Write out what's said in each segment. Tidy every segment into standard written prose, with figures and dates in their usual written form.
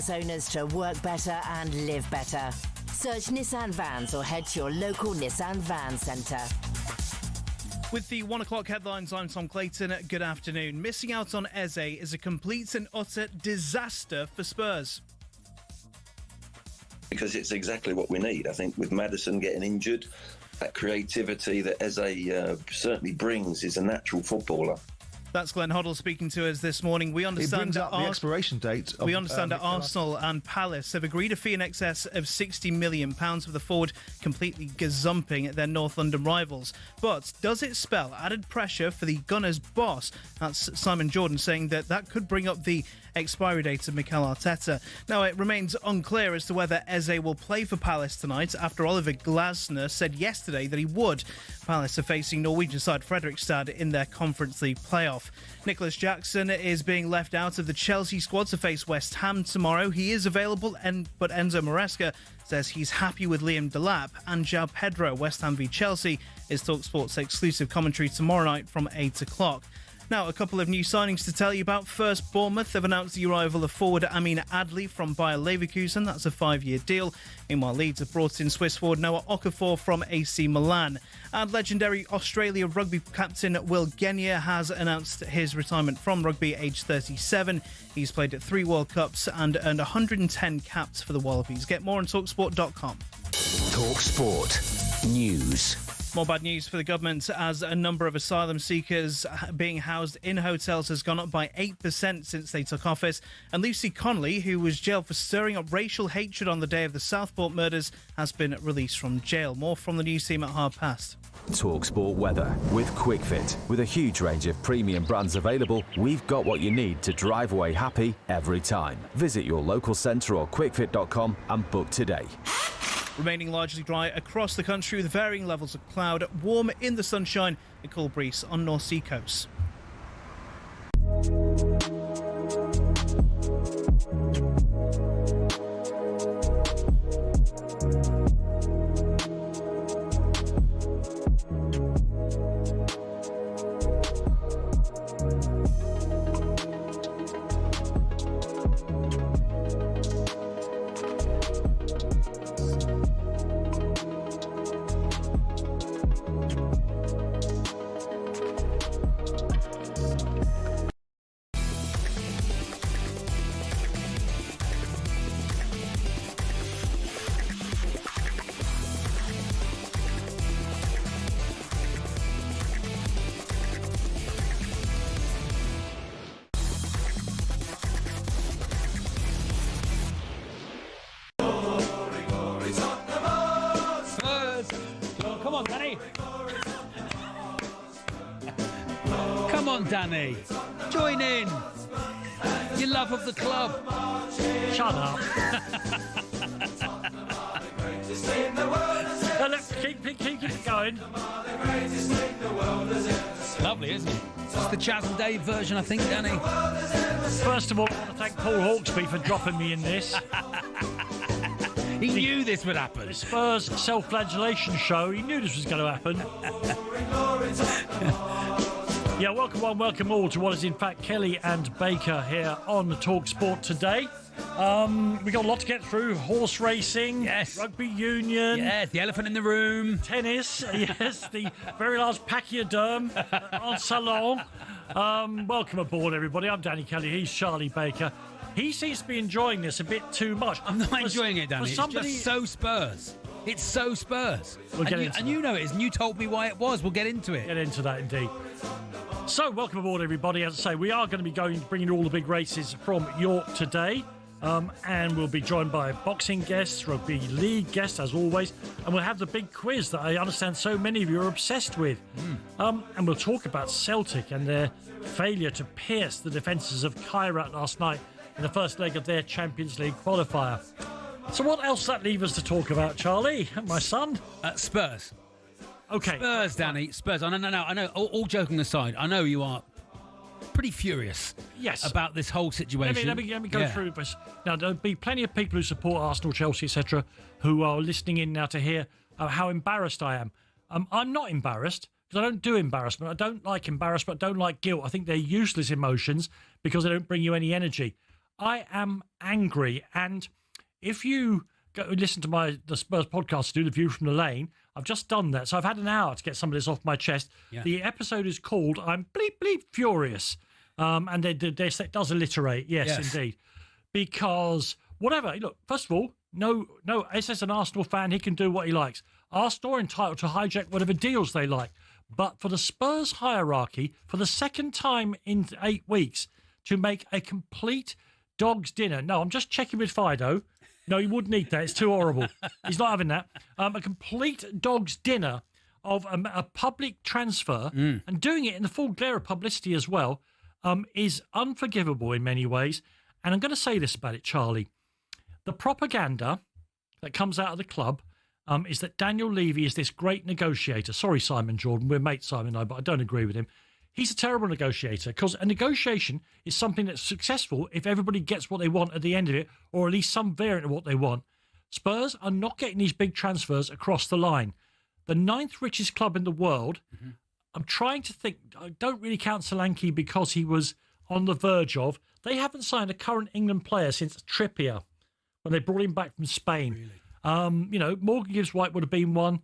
business owners to work better and live better. Search Nissan Vans or head to your local Nissan Van Centre. With the 1 o'clock headlines, I'm Tom Clayton. Good afternoon. Missing out on Eze is a complete and utter disaster for Spurs. Because it's exactly what we need. I think with Maddison getting injured, that creativity that Eze certainly brings is a natural footballer. That's Glenn Hoddle speaking to us this morning. We understand brings up the expiration date. We understand that Arsenal and Palace have agreed a fee in excess of £60 million for the forward, completely gazumping their North London rivals. But does it spell added pressure for the Gunners' boss? That's Simon Jordan saying that could bring up the expiry date of Mikel Arteta. Now, it remains unclear as to whether Eze will play for Palace tonight after Oliver Glasner said yesterday that he would. Palace are facing Norwegian side Fredrikstad in their Conference League playoff. Nicholas Jackson is being left out of the Chelsea squad to face West Ham tomorrow. He is available, but Enzo Maresca says he's happy with Liam Delap. And João Pedro, West Ham v Chelsea, is talkSPORT's exclusive commentary tomorrow night from 8 o'clock. Now, a couple of new signings to tell you about. First, Bournemouth have announced the arrival of forward Amin Adli from Bayer Leverkusen. That's a 5-year deal. Meanwhile, Leeds have brought in Swiss forward Noah Okafor from AC Milan. And legendary Australia rugby captain Will Genia has announced his retirement from rugby, aged 37. He's played at 3 World Cups and earned 110 caps for the Wallabies. Get more on talksport.com. talkSPORT News. More bad news for the government as a number of asylum seekers being housed in hotels has gone up by 8% since they took office. And Lucy Connolly, who was jailed for stirring up racial hatred on the day of the Southport murders, has been released from jail. More from the news team at past. talkSPORT weather with QuickFit. With a huge range of premium brands available, we've got what you need to drive away happy every time. Visit your local centre or quickfit.com and book today. Remaining largely dry across the country with varying levels of cloud, warm in the sunshine, a cool breeze on North Sea coast. Come on, Danny. Join in. Your love of the club. Shut up. Keep it going. Lovely, isn't it? It's the Chaz and Dave version, I think, Danny. First of all, I want to thank Paul Hawksby for dropping me in this. He knew this would happen. The Spurs self-flagellation show, he knew this was going to happen. Yeah, welcome one, welcome all to what is in fact Kelly and Baker here on talkSPORT today. We got a lot to get through. Horse racing, yes. Rugby union. Yes, the elephant in the room. Tennis, yes, the very large pachyderm en salon. Welcome aboard, everybody. I'm Danny Kelly, he's Charlie Baker. He seems to be enjoying this a bit too much. I'm not enjoying it, Danny. Somebody... It's just so Spurs. It's so Spurs. We'll get into and you know it is, and you told me why it was. We'll get into it. Get into that, indeed. So, welcome aboard, everybody. As I say, we are going to be bringing all the big races from York today. And we'll be joined by boxing guests, rugby league guests, as always. And we'll have the big quiz that I understand so many of you are obsessed with. And we'll talk about Celtic and their failure to pierce the defences of Kairat last night in the first leg of their Champions League qualifier. So what else that leaves us to talk about, Charlie, my son? Spurs. Okay. Spurs, Danny. Spurs. I know. All joking aside, I know you are pretty furious about this whole situation. Let me go through this. Now, there'll be plenty of people who support Arsenal, Chelsea, etc., who are listening in now to hear how embarrassed I am. I'm not embarrassed because I don't do embarrassment. I don't like embarrassment. I don't like guilt. I think they're useless emotions because they don't bring you any energy. I am angry. And if you go listen to the Spurs podcast to do the View from the Lane, I've just done that. So I've had an hour to get some of this off my chest. Yeah. The episode is called I'm Bleep Bleep Furious. And it does alliterate. Yes, indeed. Because whatever, look, first of all, no, as an Arsenal fan, he can do what he likes. Arsenal are entitled to hijack whatever deals they like. But for the Spurs hierarchy, for the second time in 8 weeks, to make a complete dog's dinner. No, I'm just checking with Fido. No, he wouldn't eat that. It's too horrible. He's not having that. A complete dog's dinner of a public transfer and doing it in the full glare of publicity as well is unforgivable in many ways. And I'm going to say this about it, Charlie. The propaganda that comes out of the club is that Daniel Levy is this great negotiator. Sorry, Simon Jordan. We're mates, Simon and I, but I don't agree with him. He's a terrible negotiator because a negotiation is something that's successful if everybody gets what they want at the end of it, or at least some variant of what they want. Spurs are not getting these big transfers across the line. The 9th richest club in the world, I'm trying to think, I don't really count Solanke because he was on the verge of, they haven't signed a current England player since Trippier when they brought him back from Spain. Really? Morgan Gibbs White would have been one.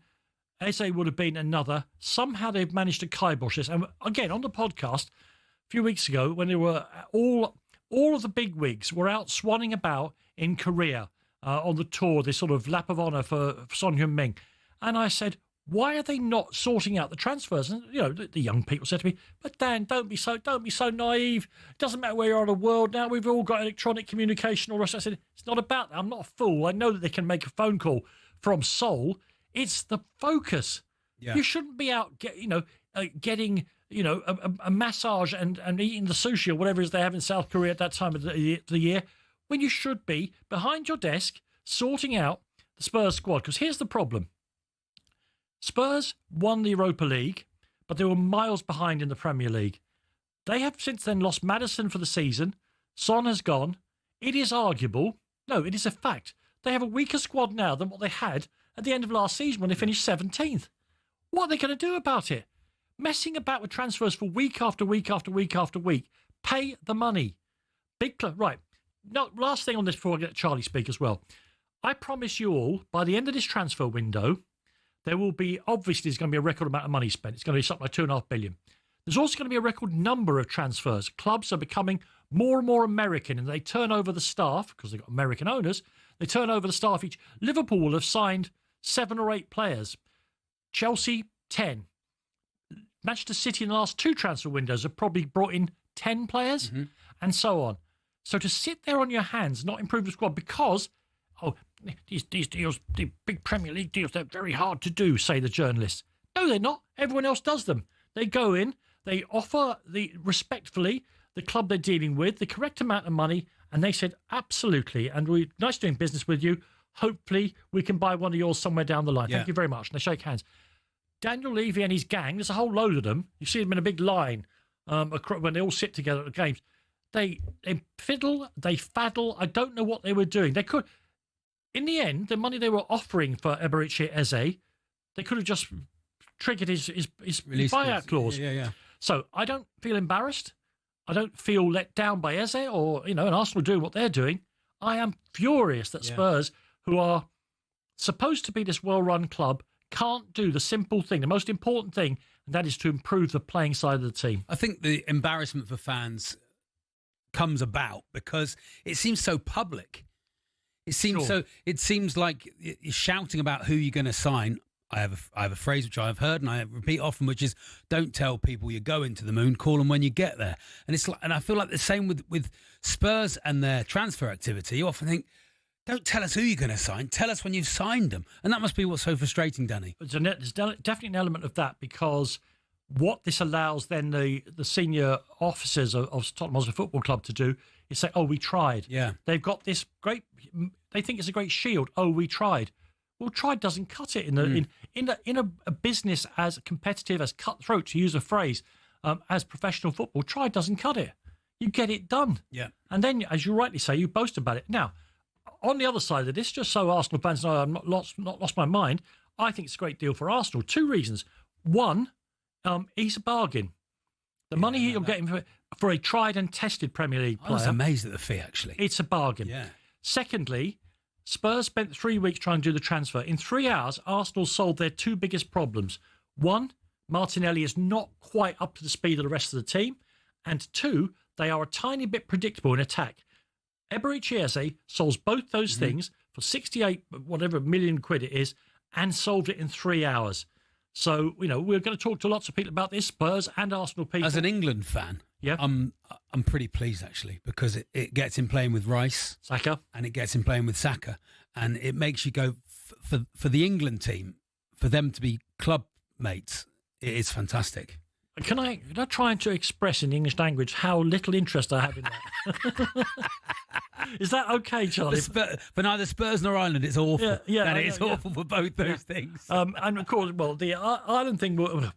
Eze would have been another. Somehow they've managed to kibosh this. And again, on the podcast a few weeks ago, when they were all of the big wigs were out swanning about in Korea on the tour, this sort of lap of honour for Son Heung-min. And I said, why are they not sorting out the transfers? And the young people said to me, "But Dan, don't be so naive. It doesn't matter where you are in the world now. We've all got electronic communication." All the rest. I said, "It's not about that. I'm not a fool. I know that they can make a phone call from Seoul. It's the focus. Yeah. You shouldn't be out, getting a massage and eating the sushi or whatever it is they have in South Korea at that time of the year, when you should be behind your desk sorting out the Spurs squad." Because here's the problem. Spurs won the Europa League, but they were miles behind in the Premier League. They have since then lost Maddison for the season. Son has gone. It is arguable. No, it is a fact. They have a weaker squad now than what they had at the end of last season when they finished 17th. What are they going to do about it? Messing about with transfers for week after week after week after week. Pay the money. Big club. Right. No, last thing on this before I get Charlie speak as well. I promise you all, by the end of this transfer window, there will be, obviously, there's going to be a record amount of money spent. It's going to be something like $2.5 billion. There's also going to be a record number of transfers. Clubs are becoming more and more American, and they turn over the staff, because they've got American owners, they turn over the staff each. Liverpool will have signed 7 or 8 players. Chelsea, 10. Manchester City in the last 2 transfer windows have probably brought in 10 players, and so on. So to sit there on your hands, not improve the squad because, these deals, the big Premier League deals, they're very hard to do, say the journalists. No, they're not. Everyone else does them. They go in, they offer respectfully the club they're dealing with the correct amount of money, and they said, absolutely, and we're nice doing business with you. Hopefully we can buy one of yours somewhere down the line. Thank you very much. And they shake hands. Daniel Levy and his gang, there's a whole load of them. You see them in a big line when they all sit together at the games. They fiddle, they faddle. I don't know what they were doing. They could, in the end, the money they were offering for Eberechi Eze, they could have just triggered his buyout clause. Yeah. So I don't feel embarrassed. I don't feel let down by Eze or, and Arsenal doing what they're doing. I am furious that Spurs, who are supposed to be this well-run club, can't do the simple thing, the most important thing, and that is to improve the playing side of the team. I think the embarrassment for fans comes about because it seems so public. It seems like you're shouting about who you're going to sign. I have a phrase which I've heard and I repeat often, which is, don't tell people you're going to the moon, call them when you get there. And I feel like the same with Spurs and their transfer activity. You often think, don't tell us who you're going to sign, tell us when you've signed them. And that must be what's so frustrating, Danny. There's definitely an element of that, because what this allows then the senior officers of Tottenham Hotspur Football Club to do is say, we tried. Yeah. They've got this great, they think it's a great shield. We tried. Well, tried doesn't cut it in a business as competitive, as cutthroat, to use a phrase, as professional football. Tried doesn't cut it. You get it done. Yeah. And then, as you rightly say, you boast about it. Now, on the other side of this, just so Arsenal fans know I'm not lost my mind, I think it's a great deal for Arsenal. 2 reasons. One, he's a bargain. The money he'll get him for for a tried and tested Premier League player. I was amazed at the fee, actually. It's a bargain. Yeah. Secondly, Spurs spent 3 weeks trying to do the transfer. In 3 hours, Arsenal solved their 2 biggest problems. 1, Martinelli is not quite up to the speed of the rest of the team. And 2, they are a tiny bit predictable in attack. Eberechi Eze solves both those things for 68 whatever million quid it is, and solved it in 3 hours. So, we're going to talk to lots of people about this, Spurs and Arsenal people. As an England fan, I'm pretty pleased, actually, because it gets him playing with Rice. Saka. And it gets him playing with Saka. And it makes you go, for the England team, for them to be club mates, it is fantastic. Can I try to express in the English language how little interest I have in that? Is that okay, Charlie? For neither Spurs nor Ireland, it's awful. Yeah, it's awful for both those things. And of course, the Ireland thing,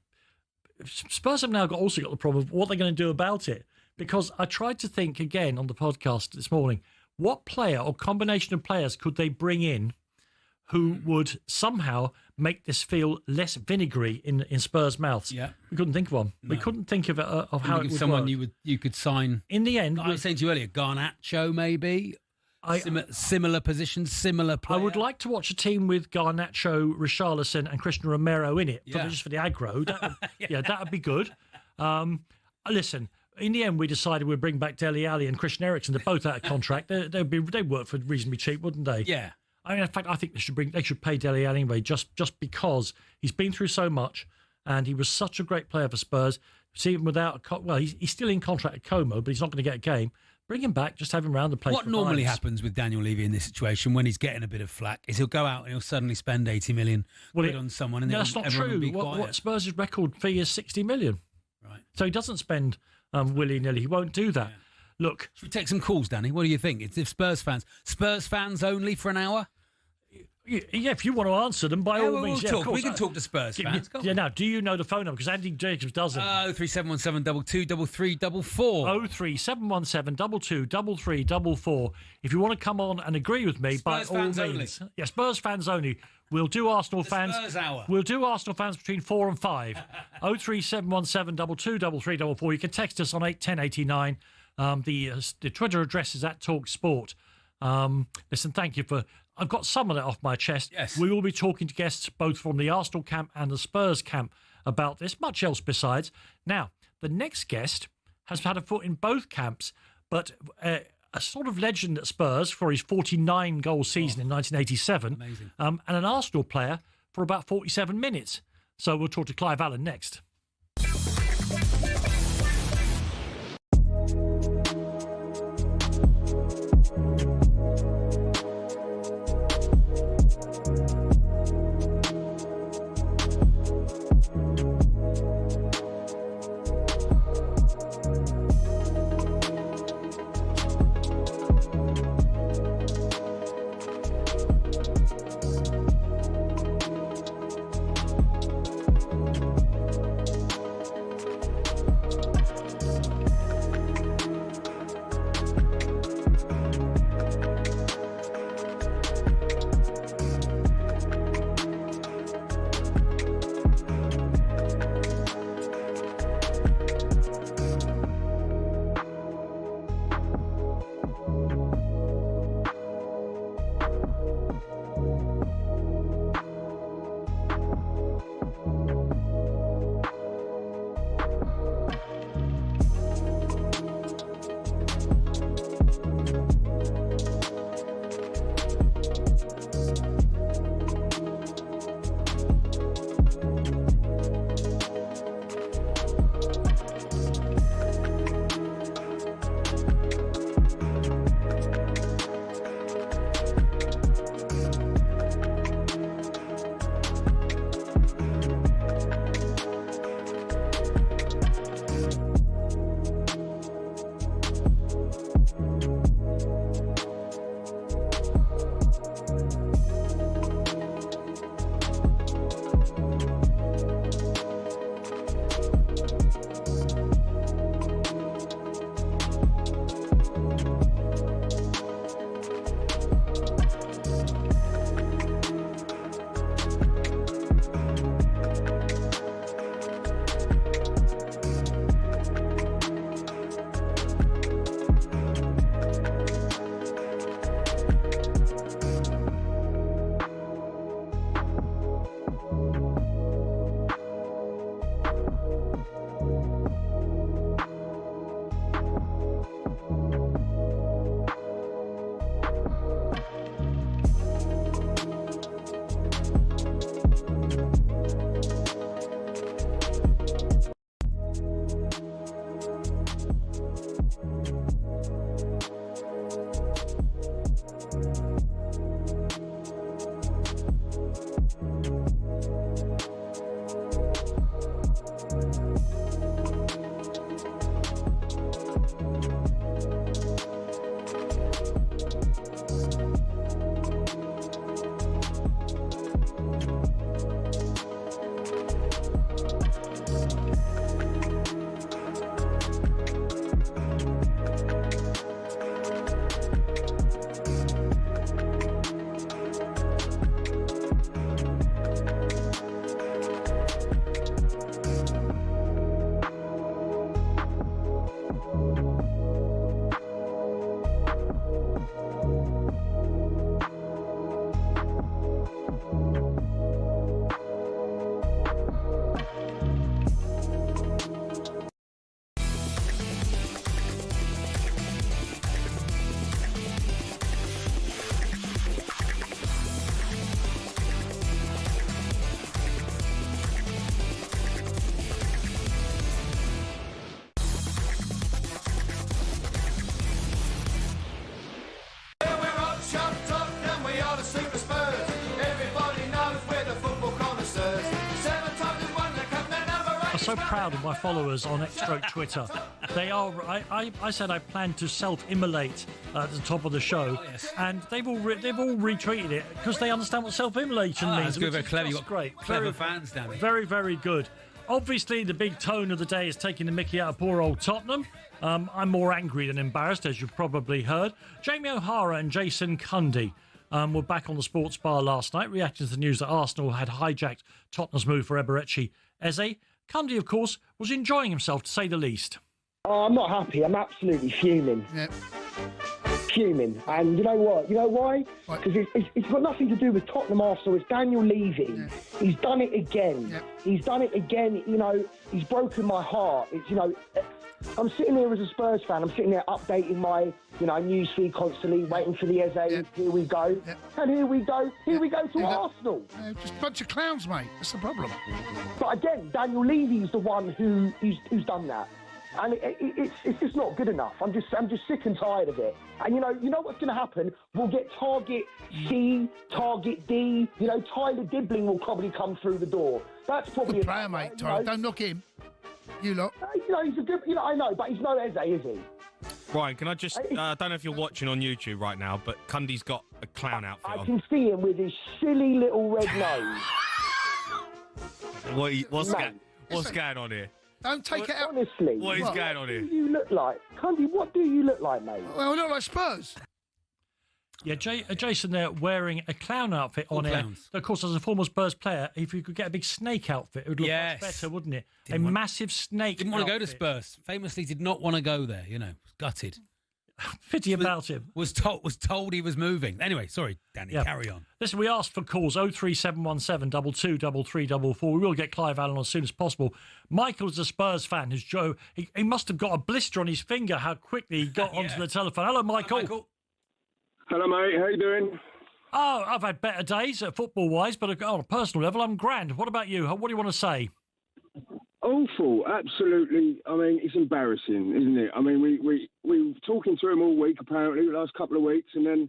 Spurs have now also got the problem of what they're going to do about it. Because I tried to think again on the podcast this morning, what player or combination of players could they bring in who would somehow make this feel less vinegary in Spurs' mouths? Yeah, we couldn't think of one. No. We couldn't think of how it would someone work. you could sign. In the end, I was saying to you earlier, Garnacho maybe. Similar positions, similar player. I would like to watch a team with Garnacho, Richarlison, and Christian Romero in it, just for the aggro. That would be good. Listen. In the end, we decided we'd bring back Dele Alli and Christian Eriksen. They're both out of contract. They'd work for reasonably cheap, wouldn't they? Yeah. I mean, in fact, I think they should pay Dele Alli anyway, just because he's been through so much, and he was such a great player for Spurs. See him without he's still in contract at Como, but he's not going to get a game. Bring him back, just have him around the place. What normally happens with Daniel Levy in this situation when he's getting a bit of flack is he'll go out and he'll suddenly spend 80 million on someone, and that's not true. What Spurs' record fee is 60 million. Right. So he doesn't spend willy-nilly. He won't do that. Yeah. Look, should we take some calls, Danny? What do you think? It's if Spurs fans only for an hour. Yeah, if you want to answer them, by all means. We'll talk. We can talk to Spurs fans. Now, do you know the phone number? Because Andy Jacobs doesn't. 03717 223344. 03717 223344. If you want to come on and agree with me, Spurs by all means. Only. Yeah, Spurs fans only. We'll do Arsenal fans. Spurs hour. We'll do Arsenal fans between 4 and 5. 03717 223344. You can text us on 81089. The Twitter address is at talkSPORT. Listen, thank you for. I've got some of that off my chest. Yes. We will be talking to guests both from the Arsenal camp and the Spurs camp about this, much else besides. Now, the next guest has had a foot in both camps, but a sort of legend at Spurs for his 49-goal season in 1987. Amazing. And an Arsenal player for about 47 minutes. So we'll talk to Clive Allen next. so proud of my followers on X-Twitter. They are. I said I plan to self-immolate at the top of the show, and they've all retweeted it because they understand what self-immolation means. That's good, very clever. You've got great, clever fans down here. Very, very good. Obviously, the big tone of the day is taking the mickey out of poor old Tottenham. I'm more angry than embarrassed, as you've probably heard. Jamie O'Hara and Jason Cundy were back on the sports bar last night, reacting to the news that Arsenal had hijacked Tottenham's move for Eberechi Eze. Cundy, of course, was enjoying himself, to say the least. Oh, I'm not happy. I'm absolutely fuming. Yep. Fuming. And you know what? You know why? Because it's got nothing to do with Tottenham Arsenal. It's Daniel Levy. Yeah. He's done it again. Yep. He's done it again. You know, he's broken my heart. It's, you know, I'm sitting here as a Spurs fan. I'm sitting there updating my, you know, newsfeed constantly, waiting for the Eze. Yep. Here we go. Yep. And here we go. Here we go to Arsenal. Just a bunch of clowns, mate. That's the problem. But again, Daniel Levy's the one who's done that. And it's just not good enough. I'm just sick and tired of it. And you know what's going to happen? We'll get target C, target D. You know, Tyler Dibbling will probably come through the door. That's probably Good player, mate. Tyler, don't knock him. You lot. You know, he's a good. You know, I know, but he's no Eze, is he? Ryan, can I just... I don't know if you're watching on YouTube right now, but Cundy's got a clown outfit I on. can see him with his silly little red nose. What's going on here? Don't take it out. Honestly. What is going on here? What do you look like? Cundy, what do you look like, mate? Well, we look like Spurs. Yeah, Jason there wearing a clown outfit on it. Of course, as a former Spurs player, if you could get a big snake outfit, it would look much better, wouldn't it? Massive snake Didn't want to go to Spurs. Famously did not want to go there, you know. Gutted. Pity about him. Was told he was moving. Anyway, sorry, Danny, carry on. Listen, we asked for calls 03717 22 3344. We will get Clive Allen as soon as possible. Michael's a Spurs fan. He must have got a blister on his finger how quickly he got onto the telephone. Hello, Michael. Hello, mate. How you doing? Oh, I've had better days football-wise, but on a personal level, I'm grand. What about you? What do you want to say? Awful, absolutely. I mean, it's embarrassing, isn't it? I mean, we were talking to him all week, apparently, the last couple of weeks, and then,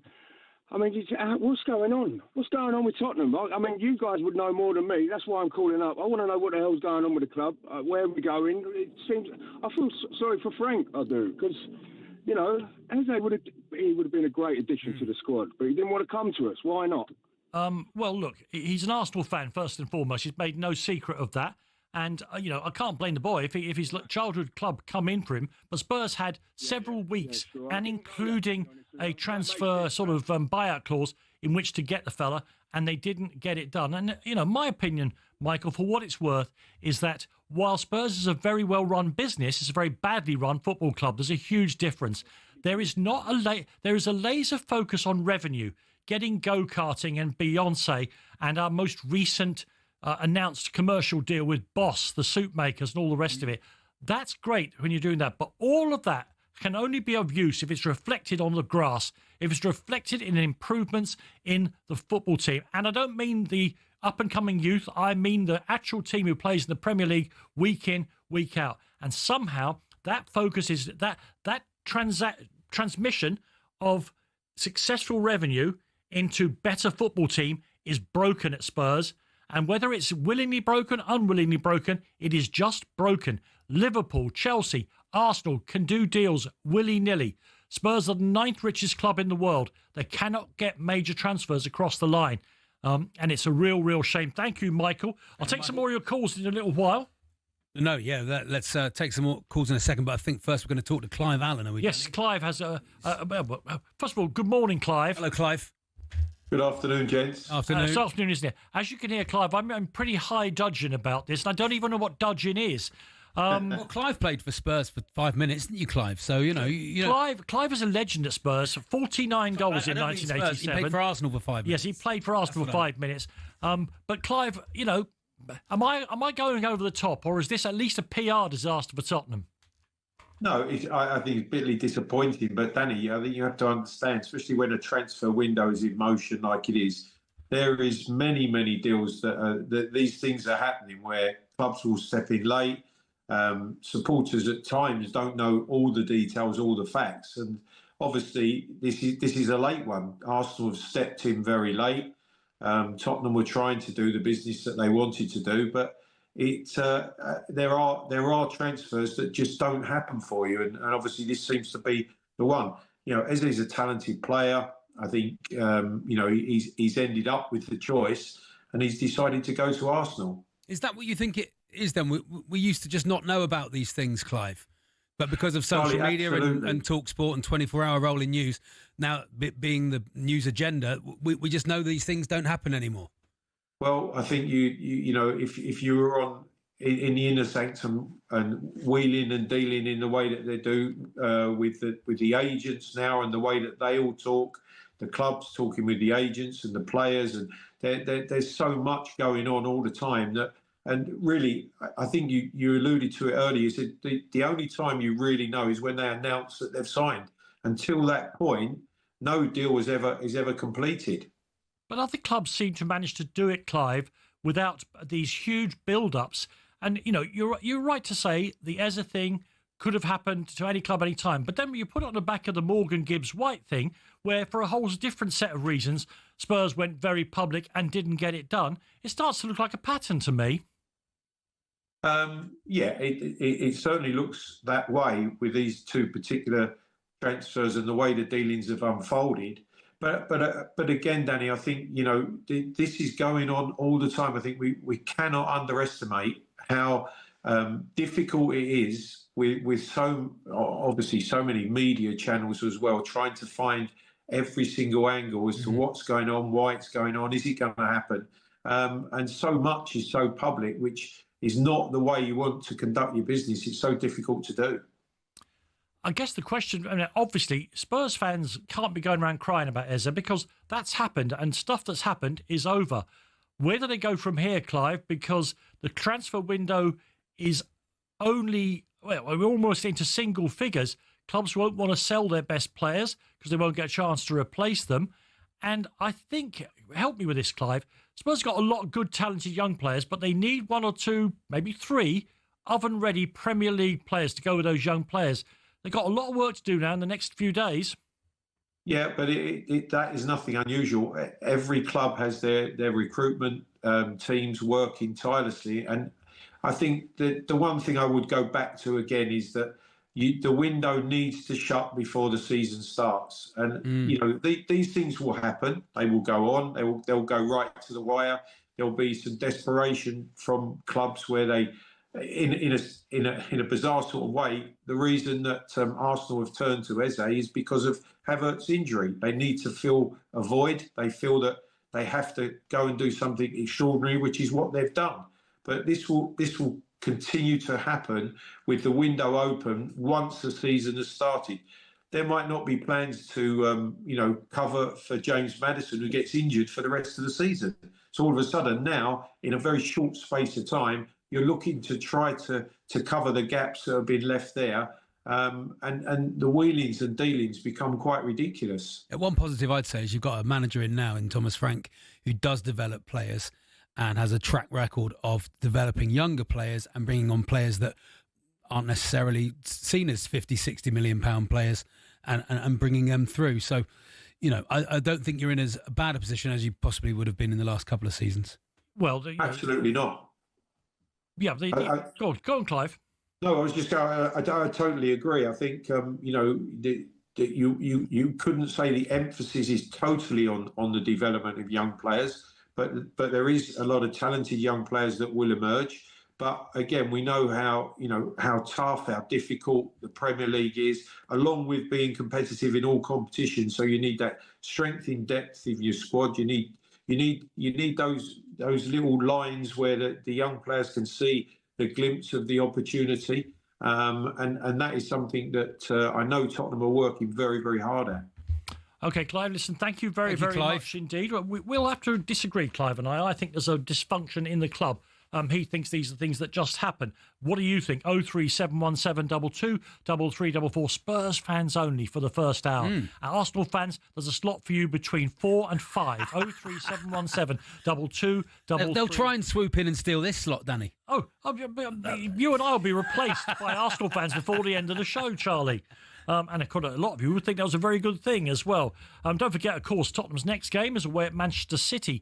I mean, what's going on? What's going on with Tottenham? I mean, you guys would know more than me. That's why I'm calling up. I want to know what the hell's going on with the club. Where are we going? I feel sorry for Frank, I do, because, you know, he would have been a great addition to the squad, but he didn't want to come to us. Why not? Well, look, he's an Arsenal fan, first and foremost. He's made no secret of that. And, you know, I can't blame the boy if his childhood club come in for him. But Spurs had several weeks, and including a transfer sort of buyout clause in which to get the fella, and they didn't get it done. And, you know, my opinion, Michael, for what it's worth, is that while Spurs is a very well-run business, it's a very badly run football club. There's a huge difference. There is a laser focus on revenue, getting go-karting and Beyonce, and our most recent announced commercial deal with Boss, the suit makers, and all the rest of it. That's great when you're doing that. But all of that can only be of use if it's reflected on the grass, if it's reflected in improvements in the football team. And I don't mean the up-and-coming youth. I mean the actual team who plays in the Premier League week in, week out. And somehow that focus is that transmission of successful revenue into better football team is broken at Spurs. And whether it's willingly broken, unwillingly broken, it is just broken. Liverpool, Chelsea, Arsenal can do deals willy-nilly. Spurs are the 9th richest club in the world. They cannot get major transfers across the line. And it's a real, real shame. Thank you, Michael. I'll take some more of your calls in a little while. No, yeah, let's take some more calls in a second. But I think first we're going to talk to Clive Allen. Are we? Yes, Clive has first of all, good morning, Clive. Hello, Clive. Good afternoon, gents. Afternoon. It's afternoon, isn't it? As you can hear, Clive, I'm pretty high dudgeon about this, and I don't even know what dudgeon is. Well, Clive played for Spurs for 5 minutes, didn't you, Clive? So, you know... Clive is a legend at Spurs, 49 goals in 1987. He played for Arsenal for 5 minutes. Yes, he played for Arsenal for 5 minutes. But Clive, you know, am I going over the top, or is this at least a PR disaster for Tottenham? No, I think it's bitterly disappointing. But Danny, I think you have to understand, especially when a transfer window is in motion like it is, there is many deals that these things are happening where clubs will step in late. Supporters at times don't know all the details, all the facts, and obviously this is a late one. Arsenal have stepped in very late. Tottenham were trying to do the business that they wanted to do, but there are transfers that just don't happen for you, and obviously this seems to be the one. Eze's a talented player. I think he's ended up with the choice, and he's decided to go to Arsenal. Is that what you think it is? Then we used to just not know about these things, Clive, but because of social media and talkSPORT and 24-hour rolling news, now being the news agenda, we just know these things don't happen anymore. Well, I think if you were in the inner sanctum and wheeling and dealing in the way that they do with the agents now, and the way that they all talk, the clubs talking with the agents and the players, and there's so much going on all the time that. And really, I think you alluded to it earlier. Is that the only time you really know is when they announce that they've signed. Until that point, no deal is ever completed. But other clubs seem to manage to do it, Clive, without these huge build-ups. And you're right to say the Eze thing could have happened to any club any time. But then when you put it on the back of the Morgan Gibbs White thing, where for a whole different set of reasons, Spurs went very public and didn't get it done, it starts to look like a pattern to me. It certainly looks that way with these two particular transfers and the way the dealings have unfolded. But again, Danny, I think this is going on all the time. I think we cannot underestimate how difficult it is with so many media channels as well, trying to find every single angle as to what's going on, why it's going on, is it going to happen, and so much is so public, which is not the way you want to conduct your business. It's so difficult to do. I guess the question, obviously, Spurs fans can't be going around crying about Eze because that's happened and stuff that's happened is over. Where do they go from here, Clive? Because the transfer window is we're almost into single figures. Clubs won't want to sell their best players because they won't get a chance to replace them. And I think, help me with this, Clive, Spurs got a lot of good, talented young players, but they need one or two, maybe three, oven-ready Premier League players to go with those young players. They've got a lot of work to do now in the next few days. Yeah, but that is nothing unusual. Every club has their recruitment teams working tirelessly. And I think that the one thing I would go back to again is that the window needs to shut before the season starts. And, these things will happen. They will go on. They'll go right to the wire. There'll be some desperation from clubs where they, in a bizarre sort of way, the reason that Arsenal have turned to Eze is because of Havertz's injury. They need to fill a void. They feel that they have to go and do something extraordinary, which is what they've done. But this will continue to happen with the window open once the season has started. There might not be plans to, cover for James Maddison, who gets injured for the rest of the season. So all of a sudden now, in a very short space of time, you're looking to try to cover the gaps that have been left there. And the wheelings and dealings become quite ridiculous. One positive I'd say is you've got a manager in now in Thomas Frank who does develop players and has a track record of developing younger players and bringing on players that aren't necessarily seen as 50, 60 million pound players and bringing them through. So, I don't think you're in as bad a position as you possibly would have been in the last couple of seasons. Well, absolutely not. Yeah, go on, Clive. No, I was just going. I totally agree. I think you couldn't say the emphasis is totally on the development of young players, but there is a lot of talented young players that will emerge. But again, we know how tough, how difficult the Premier League is, along with being competitive in all competitions. So you need that strength in depth of your squad. You need those little lines where the young players can see the glimpse of the opportunity, and that is something that I know Tottenham are working very, very hard at. Okay, Clive, listen, thank you very much indeed. We'll have to disagree, Clive and I. I think there's a dysfunction in the club. He thinks these are things that just happen. What do you think? 03717 22 3344. Spurs fans only for the first hour. Arsenal fans, there's a slot for you between 4 and 5. 03717 22 33. They'll try and swoop in and steal this slot, Danny. You and I will be replaced by Arsenal fans before the end of the show, Charlie. And a lot of you would think that was a very good thing as well. Don't forget, of course, Tottenham's next game is away at Manchester City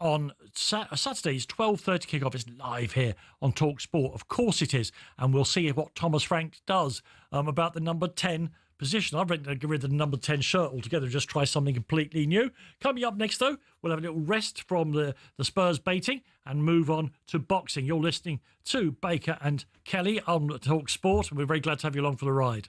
on Saturday's 12:30 kickoff. It's live here on talkSPORT. Of course it is. And we'll see what Thomas Frank does about the number 10 position. I've ready to get rid of the number 10 shirt altogether and just try something completely new. Coming up next, though, we'll have a little rest from the Spurs baiting and move on to boxing. You're listening to Baker and Kelly on talkSPORT, and we're very glad to have you along for the ride.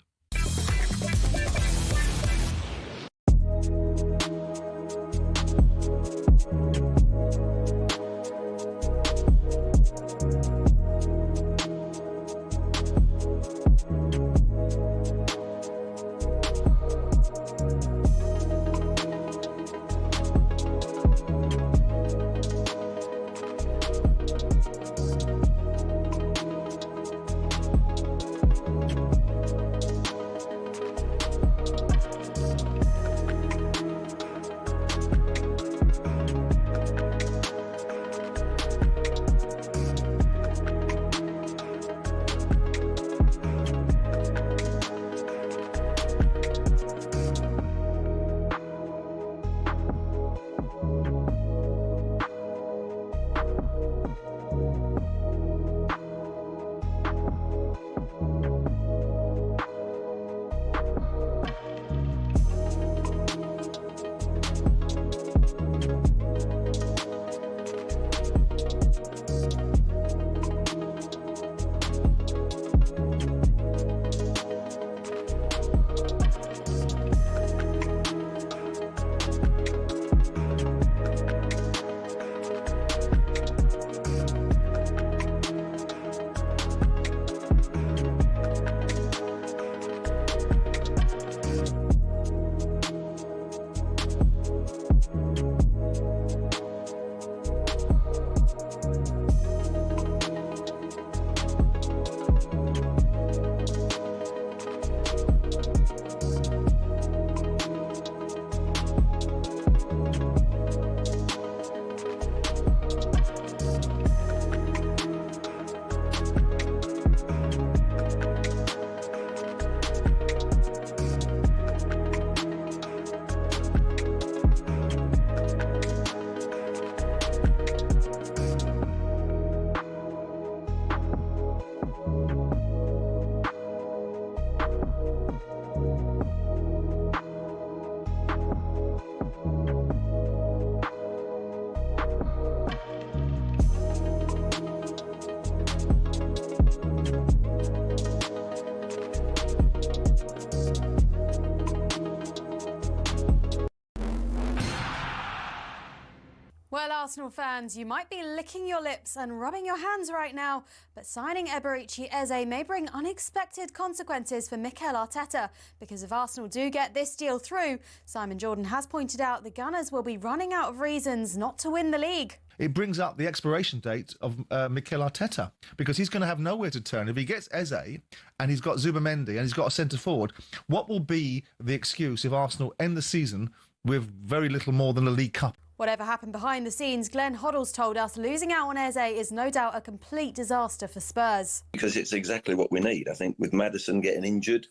Well, Arsenal fans, you might be licking your lips and rubbing your hands right now, but signing Eberechi Eze may bring unexpected consequences for Mikel Arteta, because if Arsenal do get this deal through, Simon Jordan has pointed out the Gunners will be running out of reasons not to win the league. It brings up the expiration date of Mikel Arteta, because he's going to have nowhere to turn. If he gets Eze and he's got Zubamendi and he's got a centre forward, what will be the excuse if Arsenal end the season with very little more than a League Cup? Whatever happened behind the scenes, Glenn Hoddle's told us losing out on Eze is no doubt a complete disaster for Spurs. Because it's exactly what we need. I think with Maddison getting injured,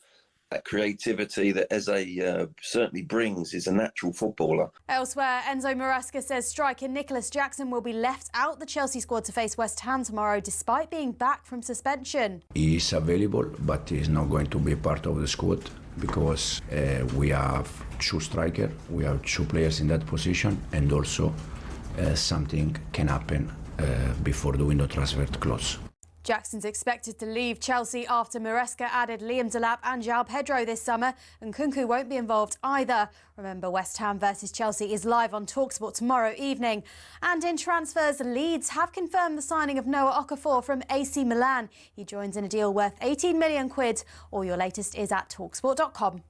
that creativity that Eze certainly brings is a natural footballer. Elsewhere, Enzo Maresca says striker Nicholas Jackson will be left out the Chelsea squad to face West Ham tomorrow, despite being back from suspension. He is available, but he is not going to be part of the squad because we have two strikers, we have two players in that position, and also something can happen before the window transfer close. Jackson's expected to leave Chelsea after Maresca added Liam Delap and João Pedro this summer, and Nkunku won't be involved either. Remember, West Ham versus Chelsea is live on talkSPORT tomorrow evening. And in transfers, Leeds have confirmed the signing of Noah Okafor from AC Milan. He joins in a deal worth 18 million quid. All your latest is at talksport.com.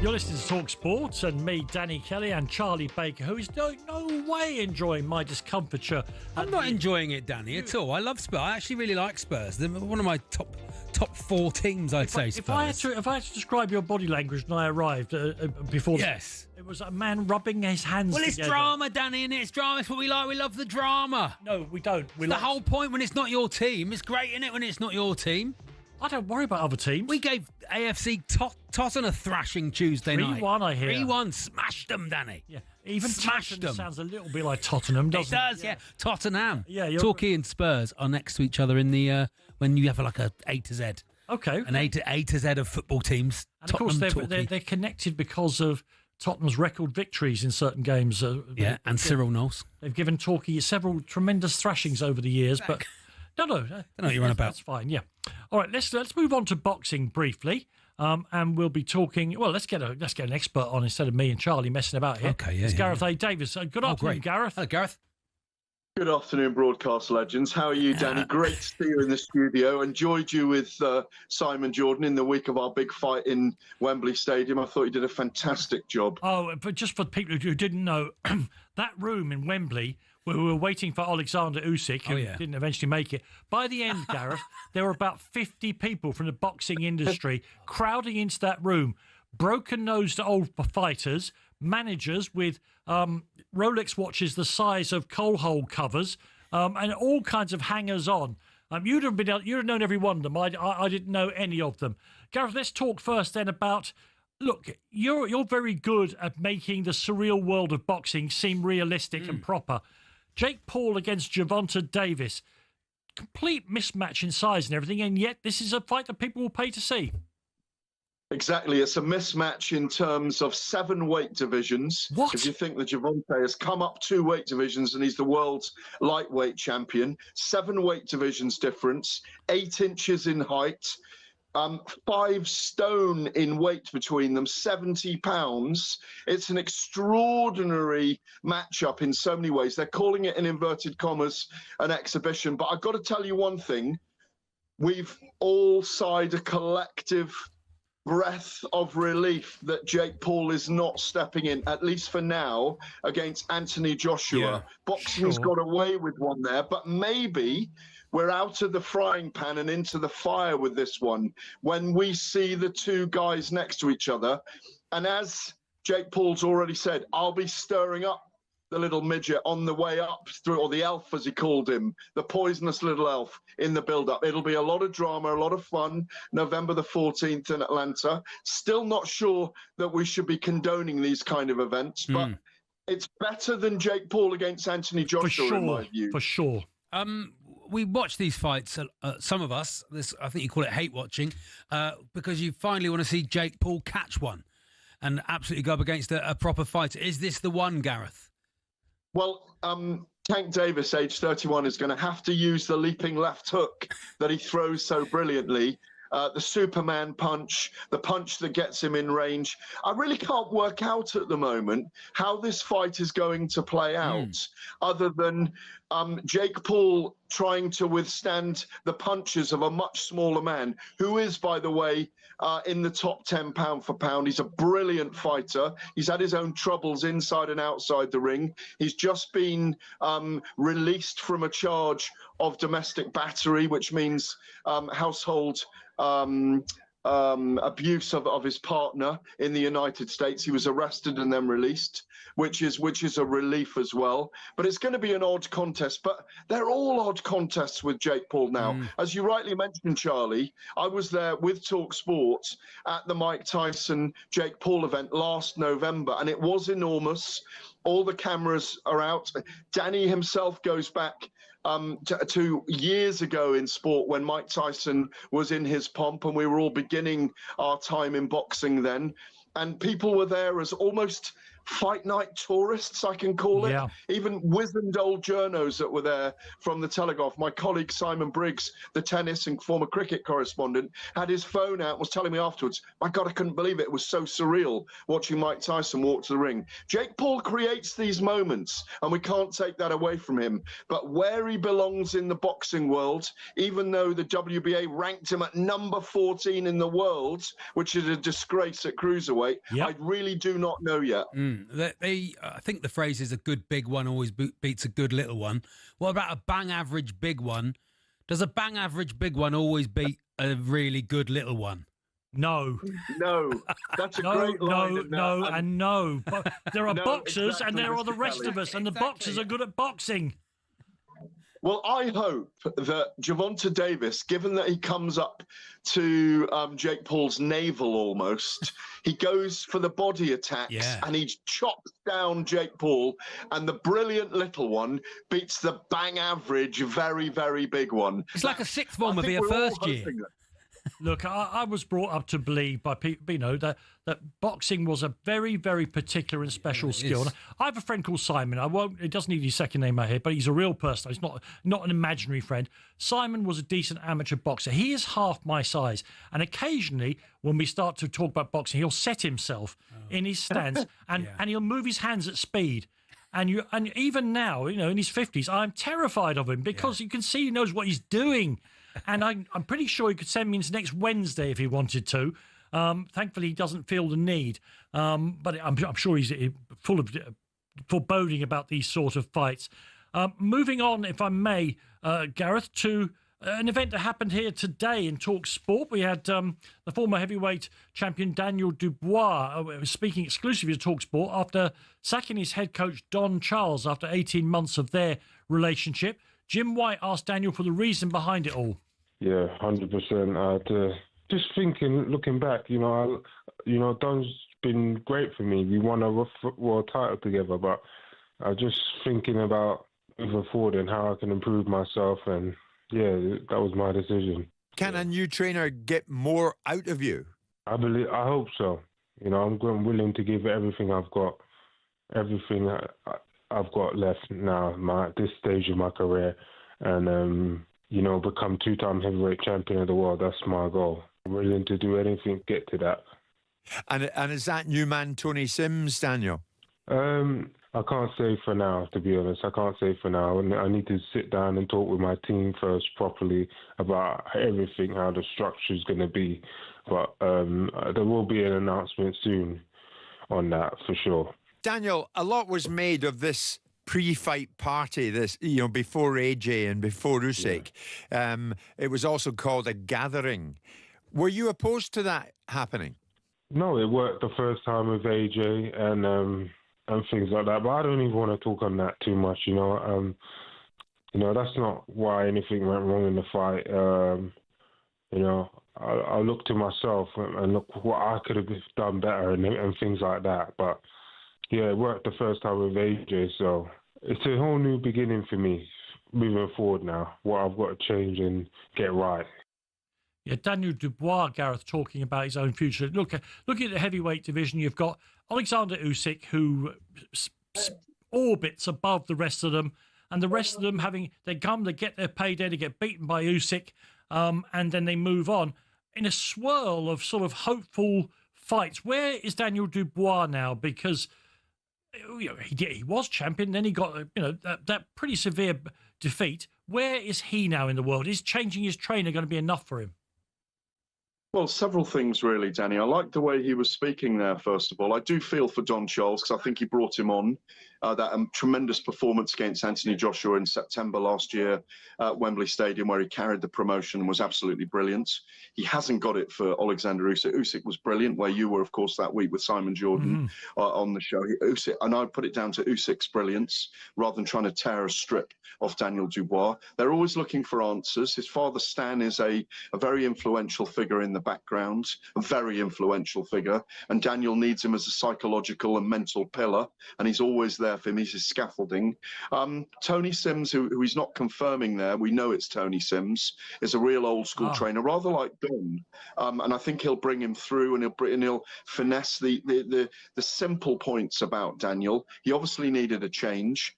You're listening to talkSPORT and me, Danny Kelly, and Charlie Baker, who is no way enjoying my discomfiture. I'm not enjoying it, Danny, at all. I love Spurs. I actually really like Spurs. They're one of my top 4 teams, I'd say. If I had to describe your body language when I arrived before, yes, it was a man rubbing his hands. Well, it's together. drama, Danny, and it's drama. It's what we like. We love the drama. No, we don't. The whole point when it's not your team. It's great, isn't it, when it's not your team? I don't worry about other teams. We gave AFC Tottenham a thrashing Tuesday night. 3-1, I hear. 3-1 smashed them, Danny. Yeah, even smashed them. Sounds a little bit like Tottenham, doesn't it? It does, yeah. Tottenham. Yeah, Torquay and Spurs are next to each other in the when you have like a A to Z. Okay. An A to Z of football teams. And of course, they're connected because of Tottenham's record victories in certain games. And Cyril Knowles. They've given Torquay several tremendous thrashings over the years, but no, I don't know what you're on about. That's fine. Yeah. All right. Let's move on to boxing briefly, and we'll be talking. Well, let's get an expert on instead of me and Charlie messing about here. Okay. Yeah. It's Gareth A. Davis. Good afternoon, great. Gareth. Hello, Gareth. Good afternoon, broadcast legends. How are you, Danny? Great to see you in the studio. Enjoyed you with Simon Jordan in the week of our big fight in Wembley Stadium. I thought you did a fantastic job. Oh, but just for people who didn't know, that room in Wembley where we were waiting for Alexander Usyk, who didn't eventually make it. By the end, Gareth, there were about 50 people from the boxing industry crowding into that room, broken-nosed old fighters, managers with Rolex watches the size of coal hole covers, and all kinds of hangers-on. You'd have known every one of them. I didn't know any of them. Gareth, let's talk first then about. Look, you're very good at making the surreal world of boxing seem realistic and proper. Jake Paul against Gervonta Davis, complete mismatch in size and everything, and yet this is a fight that people will pay to see. Exactly. It's a mismatch in terms of 7 weight divisions. What? If you think that Gervonta has come up 2 weight divisions and he's the world's lightweight champion, 7 weight divisions difference, 8 inches in height, 5 stone in weight between them, 70 pounds. It's an extraordinary matchup in so many ways. They're calling it, in inverted commas, an exhibition. But I've got to tell you one thing. We've all sighed a collective breath of relief that Jake Paul is not stepping in, at least for now, against Anthony Joshua. Yeah, Boxing's got away with one there, but maybe we're out of the frying pan and into the fire with this one when we see the 2 guys next to each other. And as Jake Paul's already said, I'll be stirring up the little midget on the way up through, or the elf as he called him, the poisonous little elf in the build-up. It'll be a lot of drama, a lot of fun. November the 14th in Atlanta. Still not sure that we should be condoning these kind of events, but it's better than Jake Paul against Anthony Joshua, in my view. For sure. We watch these fights, some of us, I think you call it hate watching, because you finally want to see Jake Paul catch one and absolutely go up against a proper fighter. Is this the one, Gareth? Well, Tank Davis, age 31, is going to have to use the leaping left hook that he throws so brilliantly. The Superman punch, the punch that gets him in range. I really can't work out at the moment how this fight is going to play out, other than Jake Paul trying to withstand the punches of a much smaller man, who is, by the way, in the top 10 pound for pound. He's a brilliant fighter. He's had his own troubles inside and outside the ring. He's just been released from a charge of domestic battery, which means household abuse of his partner in the United States. He was arrested and then released, which is a relief as well. But it's going to be an odd contest. But they're all odd contests with Jake Paul now. As you rightly mentioned, Charlie, I was there with talkSPORT at the Mike Tyson Jake Paul event last November, and it was enormous. All the cameras are out. Danny himself goes back to years ago in sport when Mike Tyson was in his pomp and we were all beginning our time in boxing then. And people were there as almost fight night tourists, I can call it. Yeah. Even wizened old journos that were there from the Telegraph. My colleague Simon Briggs, the tennis and former cricket correspondent, had his phone out and was telling me afterwards, my God, I couldn't believe it. It was so surreal watching Mike Tyson walk to the ring. Jake Paul creates these moments, and we can't take that away from him. But where he belongs in the boxing world, even though the WBA ranked him at number 14 in the world, which is a disgrace at cruiserweight, I really do not know yet. I think the phrase is a good big one always beats a good little one. What about a bang average big one? Does a bang average big one always beat a really good little one? No. No. That's a great line. No. But there are No, boxers exactly, and there are the Mr. rest Kelly. of us, and the boxers are good at boxing. Well, I hope that Gervonta Davis, given that he comes up to Jake Paul's navel almost, he goes for the body attacks and he chops down Jake Paul, and the brilliant little one beats the bang average very, very big one. It's like a sixth one would be a first year. Look, I was brought up to believe by people, that boxing was a very, very particular and special skill. And I have a friend called Simon. It doesn't need his second name out here, but he's a real person. He's not an imaginary friend. Simon was a decent amateur boxer. He is half my size. And occasionally, when we start to talk about boxing, he'll set himself in his stance and he'll move his hands at speed. And even now, in his 50s, I'm terrified of him because you can see he knows what he's doing. And I'm pretty sure he could send me into next Wednesday if he wanted to. Thankfully, he doesn't feel the need. But I'm sure he's full of foreboding about these sort of fights. Moving on, if I may, Gareth, to an event that happened here today in talkSPORT. We had the former heavyweight champion Daniel Dubois speaking exclusively to talkSPORT after sacking his head coach Don Charles after 18 months of their relationship. Jim White asked Daniel for the reason behind it all. Yeah, 100%. Just thinking, looking back, Don's been great for me. We won a world title together, but I'm just thinking about moving forward and how I can improve myself, and that was my decision. Can a new trainer get more out of you? I hope so. I'm willing to give everything I've got, everything I've got left now, at this stage of my career, and become two-time heavyweight champion of the world. That's my goal. I'm willing to do anything to get to that. And is that new man Tony Sims, Daniel? I can't say for now, to be honest. I can't say for now. I need to sit down and talk with my team first properly about everything, how the structure is going to be. But there will be an announcement soon on that, for sure. Daniel, a lot was made of this pre-fight party, before AJ and before Usyk. Yeah. It was also called a gathering. Were you opposed to that happening? No, it worked the first time with AJ and things like that. But I don't even want to talk on that too much. That's not why anything went wrong in the fight. I look to myself and look what I could have done better and things like that. But it worked the first time with AJ, so it's a whole new beginning for me moving forward now. What I've got to change and get right. Yeah, Daniel Dubois, Gareth, talking about his own future. Looking at the heavyweight division, you've got Alexander Usyk, who orbits above the rest of them, and the rest of them they get their payday, they get beaten by Usyk, and then they move on in a swirl of sort of hopeful fights. Where is Daniel Dubois now? Because he was champion, then he got that pretty severe defeat. Where is he now in the world? Is changing his trainer going to be enough for him? Well, several things really, Danny. I like the way he was speaking there, first of all. I do feel for Don Charles because I think he brought him on. That tremendous performance against Anthony Joshua in September last year at Wembley Stadium, where he carried the promotion, was absolutely brilliant. He hasn't got it for Alexander Usyk. Usyk was brilliant, where you were, of course, that week with Simon Jordan on the show. Usyk, and I put it down to Usyk's brilliance rather than trying to tear a strip off Daniel Dubois. They're always looking for answers. His father, Stan, is a very influential figure in the background, a very influential figure, and Daniel needs him as a psychological and mental pillar, and he's always there there for him. He's his scaffolding. Tony Sims, who he's not confirming there, we know it's Tony Sims, is a real old school trainer, rather like Don. And I think he'll bring him through, and he'll finesse the simple points about Daniel. He obviously needed a change.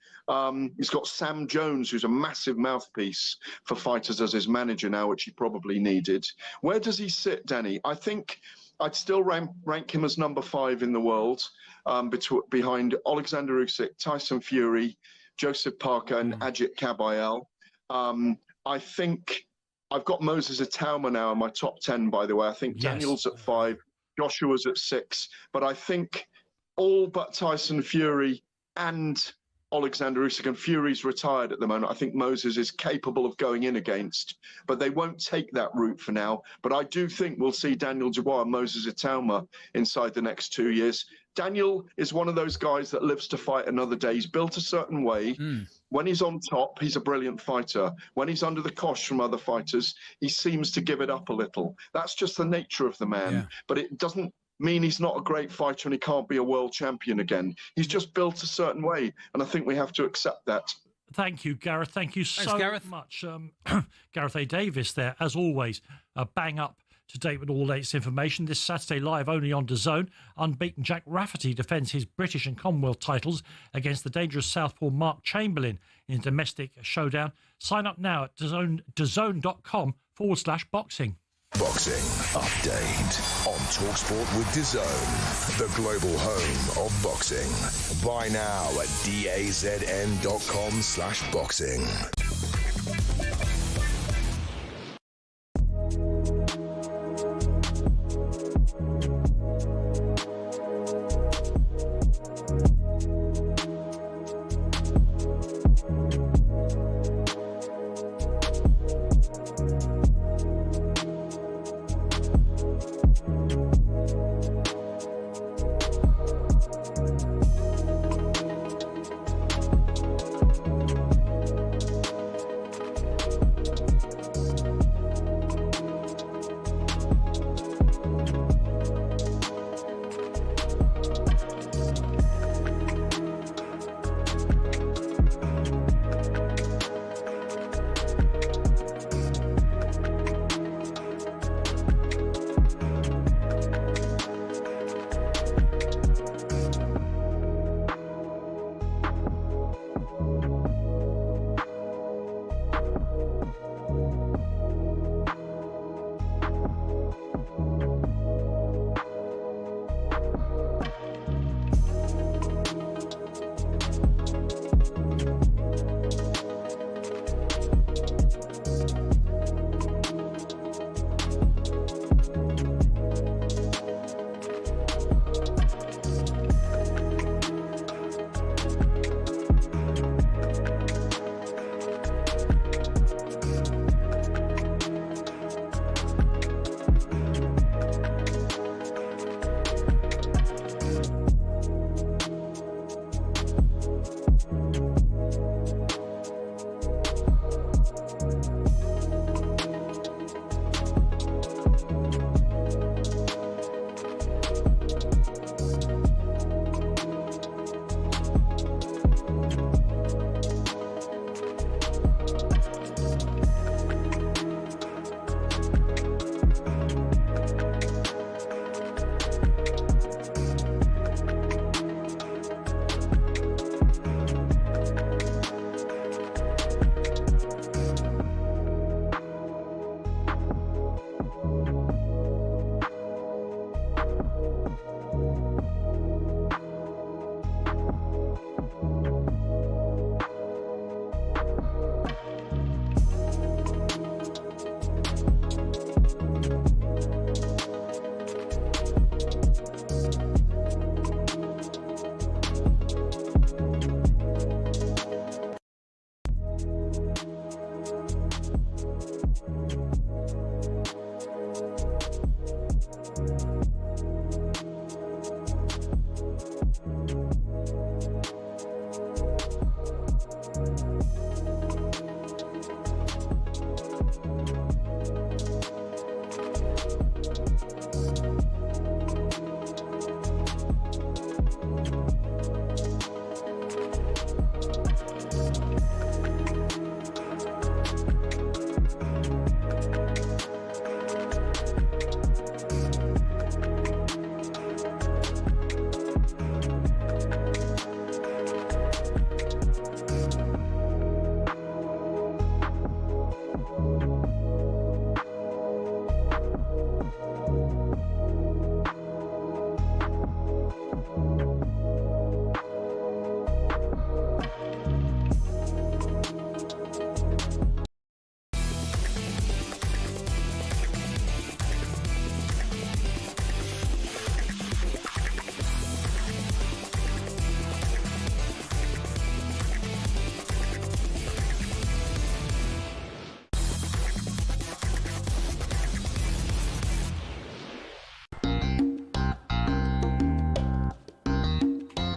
He's got Sam Jones, who's a massive mouthpiece for fighters as his manager now, which he probably needed. Where does he sit, Danny? I think I'd still rank him as number 5 in the world, behind Alexander Usyk, Tyson Fury, Joseph Parker, and Ajit Kabayel. I think I've got Moses Itauma now in my top 10, by the way. I think Daniel's at 5, Joshua's at 6, but I think all but Tyson Fury and Alexander Usyk, and Fury's retired at the moment, I think Moses is capable of going in against, but they won't take that route for now. But I do think we'll see Daniel Dubois and Moses Itauma inside the next 2 years. Daniel is one of those guys that lives to fight another day. He's built a certain way. When he's on top, he's a brilliant fighter. When he's under the cosh from other fighters, he seems to give it up a little. That's just the nature of the man. But it doesn't mean he's not a great fighter and he can't be a world champion again. He's just built a certain way, and I think we have to accept that. Thank you, Gareth. Thank you so much. Gareth A. Davis there, as always, bang up to date with all the latest information. This Saturday live only on DAZN. Unbeaten Jack Rafferty defends his British and Commonwealth titles against the dangerous southpaw Mark Chamberlain in a domestic showdown. Sign up now at DAZN.com/boxing. Boxing Update on talkSPORT with DAZN, the global home of boxing. Buy now at DAZN.com/boxing.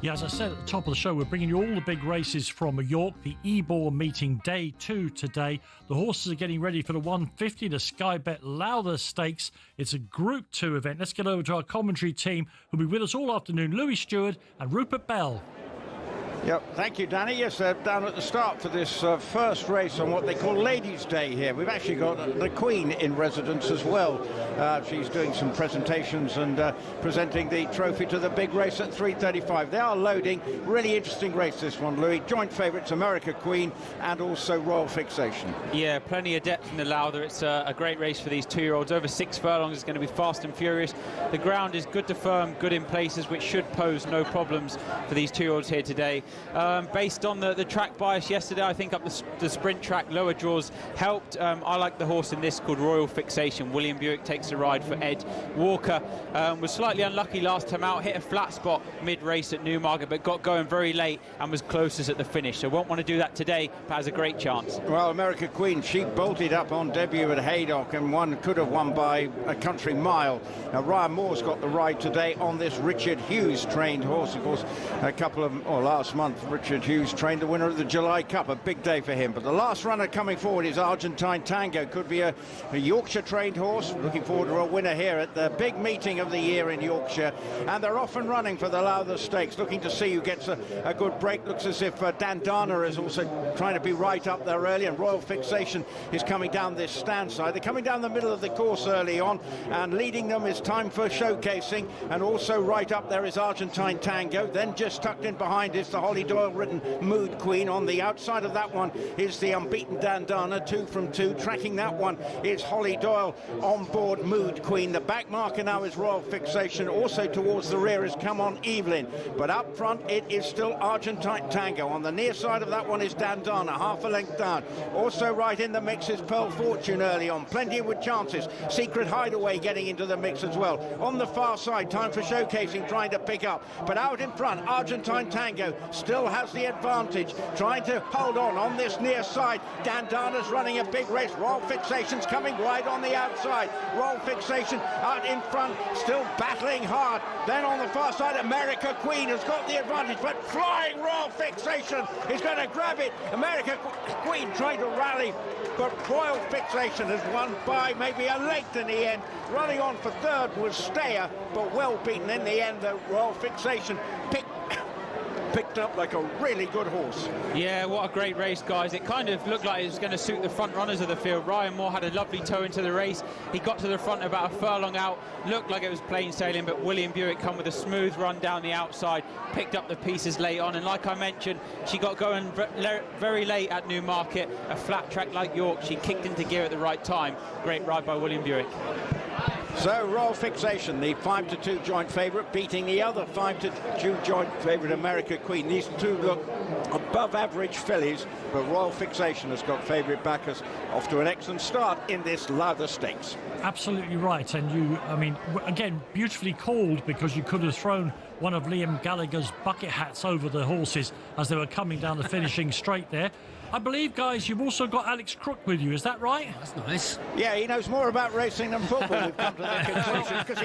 Yeah, as I said at the top of the show, we're bringing you all the big races from York. The Ebor meeting day 2 today. The horses are getting ready for the 150, the Sky Bet Lowther Stakes. It's a Group 2 event. Let's get over to our commentary team who'll be with us all afternoon. Louis Stewart and Rupert Bell. Yep, thank you, Danny. Yes, they're down at the start for this first race on what they call Ladies' Day here. We've actually got the Queen in residence as well. She's doing some presentations and presenting the trophy to the big race at 3:35. They are loading. Really interesting race, this one, Louis. Joint favourites, America Queen and also Royal Fixation. Yeah, plenty of depth in the Lowther. It's a great race for these 2-year-olds. Over 6 furlongs. It's going to be fast and furious. The ground is good to firm, good in places, which should pose no problems for these 2-year-olds here today. Based on the track bias yesterday, I think up the sprint track, lower draws helped. I like the horse in this called Royal Fixation. William Buick takes a ride for Ed Walker. Was slightly unlucky last time out, hit a flat spot mid-race at Newmarket, but got going very late and was closest at the finish. So won't want to do that today, but has a great chance. Well, America Queen, she bolted up on debut at Haydock and could have won by a country mile. Now, Ryan Moore's got the ride today on this Richard Hughes trained horse. Of course, last month, Richard Hughes trained the winner of the July Cup. A big day for him. But the last runner coming forward is Argentine Tango. Could be a Yorkshire trained horse. Looking forward to a winner here at the big meeting of the year in Yorkshire. And they're off and running for the Lowther Stakes. Looking to see who gets a good break. Looks as if Dandana is also trying to be right up there early. And Royal Fixation is coming down this stand side. They're coming down the middle of the course early on. And leading them is Time for Showcasing. And also right up there is Argentine Tango. Then just tucked in behind is the Holly Doyle ridden Mood Queen. On the outside of that one is the unbeaten Dandana, 2 from 2. Tracking that one is Holly Doyle on board Mood Queen. The back marker now is Royal Fixation. Also towards the rear is Come On Evelyn. But up front it is still Argentine Tango. On the near side of that one is Dandana, half a length down. Also right in the mix is Pearl Fortune early on. Plenty with chances. Secret Hideaway getting into the mix as well. On the far side, Time for Showcasing trying to pick up. But out in front, Argentine Tango still has the advantage, trying to hold on this near side. Dandana's running a big race. Royal Fixation's coming wide on the outside. Royal Fixation out in front, still battling hard. Then on the far side, America Queen has got the advantage, but flying Royal Fixation is going to grab it. America Queen trying to rally, but Royal Fixation has won by maybe a length in the end. Running on for third was Stayer, but well beaten in the end. The Royal Fixation picked up like a really good horse. Yeah, what a great race, guys. It kind of looked like it was going to suit the front runners of the field. Ryan Moore had a lovely toe into the race. He got to the front about a furlong out. Looked like it was plain sailing, but William Buick come with a smooth run down the outside, picked up the pieces late on, and like I mentioned, she got going very late at Newmarket. A flat track like York, she kicked into gear at the right time. Great ride by William Buick. So Royal Fixation, the 5-2 joint favourite, beating the other 5-2 joint favourite America Queen. These two look above average fillies, but Royal Fixation has got favourite backers off to an excellent start in this Lowther Stakes. Absolutely right, and you, I mean, again, beautifully called, because you could have thrown one of Liam Gallagher's bucket hats over the horses as they were coming down the finishing straight there. I believe, guys, you've also got Alex Crook with you. Is that right? That's nice. Yeah, he knows more about racing than football. We've come to that conclusion, because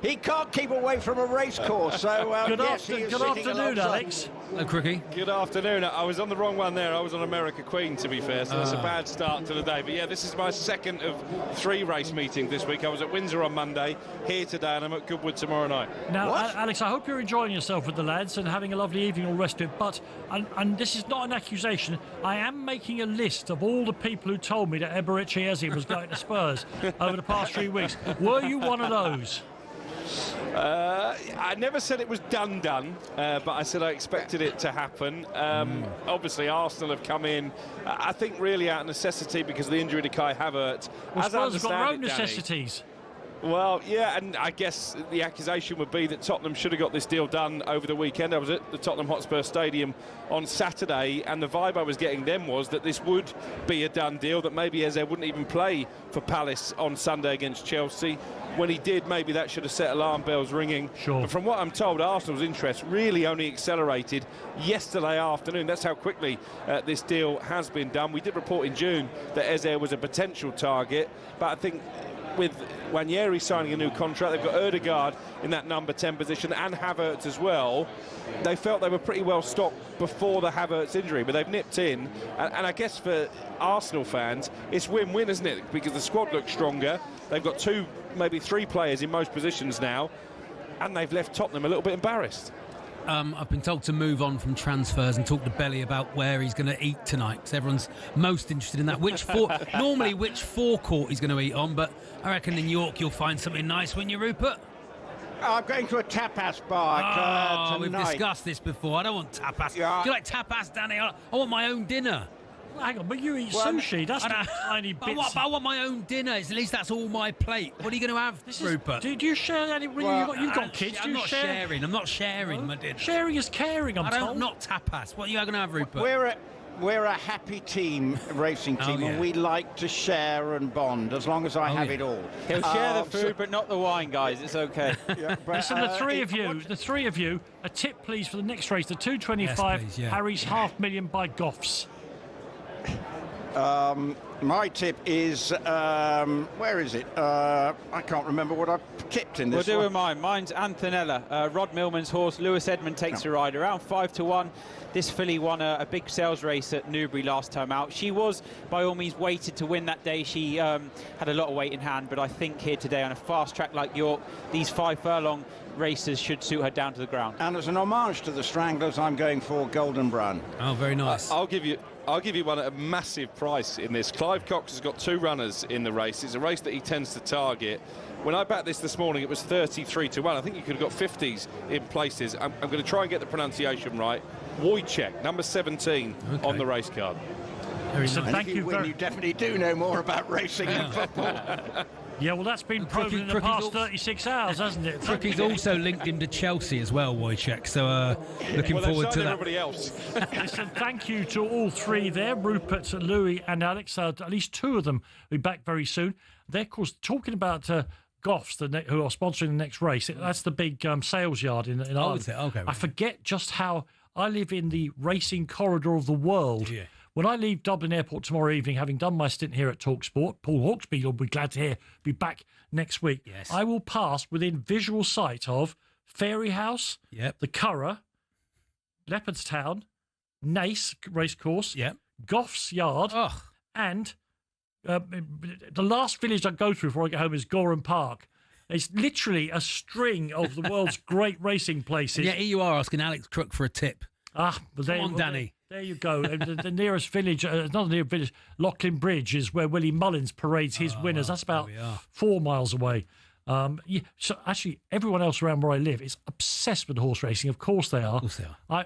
he can't keep away from a race course. So good afternoon, Alex. Hello, Crookie. Good afternoon. I was on the wrong one there. I was on America Queen, to be fair, so that's a bad start to the day. But yeah, this is my second of 3 race meetings this week. I was at Windsor on Monday, here today, and I'm at Goodwood tomorrow night. Now, Alex, I hope you're enjoying yourself with the lads and having a lovely evening, all the rest of it. But, and this is not an accusation, I am making a list of all the people who told me that Eberechi Eze was going to Spurs over the past 3 weeks. Were you one of those? I never said it was done, but I said I expected it to happen. Obviously, Arsenal have come in, I think, really out of necessity because of the injury to Kai Havertz. Well, Spurs have got their own necessities. Well, yeah, and I guess the accusation would be that Tottenham should have got this deal done over the weekend. I was at the Tottenham Hotspur Stadium on Saturday, and the vibe I was getting then was that this would be a done deal, that maybe Eze wouldn't even play for Palace on Sunday against Chelsea. When he did, maybe that should have set alarm bells ringing. Sure. But from what I'm told, Arsenal's interest really only accelerated yesterday afternoon. That's how quickly this deal has been done. We did report in June that Eze was a potential target, but I think with Wanyeri signing a new contract, they've got Ødegaard in that number 10 position and Havertz as well. They felt they were pretty well stocked before the Havertz injury, but they've nipped in. And I guess for Arsenal fans, it's win-win, isn't it? Because the squad looks stronger. They've got 2, maybe 3 players in most positions now, and they've left Tottenham a little bit embarrassed. I've been told to move on from transfers and talk to Belly about where he's going to eat tonight, because everyone's most interested in that. Normally which forecourt he's going to eat on, but I reckon in York you'll find something nice, wouldn't you, Rupert? I'm going to a tapas bar tonight. We've discussed this before. I don't want tapas. Yeah. Do you like tapas, Danny? I want my own dinner. Hang on, but you eat sushi. That's not tiny bits. I want my own dinner. At least that's all my plate. What are you going to have, Rupert? Do you share any? You've got kids. I'm not sharing. I'm not sharing my dinner. Sharing is caring, I'm told. Not tapas. What are you going to have, Rupert? We're a happy team, racing team, and we like to share and bond as long as I have it all. He'll share the food, but not the wine, guys. It's okay. Listen, the three of you, a tip, please, for the next race, the 225 Yes, please, yeah. Harry's $500,000 by Goffs. My tip is, where is it? I can't remember what I've tipped in this We'll do one. with mine. Mine's Antonella, Rod Millman's horse. Lewis Edmund takes a ride around 5-1. This filly won a big sales race at Newbury last time out. She was, by all means, weighted to win that day. She had a lot of weight in hand, but I think here today on a fast track like York, these 5 furlong races should suit her down to the ground. And as an homage to the Stranglers, I'm going for Golden Brown. Oh, very nice. I'll give you one at a massive price in this. Clive Cox has got 2 runners in the race. It's a race that he tends to target. When I backed this morning, it was 33-1. I think you could have got 50s in places. I'm going to try and get the pronunciation right. Wojciech, number 17 on the race card. So thank you. You definitely do know more about racing and football. Yeah, well, that's been proven in the past 36 hours, hasn't it? Crookie's also linked him to Chelsea as well, Wojciech. So looking forward to that. Everybody else. Listen, thank you to all 3 there, Rupert, Louis and Alex. At least 2 of them will be back very soon. They're, of course, talking about Goffs, who are sponsoring the next race. That's the big sales yard in Ireland. Oh, is it? Okay. I forget just how I live in the racing corridor of the world. Yeah. When I leave Dublin Airport tomorrow evening, having done my stint here at talkSPORT, Paul Hawksby will be glad to hear, be back next week. Yes. I will pass within visual sight of Fairy House, the Curragh, Leopardstown, Naas Racecourse, Goffs Yard, and the last village I go through before I get home is Gorham Park. It's literally a string of the world's great racing places. Yeah, here you are asking Alex Crook for a tip. But Come on, Danny. There you go. The nearest village, not the nearest village, Locklin Bridge is where Willie Mullins parades his winners. That's about 4 miles away. So actually, everyone else around where I live is obsessed with horse racing. Of course they are. Of course they are.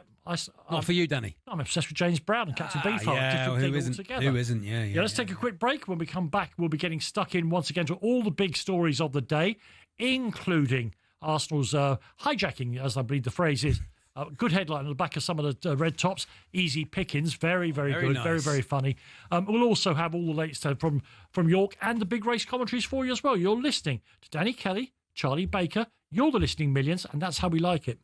Not for you, Danny. I'm obsessed with James Brown and Captain Beefheart. Yeah, different thing who isn't? altogether. Who isn't? Yeah. Let's take a quick break. When we come back, we'll be getting stuck in once again to all the big stories of the day, including Arsenal's hijacking, as I believe the phrase is. Good headline on the back of some of the red tops. Easy pickings. Very, very good. Nice. Very, very funny. We'll also have all the latest from York and the big race commentaries for you as well. You're listening to Danny Kelly, Charlie Baker. You're the listening millions, and that's how we like it.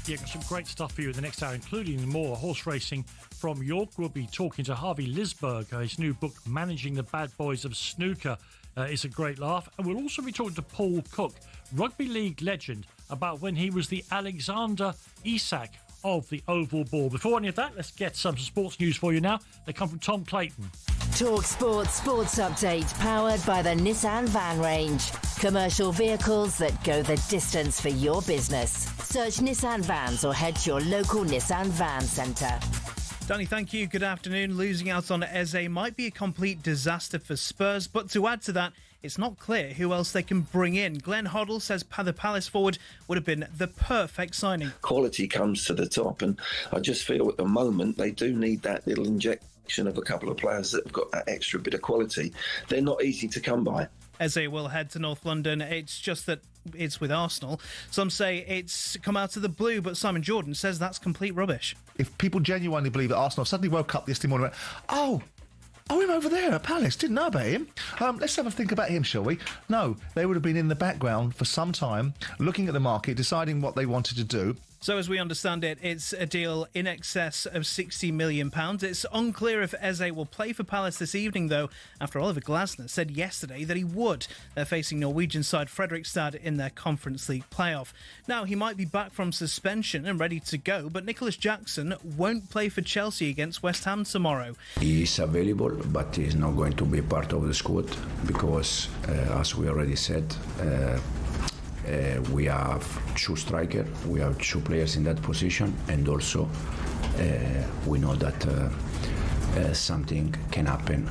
Yeah, got some great stuff for you in the next hour, including more horse racing from York. We'll be talking to Harvey Lisberg. His new book, Managing the Bad Boys of Snooker, is a great laugh. And we'll also be talking to Paul Cook, rugby league legend, about when he was the Alexander Isak of the oval ball. Before any of that, let's get some sports news for you now. They come from Tom Clayton. talkSPORT Sports Update, powered by the Nissan Van Range. Commercial vehicles that go the distance for your business. Search Nissan Vans or head to your local Nissan Van Centre. Danny, thank you. Good afternoon. Losing out on Eze might be a complete disaster for Spurs, but to add to that, it's not clear who else they can bring in. Glenn Hoddle says the Palace forward would have been the perfect signing. Quality comes to the top, and I just feel at the moment they do need that little injection of a couple of players that have got that extra bit of quality. They're not easy to come by. Eze will head to North London. It's just that it's with Arsenal. Some say it's come out of the blue, but Simon Jordan says that's complete rubbish. If people genuinely believe that Arsenal suddenly woke up yesterday morning and went, Oh, him over there at Palace. Didn't know about him. Let's have a think about him, shall we? No, they would have been in the background for some time, looking at the market, deciding what they wanted to do. So as we understand it, it's a deal in excess of £60 million. It's unclear if Eze will play for Palace this evening, though, after Oliver Glasner said yesterday that he would. They're facing Norwegian side Fredrikstad in their Conference League playoff. Now, he might be back from suspension and ready to go, but Nicholas Jackson won't play for Chelsea against West Ham tomorrow. He is available, but he's not going to be part of the squad because, as we already said, we have two strikers, we have two players in that position, and also we know that something can happen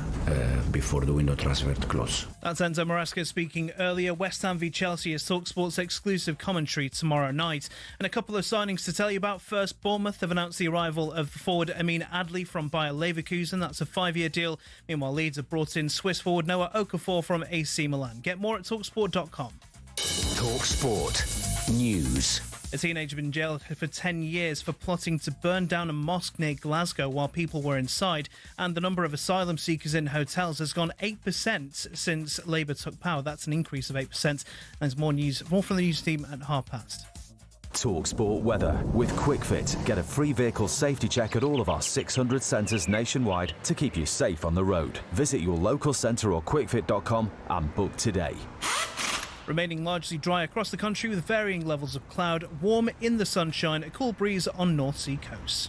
before the window transfer close. That's Enzo Maresca speaking earlier. West Ham v Chelsea is talkSPORT's exclusive commentary tomorrow night. And a couple of signings to tell you about. First, Bournemouth have announced the arrival of forward Amin Adli from Bayer Leverkusen. That's a 5-year deal. Meanwhile, Leeds have brought in Swiss forward Noah Okafor from AC Milan. Get more at talkSPORT.com. talkSPORT News. A teenager been jailed for 10 years for plotting to burn down a mosque near Glasgow while people were inside, and the number of asylum seekers in hotels has gone 8% since Labour took power. That's an increase of 8%. There's more from the news team at past. talkSPORT weather with QuickFit. Get a free vehicle safety check at all of our 600 centres nationwide to keep you safe on the road. Visit your local centre or quickfit.com and book today. Remaining largely dry across the country with varying levels of cloud, warm in the sunshine, a cool breeze on North Sea coasts.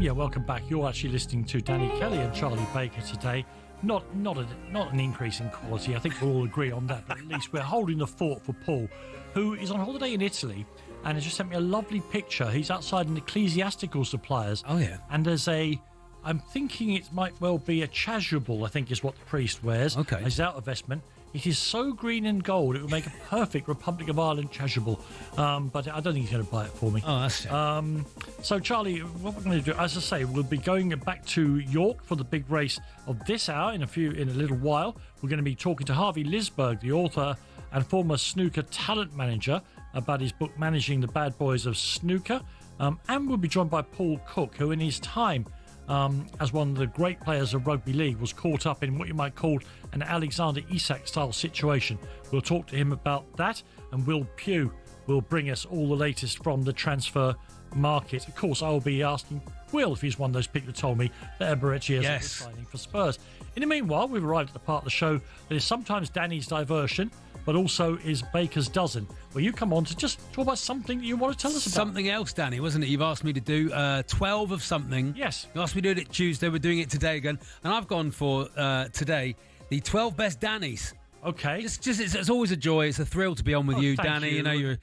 Yeah, welcome back. You're actually listening to Danny Kelly and Charlie Baker today. Not an increase in quality. I think we'll all agree on that. But at least we're holding the fort for Paul, who is on holiday in Italy and has just sent me a lovely picture. He's outside an ecclesiastical suppliers. Oh, yeah. And there's I'm thinking it might well be a chasuble, I think is what the priest wears. Okay. His outer vestment. It is so green and gold, it would make a perfect Republic of Ireland chasuble. But I don't think he's going to buy it for me. Oh, that's it. So, Charlie, what we're going to do, as I say, we'll be going back to York for the big race of this hour in a little while. We're going to be talking to Harvey Lisberg, the author and former snooker talent manager, about his book, Managing the Bad Boys of Snooker. And we'll be joined by Paul Cook, who in his time as one of the great players of rugby league was caught up in what you might call an Alexander Isak style situation. We'll talk to him about that, and Will Pugh will bring us all the latest from the transfer market. Of course, I will be asking Will if he's one of those people who told me that Eberechi is signing for Spurs. In the meanwhile, we've arrived at the part of the show that is sometimes Danny's diversion, but also is Baker's dozen, where you come on to just talk about something that you want to tell us about. Something else, Danny, wasn't it? You've asked me to do 12 of something. Yes. You asked me to do it Tuesday. We're doing it today again. And I've gone for today the 12 best Dannys. Okay. It's always a joy. It's a thrill to be on with you, Danny. You know, you're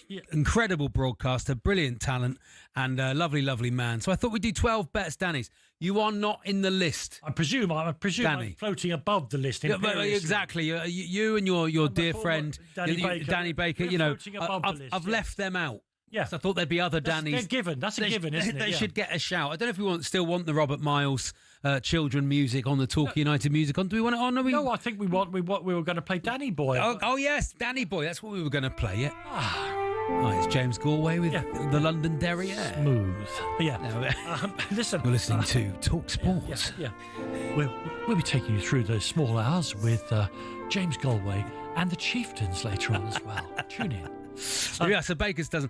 an incredible broadcaster, brilliant talent, and a lovely, lovely man. So I thought we'd do 12 best Dannys. You are not in the list. I presume Danny. I'm floating above the list. Yeah, exactly. You and your dear friend, Danny Baker. Danny Baker. You know, I've left them out. Yes, I thought there'd be other Dannys. They're given. That's a given, isn't it? They Yeah. should get a shout. I don't know if we still want the Robert Miles children music on the Talk United music on. Do we want it on? No, I think we were going to play Danny Boy. Oh yes, Danny Boy. That's what we were going to play. Yeah. Oh, it's James Galway with the London Derriere. Smooth. Yeah. Listen. You're listening to Talk Sport. Yeah. We'll be taking you through those small hours with James Galway and the Chieftains later on as well. Tune in. So Baker's doesn't.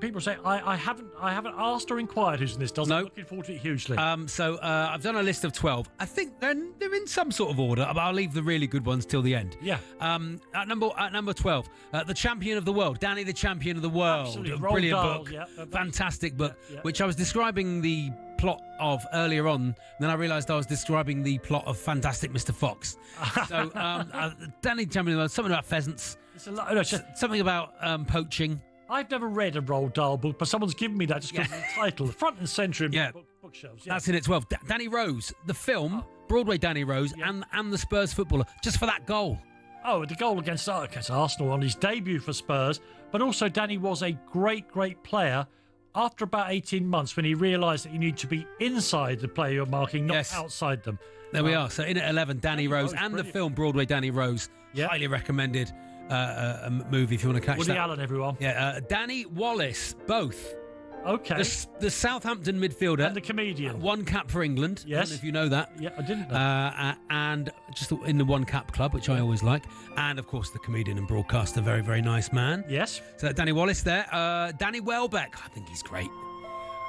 People say I haven't asked or inquired who's in this. I'm looking forward to it hugely. So I've done a list of 12. I think they're in some sort of order, but I'll leave the really good ones till the end. Yeah. At number 12, the Champion of the World, Danny the Champion of the World. Absolutely. A brilliant Roald book, Dahl, fantastic book, yeah. which I was describing the plot of earlier on. And then I realised I was describing the plot of Fantastic Mr. Fox. So Danny the Champion of the World, something about pheasants. Something about poaching. I've never read a Roald Dahl book, but someone's given me that just because of the title. Front and centre in bookshelves. Yeah. That's in at 12. Danny Rose, the film, Broadway Danny Rose, and the Spurs footballer, just for that goal. Oh, the goal against Arsenal on his debut for Spurs. But also, Danny was a great, great player after about 18 months when he realised that you need to be inside the player you're marking, not outside them. There we are. So in at 11, Danny Rose and brilliant. The film Broadway Danny Rose. Highly recommended. A movie if you want to catch Woody that. Allen, everyone. Yeah, Danny Wallace, both. Okay. The Southampton midfielder. And the comedian. One cap for England. Yes. I don't know if you know that. Yeah, I didn't know. And just in the one cap club, which I always like. And, of course, the comedian and broadcaster, very, very nice man. Yes. So Danny Wallace there. Danny Welbeck, I think he's great.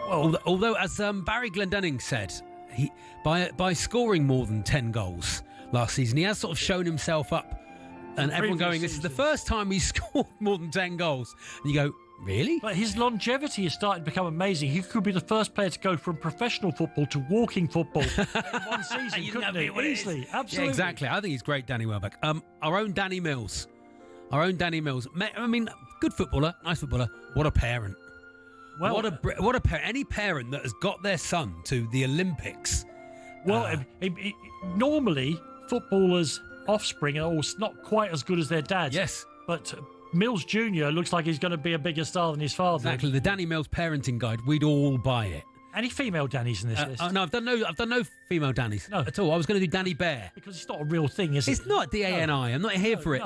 Well, although, as Barry Glendunning said, he by scoring more than 10 goals last season, he has sort of shown himself up. And everyone going, this is the first time he's scored more than 10 goals. And you go, really? But his longevity is starting to become amazing. He could be the first player to go from professional football to walking football in one season, couldn't he? Easily, absolutely. Yeah, exactly. I think he's great, Danny Welbeck. Our own Danny Mills. I mean, good footballer, nice footballer. What a parent. Well, what a parent. Any parent that has got their son to the Olympics. Well, normally footballers' offspring are all not quite as good as their dads. Yes. But Mills Jr. looks like he's going to be a bigger star than his father. Exactly. The Danny Mills parenting guide, we'd all buy it. Any female Dannys in this list? No, I've done no female Dannys at all. I was going to do Danny Bear. Because it's not a real thing, is it? It's not D-A-N-I. I'm not here for it.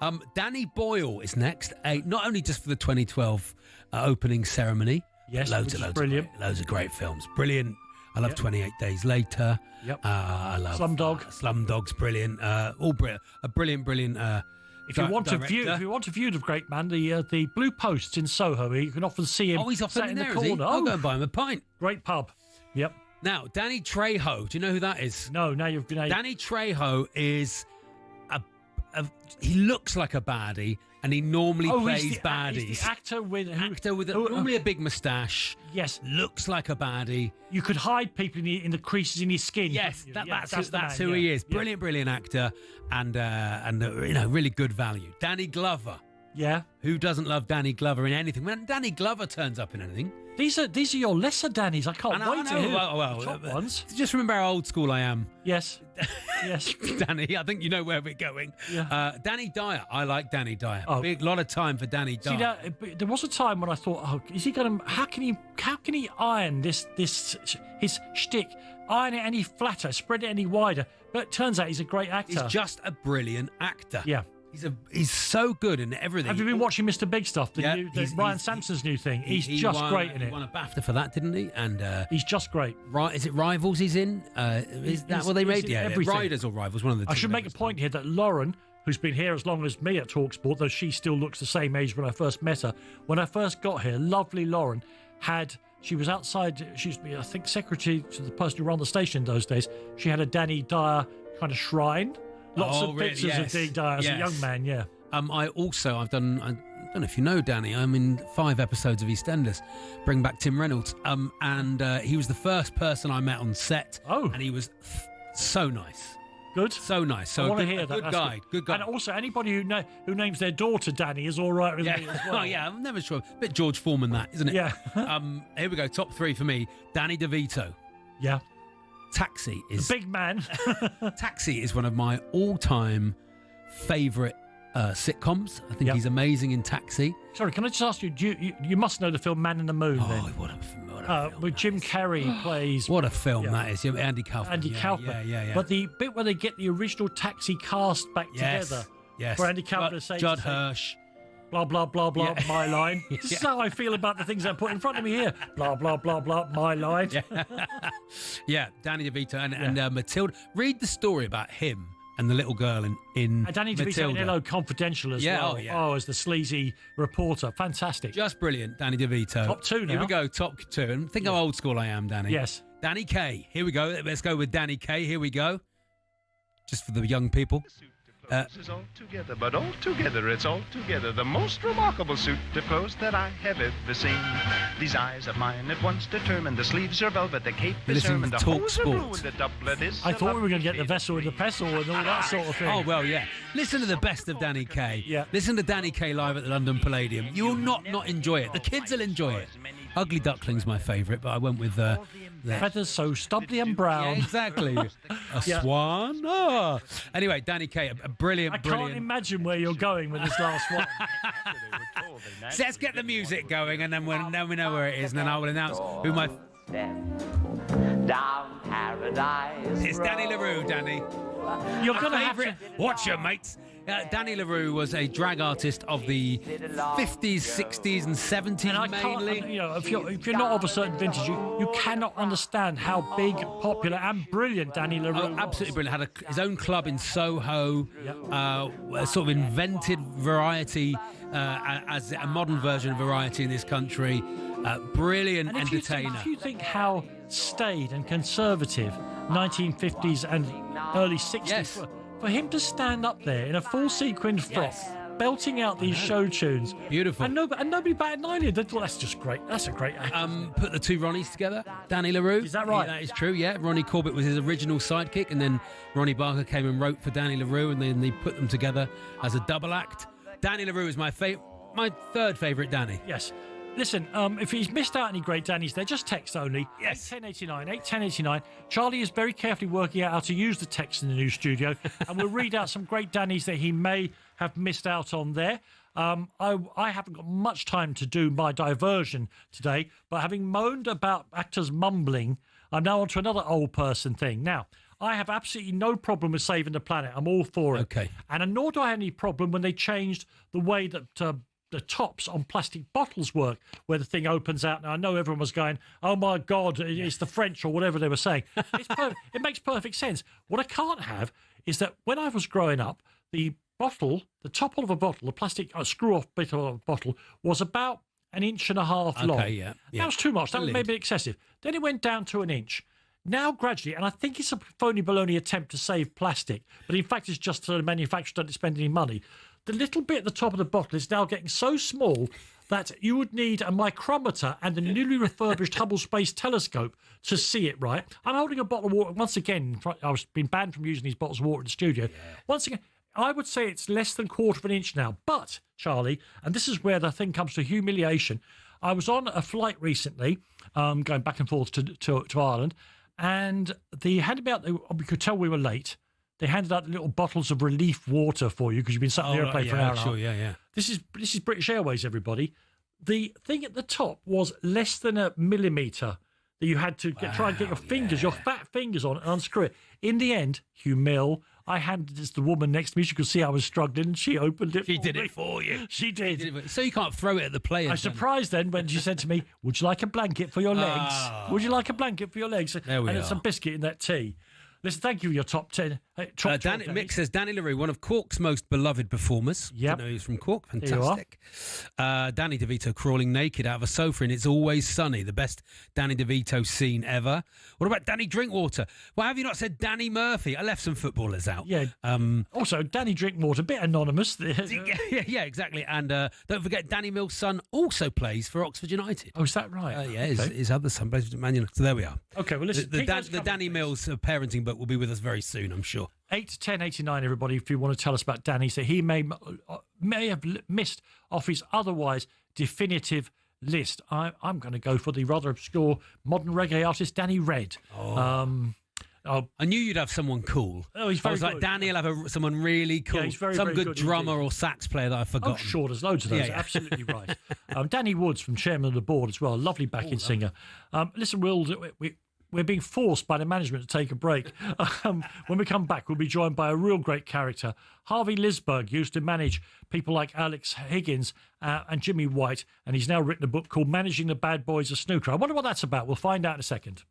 No. Danny Boyle is next. Not only just for the 2012 opening ceremony. Yes, loads of great films. Brilliant. I love 28 Days Later. Yep. I love Slumdog. Slumdog's brilliant. All brilliant. A brilliant. If you want a view of great man, the Blue Posts in Soho, you can often see him. Oh, he's often sat in there, the is he? corner. I'll go and buy him a pint. Great pub. Yep. Now, Danny Trejo. Do you know who that is? No. Now you've been. Danny Trejo is he looks like a baddie, and he normally plays baddies. He's the actor with normally a big moustache. Yes, looks like a baddie. You could hide people in the creases in his skin. Yes, that's who he is. Brilliant actor, and really good value. Danny Glover. Yeah. Who doesn't love Danny Glover in anything? When Danny Glover turns up in anything. These are your lesser Dannys. I can't wait to hear the top ones. Just remember how old school I am. Yes. Yes. Danny, I think you know where we're going. Yeah. Danny Dyer. I like Danny Dyer. A lot of time for Danny Dyer. See, there was a time when I thought, is he going to? How can he iron this his shtick? Iron it any flatter, spread it any wider. But it turns out he's a great actor. He's just a brilliant actor. Yeah. He's so good in everything. Have you been watching Mr. Big Stuff? Ryan Sampson's new thing. He's just great in it. He won a BAFTA for that, didn't he? And he's just great. Right? Is it Rivals? He's in. Is that what they made? Yeah, everything. Riders or Rivals. One of the two. I should make a point here that Lauren, who's been here as long as me at talkSPORT, though she still looks the same age when I first met her. When I first got here, lovely Lauren she was outside. She used to be, I think, secretary to the person who ran the station in those days. She had a Danny Dyer kind of shrine. Lots of pictures of Danny Dyer as a young man. Yeah. I've done. I don't know if you know Danny. I'm in 5 episodes of EastEnders. Bring back Tim Reynolds. And he was the first person I met on set. Oh, and he was so nice. Good. So nice. So I want to hear that. Good guy. Good guy. And also, anybody who names their daughter Danny is all right with me as well. Oh yeah, I'm never sure. A bit George Foreman, that isn't it? Yeah. Here we go. Top 3 for me. Danny DeVito. Yeah. Taxi is the big man. Taxi is one of my all-time favourite sitcoms. I think he's amazing in Taxi. Sorry, can I just ask you, you must know the film Man in the Moon, then? What a film. Where Jim Carrey plays... What a film that is. Yeah, Andy Kaufman. Andy Kaufman. Yeah. But the bit where they get the original Taxi cast back together... Yes. For Andy Kaufman to say... Judd Hirsch. Blah, blah, blah, blah, my line. This is how I feel about the things I put in front of me here. Blah, blah, blah, blah, my line. Yeah, Danny DeVito and Matilda. Read the story about him and the little girl in Danny DeVito Matilda. in Hello Confidential as well. Oh, as the sleazy reporter. Fantastic. Just brilliant, Danny DeVito. Top two now. Here we go, top two. And think how old school I am, Danny. Yes. Danny Kaye. Here we go. Let's go with Danny Kaye. Here we go. Just for the young people. This is all together, but all together, it's all together. The most remarkable suit of clothes that I have ever seen. These eyes of mine at once determined. The sleeves are velvet, the cape is ermine, the hose are blue, and the doublet is... I thought we were going to get the vessel and the pestle and all that sort of thing. Oh, well, yeah. Listen to the best of Danny Kaye. Yeah. Listen to Danny Kaye live at the London Palladium. You will not enjoy it. The kids will enjoy it. Ugly Duckling's my favourite, but I went with... feathers so stubbly and brown. Yeah, exactly. A swan. Oh. Anyway, Danny Kaye, a brilliant. I can't imagine where you're going with this last one. So let's get the music going, and then we know where it is, and then I will announce who my... Down Paradise. It's Danny LaRue, Danny. You're going to have to... Watch your mates. Danny LaRue was a drag artist of the 50s, 60s and 70s mainly. If you're not of a certain vintage, you cannot understand how big, popular and brilliant Danny LaRue was. Absolutely brilliant. Had his own club in Soho, sort of invented variety as a modern version of variety in this country. Brilliant entertainer. If you think how staid and conservative 1950s and early 60s were, for him to stand up there in a full sequined frock, belting out these show tunes. Beautiful. And nobody batted an eyelid. They thought, that's just great. That's a great act. Put the two Ronnies together. Danny LaRue. Is that right? Yeah, that is true, yeah. Ronnie Corbett was his original sidekick, and then Ronnie Barker came and wrote for Danny LaRue, and then they put them together as a double act. Danny LaRue is my third favourite Danny. Yes. Listen, if he's missed out any great Dannies there, just text only. Yes. 81089, 81089. Charlie is very carefully working out how to use the text in the new studio, and we'll read out some great Dannies that he may have missed out on there. I haven't got much time to do my diversion today, but having moaned about actors mumbling, I'm now on to another old person thing. Now, I have absolutely no problem with saving the planet. I'm all for it. Okay. And nor do I have any problem when they changed the way that... the tops on plastic bottles work, where the thing opens out. Now, I know everyone was going, oh, my God, it's the French or whatever they were saying. It makes perfect sense. What I can't have is that when I was growing up, the top of a bottle, the plastic screw-off bit of a bottle, was about 1.5 inches long. Okay, yeah. That was too much. That was maybe excessive. Then it went down to 1 inch. Now, gradually, and I think it's a phony baloney attempt to save plastic, but in fact, it's just so the manufacturer doesn't spend any money. The little bit at the top of the bottle is now getting so small that you would need a micrometer and a newly refurbished Hubble Space Telescope to see it right. I'm holding a bottle of water. Once again, I've been banned from using these bottles of water in the studio. Yeah. Once again, I would say it's less than 1/4 inch now. But, Charlie, and this is where the thing comes to humiliation, I was on a flight recently, going back and forth to Ireland, and they handed me out, we could tell we were late. They handed out little bottles of relief water for you because you've been sat in the airplane for an hour. Sure, yeah. This is British Airways, everybody. The thing at the top was less than 1 millimetre that you had to try and get your fat fingers on and unscrew it. In the end, I handed this to the woman next to me. She could see I was struggling, and she opened it. She did it for you. She did. So you can't throw it at the players. I was surprised then when she said to me, "Would you like a blanket for your legs? Would you like a blanket for your legs?" There we are. And some biscuit in that tea. Listen, thank you for your top 10. Mick says Danny LaRue, one of Cork's most beloved performers. Yep. You know he's from Cork. Fantastic. Danny DeVito crawling naked out of a sofa in It's Always Sunny, the best Danny DeVito scene ever. What about Danny Drinkwater? Why have you not said Danny Murphy? I left some footballers out. Yeah. Also, Danny Drinkwater, a bit anonymous. yeah, exactly. And don't forget, Danny Mills' son also plays for Oxford United. Oh, is that right? Yeah, his other son plays for Man United. So there we are. Okay, well, listen. The Danny Mills parenting book will be with us very soon, I'm sure. 8 to 10, 89, everybody, if you want to tell us about Danny, so he may have missed off his otherwise definitive list. I'm going to go for the rather obscure modern reggae artist Danny Red. I knew you'd have someone cool. Oh, he's I very was like, good. Danny will have someone really cool. Yeah, he's very, some very good good drummer indeed. or sax player that I've forgotten. Oh, sure, there's loads of those. Yeah. Absolutely right. Danny Woods from chairman of the board as well, a lovely backing singer. Listen, we're being forced by the management to take a break. When we come back, we'll be joined by a real great character. Harvey Lisberg used to manage people like Alex Higgins and Jimmy White, and he's now written a book called Managing the Bad Boys of Snooker. I wonder what that's about. We'll find out in a second.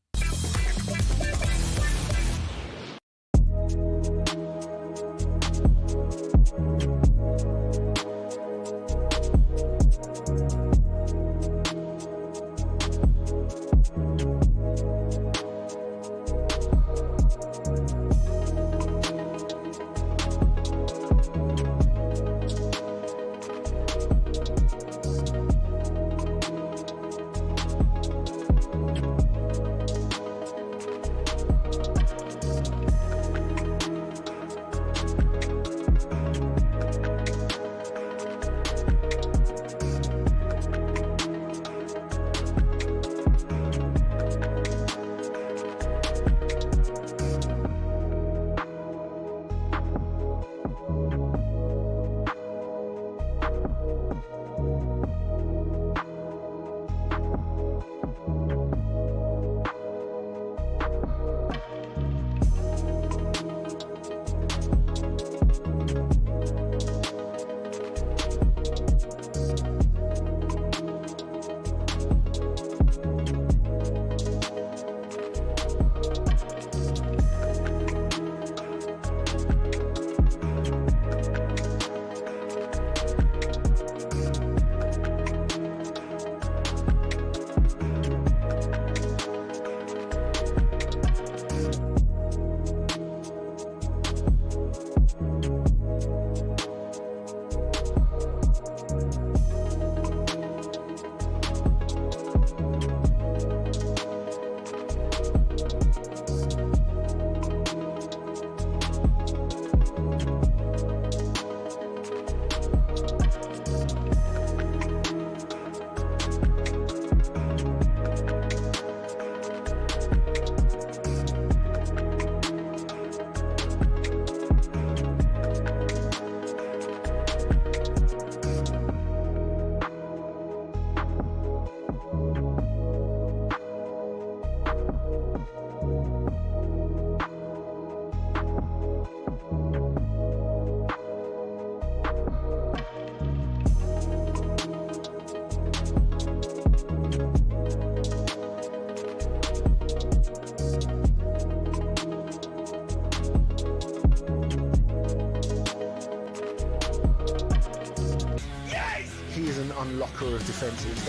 unlocker of defences.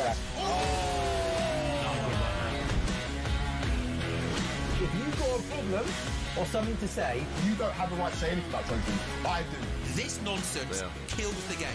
If you've got a problem or something to say, You don't have a right to say anything about something. I do. This nonsense kills the game.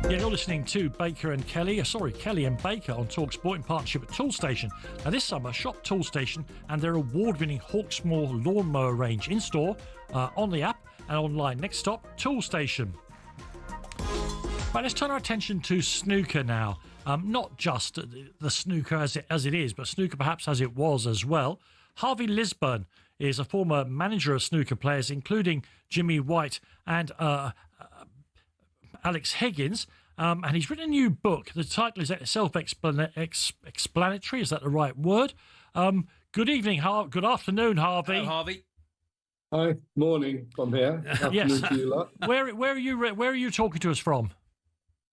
Yeah, you're listening to Baker and Kelly, Kelly and Baker on talkSPORT in partnership with Toolstation. Now this summer, shop Toolstation and their award-winning Hawksmoor lawnmower range in store, on the app and online. Next stop, Toolstation. Right, let's turn our attention to snooker now. Not just the snooker as it is, but snooker perhaps as it was as well. Harvey Lisburn is a former manager of snooker players, including Jimmy White and Alex Higgins, and he's written a new book. The title is self-explanatory. Is that the right word? Good evening, good afternoon, Harvey. Hello, Harvey. Hi, morning from here. Yes. Afternoon to you lot. Where are you talking to us from?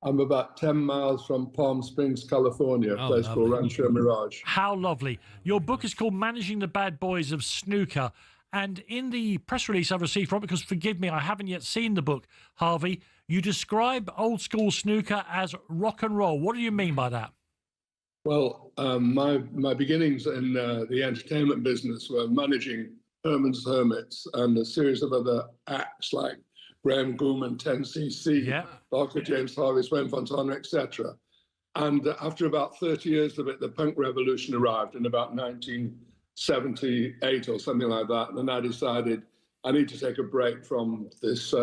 I'm about 10 miles from Palm Springs, California, a place called Rancho Mirage. How lovely. Your book is called Managing the Bad Boys of Snooker. And in the press release I've received from it, because forgive me, I haven't yet seen the book, Harvey, you describe old school snooker as rock and roll. What do you mean by that? Well, my beginnings in the entertainment business were managing Herman's Hermits and a series of other acts like Graham Gooman, 10cc, Barker James Harvey, Swain Fontana, etc. And after about 30 years of it, the punk revolution arrived in about 1978 or something like that. And I decided I need to take a break from this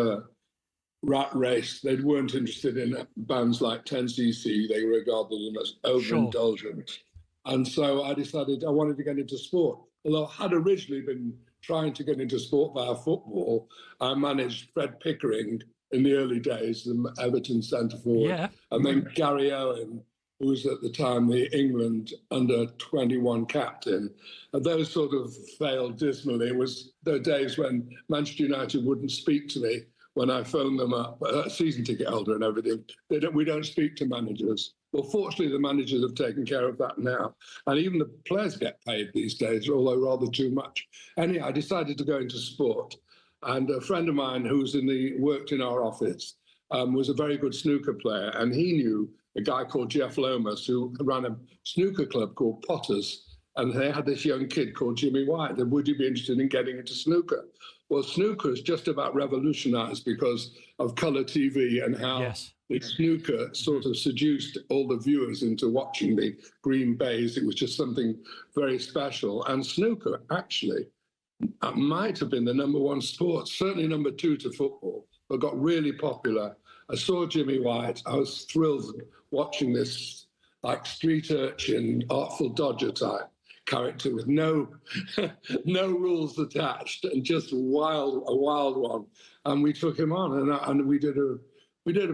rat race. They weren't interested in bands like 10cc. They regarded them as overindulgent. And so I decided I wanted to get into sport. Although I had originally been trying to get into sport via football, I managed Fred Pickering in the early days, the Everton centre forward, and then Gary Owen, who was at the time the England under-21 captain. And those sort of failed dismally. It was the days when Manchester United wouldn't speak to me when I phoned them up, season ticket holder and everything. We don't speak to managers. Well, fortunately, the managers have taken care of that now. And even the players get paid these days, although rather too much. Anyhow, I decided to go into sport. And a friend of mine who's worked in our office was a very good snooker player. And he knew a guy called Jeff Lomas who ran a snooker club called Potters. And they had this young kid called Jimmy White. And would you be interested in getting into snooker? Well, snooker is just about revolutionized because of colour TV and how the snooker sort of seduced all the viewers into watching the green bays. It was just something very special. And snooker actually might have been the number one sport, certainly number two to football, but got really popular. I saw Jimmy White. I was thrilled watching this like street urchin, Artful Dodger type character with no rules attached and just a wild one. And we took him on and we did a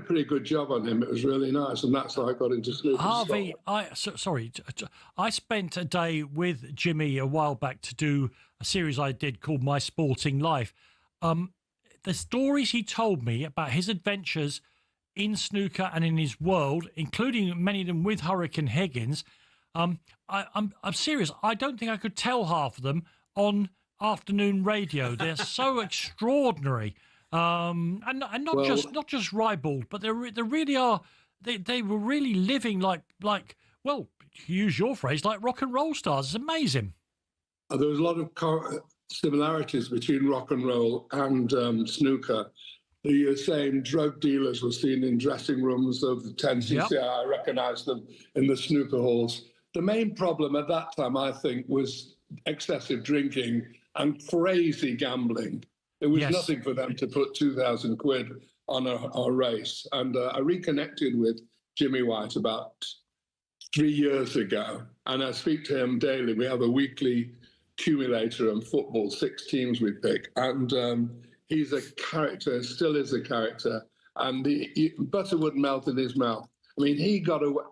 pretty good job on him. It was really nice, and that's how I got into snooker. Harvey, I spent a day with Jimmy a while back to do a series I did called My Sporting Life. The stories he told me about his adventures in snooker and in his world, including many of them with Hurricane Higgins, I'm serious. I don't think I could tell half of them on afternoon radio. They're so extraordinary. And not just ribald, but they really are. They were really living like well, to use your phrase, like rock and roll stars. It's amazing. There was a lot of similarities between rock and roll and snooker. The same drug dealers were seen in dressing rooms of the 10cc. I recognised them in the snooker halls. The main problem at that time, I think, was excessive drinking and crazy gambling. It was nothing for them to put 2,000 quid on a race. And I reconnected with Jimmy White about 3 years ago, and I speak to him daily. We have a weekly accumulator on football, 6 teams we pick. And he's a character, still is a character, and the butter wouldn't melt in his mouth. I mean, he got away.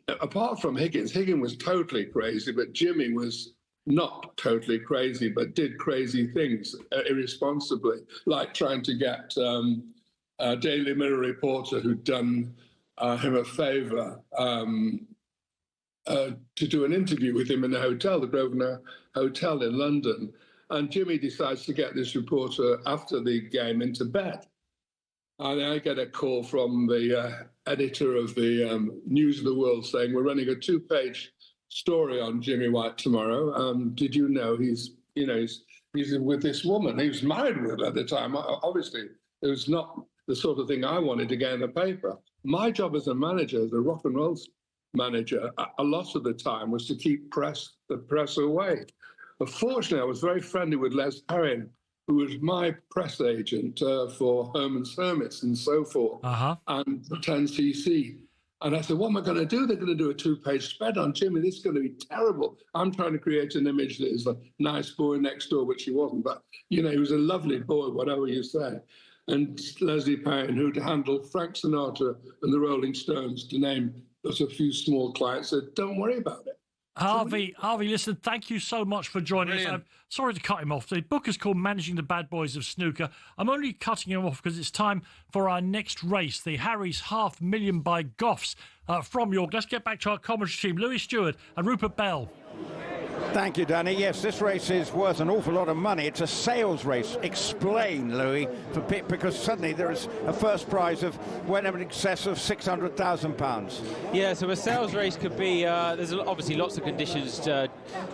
Apart from Higgins was totally crazy, but Jimmy was not totally crazy, but did crazy things irresponsibly, like trying to get a Daily Mirror reporter who'd done him a favour to do an interview with him in a hotel, the Grosvenor Hotel in London. And Jimmy decides to get this reporter after the game into bed. And I get a call from the editor of the News of the World saying, we're running a 2-page story on Jimmy White tomorrow. Did you know he's with this woman? He was married with her at the time. Obviously, it was not the sort of thing I wanted to get in the paper. My job as a manager, as a rock and roll manager, a lot of the time was to keep the press away. But fortunately, I was very friendly with Les Perrin, who was my press agent for Herman's Hermits and so forth, and 10cc. And I said, what am I going to do? They're going to do a 2-page spread on Jimmy. This is going to be terrible. I'm trying to create an image that is a nice boy next door, which he wasn't. But, he was a lovely boy, whatever you say. And Leslie Perrin, who'd handled Frank Sinatra and the Rolling Stones, to name just a few small clients, said, don't worry about it. Harvey, listen, thank you so much for joining us. I'm sorry to cut him off. The book is called Managing the Bad Boys of Snooker. I'm only cutting him off because it's time for our next race, the Harry's $500,000 by Goffs from York. Let's get back to our commentary team, Louis Stewart and Rupert Bell. Thank you, Danny. Yes, this race is worth an awful lot of money. It's a sales race. Explain, Louis, for because suddenly there is a first prize of well in excess of £600,000. Yeah, so a sales race could be, there's obviously lots of conditions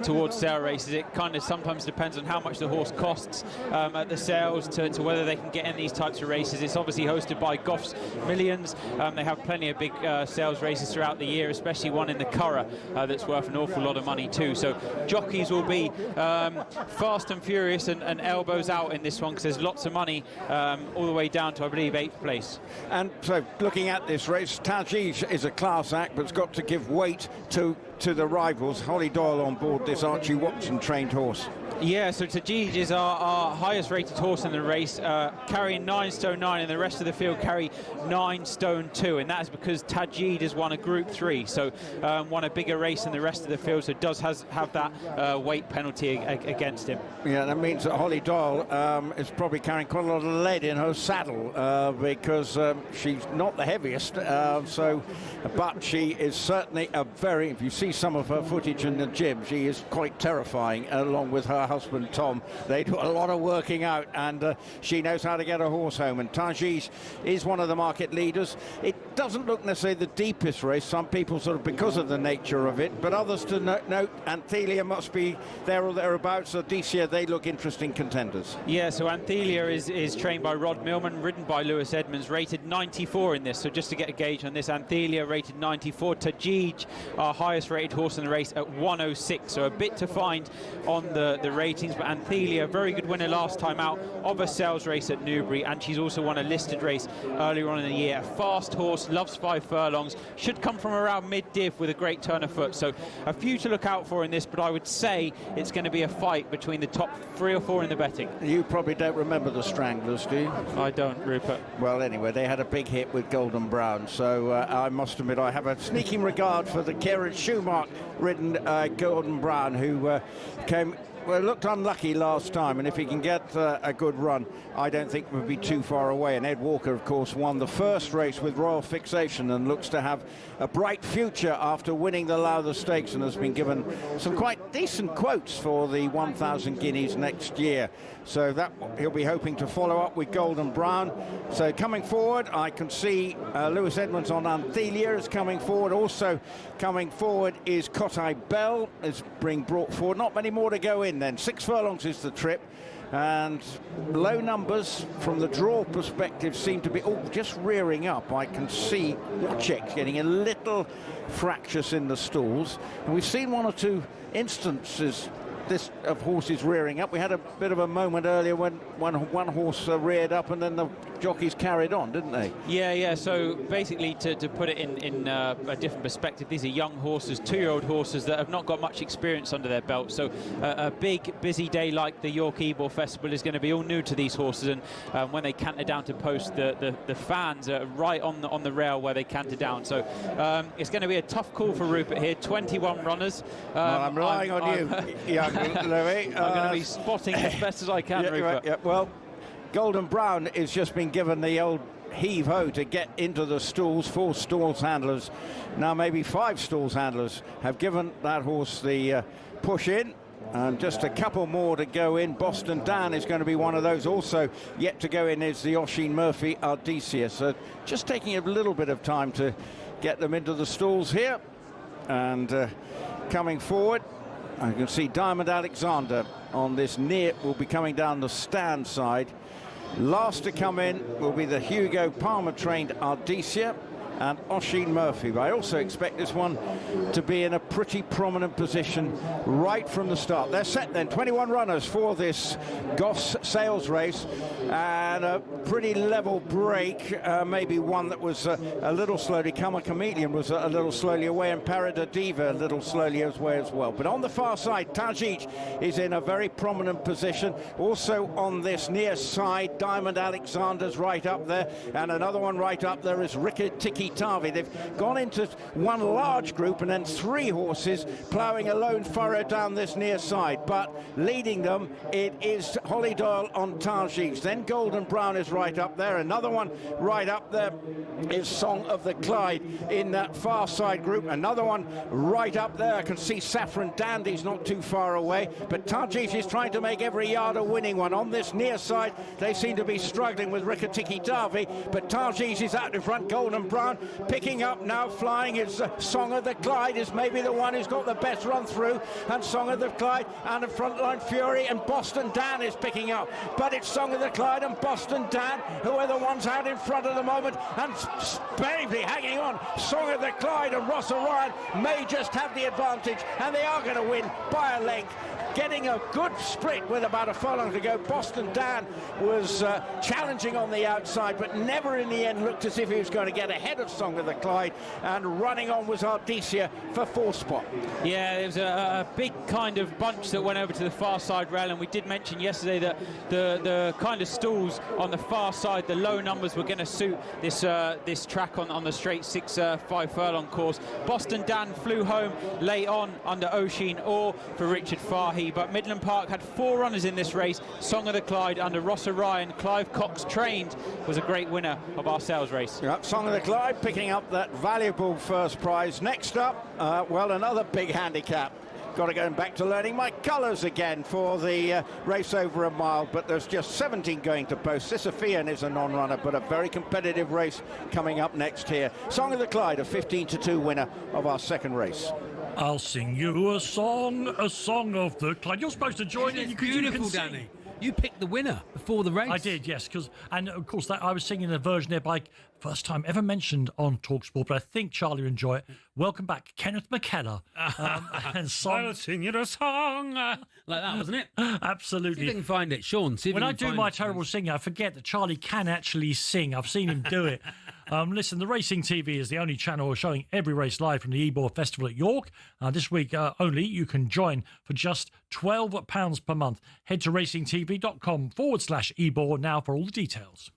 towards sale races. It kind of sometimes depends on how much the horse costs at the sales to whether they can get in these types of races. It's obviously hosted by Goffs Millions. They have plenty of big sales races throughout the year, especially one in the Curragh that's worth an awful lot of money too. So jockeys will be fast and furious and elbows out in this one because there's lots of money all the way down to, I believe, 8th place. And so looking at this race, Tajij is a class act, but it's got to give weight to the rivals. Holly Doyle on board this Archie Watson trained horse. Yeah, so Tajij is our highest rated horse in the race, carrying 9 stone 9, and the rest of the field carry 9 stone 2, and that is because Tajid has won a Group 3, so won a bigger race than the rest of the field, so does have that weight penalty against him. Yeah, that means that Holly Doyle is probably carrying quite a lot of lead in her saddle because she's not the heaviest, but she is certainly if you see some of her footage in the gym, she is quite terrifying, along with her husband Tom. They do a lot of working out, and she knows how to get a horse home, and Tajij is one of the market leaders. It doesn't look necessarily the deepest race, some people sort of because of the nature of it, but others to note Anthelia must be there or thereabouts. So this year they look interesting contenders. Yeah, so Anthelia is trained by Rod Millman, ridden by Lewis Edmonds, rated 94 in this. So just to get a gauge on this, Anthelia rated 94, Tajij, our highest rated horse in the race, at 106, so a bit to find on the ratings, but Anthelia, very good winner last time out of a sales race at Newbury, and she's also won a listed race earlier on in the year. A fast horse, loves 5 furlongs, should come from around mid-div with a great turn of foot, so a few to look out for in this, but I would say it's going to be a fight between the top 3 or 4 in the betting. You probably don't remember the Stranglers, do you? I don't, Rupert. Well, anyway, they had a big hit with Golden Brown, so I must admit I have a sneaking regard for the Kieran Schumacher ridden Golden Brown, who looked unlucky last time, and if he can get a good run, I don't think we'll be too far away. And Ed Walker, of course, won the first race with Royal Fixation and looks to have a bright future after winning the Lowther Stakes, and has been given some quite decent quotes for the 1,000 guineas next year. So that he'll be hoping to follow up with Golden Brown. So coming forward, I can see Lewis Edmonds on Anthelia is coming forward. Also coming forward is Cotai Bell is being brought forward. Not many more to go in then. 6 furlongs is the trip. And low numbers from the draw perspective seem to be just rearing up. I can see Wachek getting a little fractious in the stalls, and we've seen 1 or 2 instances of horses rearing up. We had a bit of a moment earlier when one horse reared up and then the jockeys carried on, didn't they? Yeah. So basically, to put it in a different perspective, these are young horses, 2-year-old horses that have not got much experience under their belt. So a big, busy day like the York Ebor Festival is going to be all new to these horses. And when they canter down to post, the fans are right on the rail where they canter down. So it's going to be a tough call for Rupert here. 21 runners. I'm relying on you, young Louis. I'm going to be spotting as best as I can, Rupert. Right, yeah. Well, Golden Brown has just been given the old heave-ho to get into the stalls. 4 stalls handlers, now maybe 5 stalls handlers, have given that horse the push in. And just a couple more to go in. Boston Dan is going to be one of those. Also yet to go in is the Oisin Murphy Ardisia. So just taking a little bit of time to get them into the stalls here. And coming forward, I can see Diamond Alexander on this will be coming down the stand side. Last to come in will be the Hugo Palmer trained Ardisia and Oisin Murphy. But I also expect this one to be in a pretty prominent position right from the start. They're set then, 21 runners for this Goffs sales race, and a pretty level break, maybe one that was a little slowly. Kama Chameleon was a little slowly away, and Parada Diva a little slowly away as well. But on the far side, Tajij is in a very prominent position. Also on this near side, Diamond Alexander's right up there, and another one right up there is Ricky Tiki Rikki Tikki. They've gone into one large group and then 3 horses ploughing a lone furrow down this near side. But leading them, it is Holly Doyle on Tarjeeves. Then Golden Brown is right up there. Another one right up there is Song of the Clyde in that far side group. Another one right up there. I can see Saffron Dandy's not too far away. But Tarjeeves is trying to make every yard a winning one. On this near side, they seem to be struggling with Rikki Tikki. But Tarjeeves is out in front. Golden Brown picking up now, flying. It's Song of the Clyde is maybe the one who's got the best run through, and Song of the Clyde and the Frontline Fury, and Boston Dan is picking up. But it's Song of the Clyde and Boston Dan who are the ones out in front at the moment, and bravely hanging on. Song of the Clyde and Ross Orion may just have the advantage, and they are going to win by a length, getting a good sprint with about a furlong to go. Boston Dan was challenging on the outside, but never in the end looked as if he was going to get ahead of Song of the Clyde, and running on was Ardesia for 4th spot. Yeah, there was a big kind of bunch that went over to the far side rail, and we did mention yesterday that the kind of stalls on the far side, the low numbers were going to suit this track on the straight 6-5 furlong course. Boston Dan flew home late on under Oisin Orr for Richard Fahey, but Midland Park had 4 runners in this race. Song of the Clyde under Ross Orion, Clive Cox trained, was a great winner of our sales race. Yep, Song of the Clyde picking up that valuable first prize. Next up, well, another big handicap. Got to go back to learning my colours again for the race over a mile, but there's just 17 going to post. Sisyphean is a non-runner, but a very competitive race coming up next here. Song of the Clyde, a 15-2 winner of our second race. I'll sing you a song of the Clyde. You're supposed to join in. Beautiful, Danny. You picked the winner before the race. I did, yes, and of course I was singing a version there by first time ever mentioned on talkSPORT, but I think Charlie will enjoy it. Welcome back, Kenneth McKenna. And I'll sing you a song like that, wasn't it? Absolutely. See if you can find it, Sean. When I do my terrible singing, I forget that Charlie can actually sing. I've seen him do it. Listen, the Racing TV is the only channel showing every race live from the Ebor Festival at York. This week only, you can join for just £12 per month. Head to racingtv.com/Ebor now for all the details.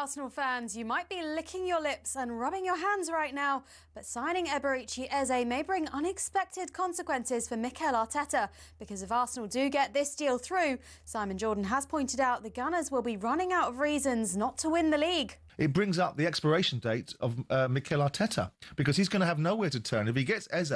Arsenal fans, you might be licking your lips and rubbing your hands right now, but signing Eberechi Eze may bring unexpected consequences for Mikel Arteta, because if Arsenal do get this deal through, Simon Jordan has pointed out the Gunners will be running out of reasons not to win the league. It brings up the expiration date of Mikel Arteta, because he's going to have nowhere to turn. If he gets Eze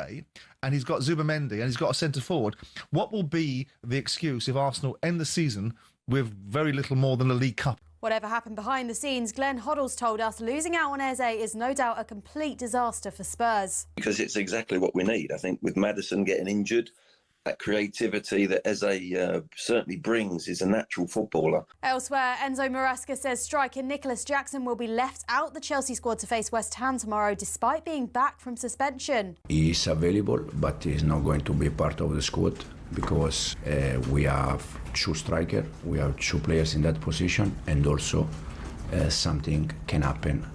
and he's got Zubamendi and he's got a centre forward, what will be the excuse if Arsenal end the season with very little more than a League Cup? Whatever happened behind the scenes, Glenn Hoddle's told us losing out on Eze is no doubt a complete disaster for Spurs. Because it's exactly what we need. I think with Maddison getting injured, that creativity that Eze certainly brings is a natural footballer. Elsewhere, Enzo Maresca says striker Nicholas Jackson will be left out the Chelsea squad to face West Ham tomorrow, despite being back from suspension. He is available, but he's not going to be part of the squad because we have two strikers, we have two players in that position, and also something can happen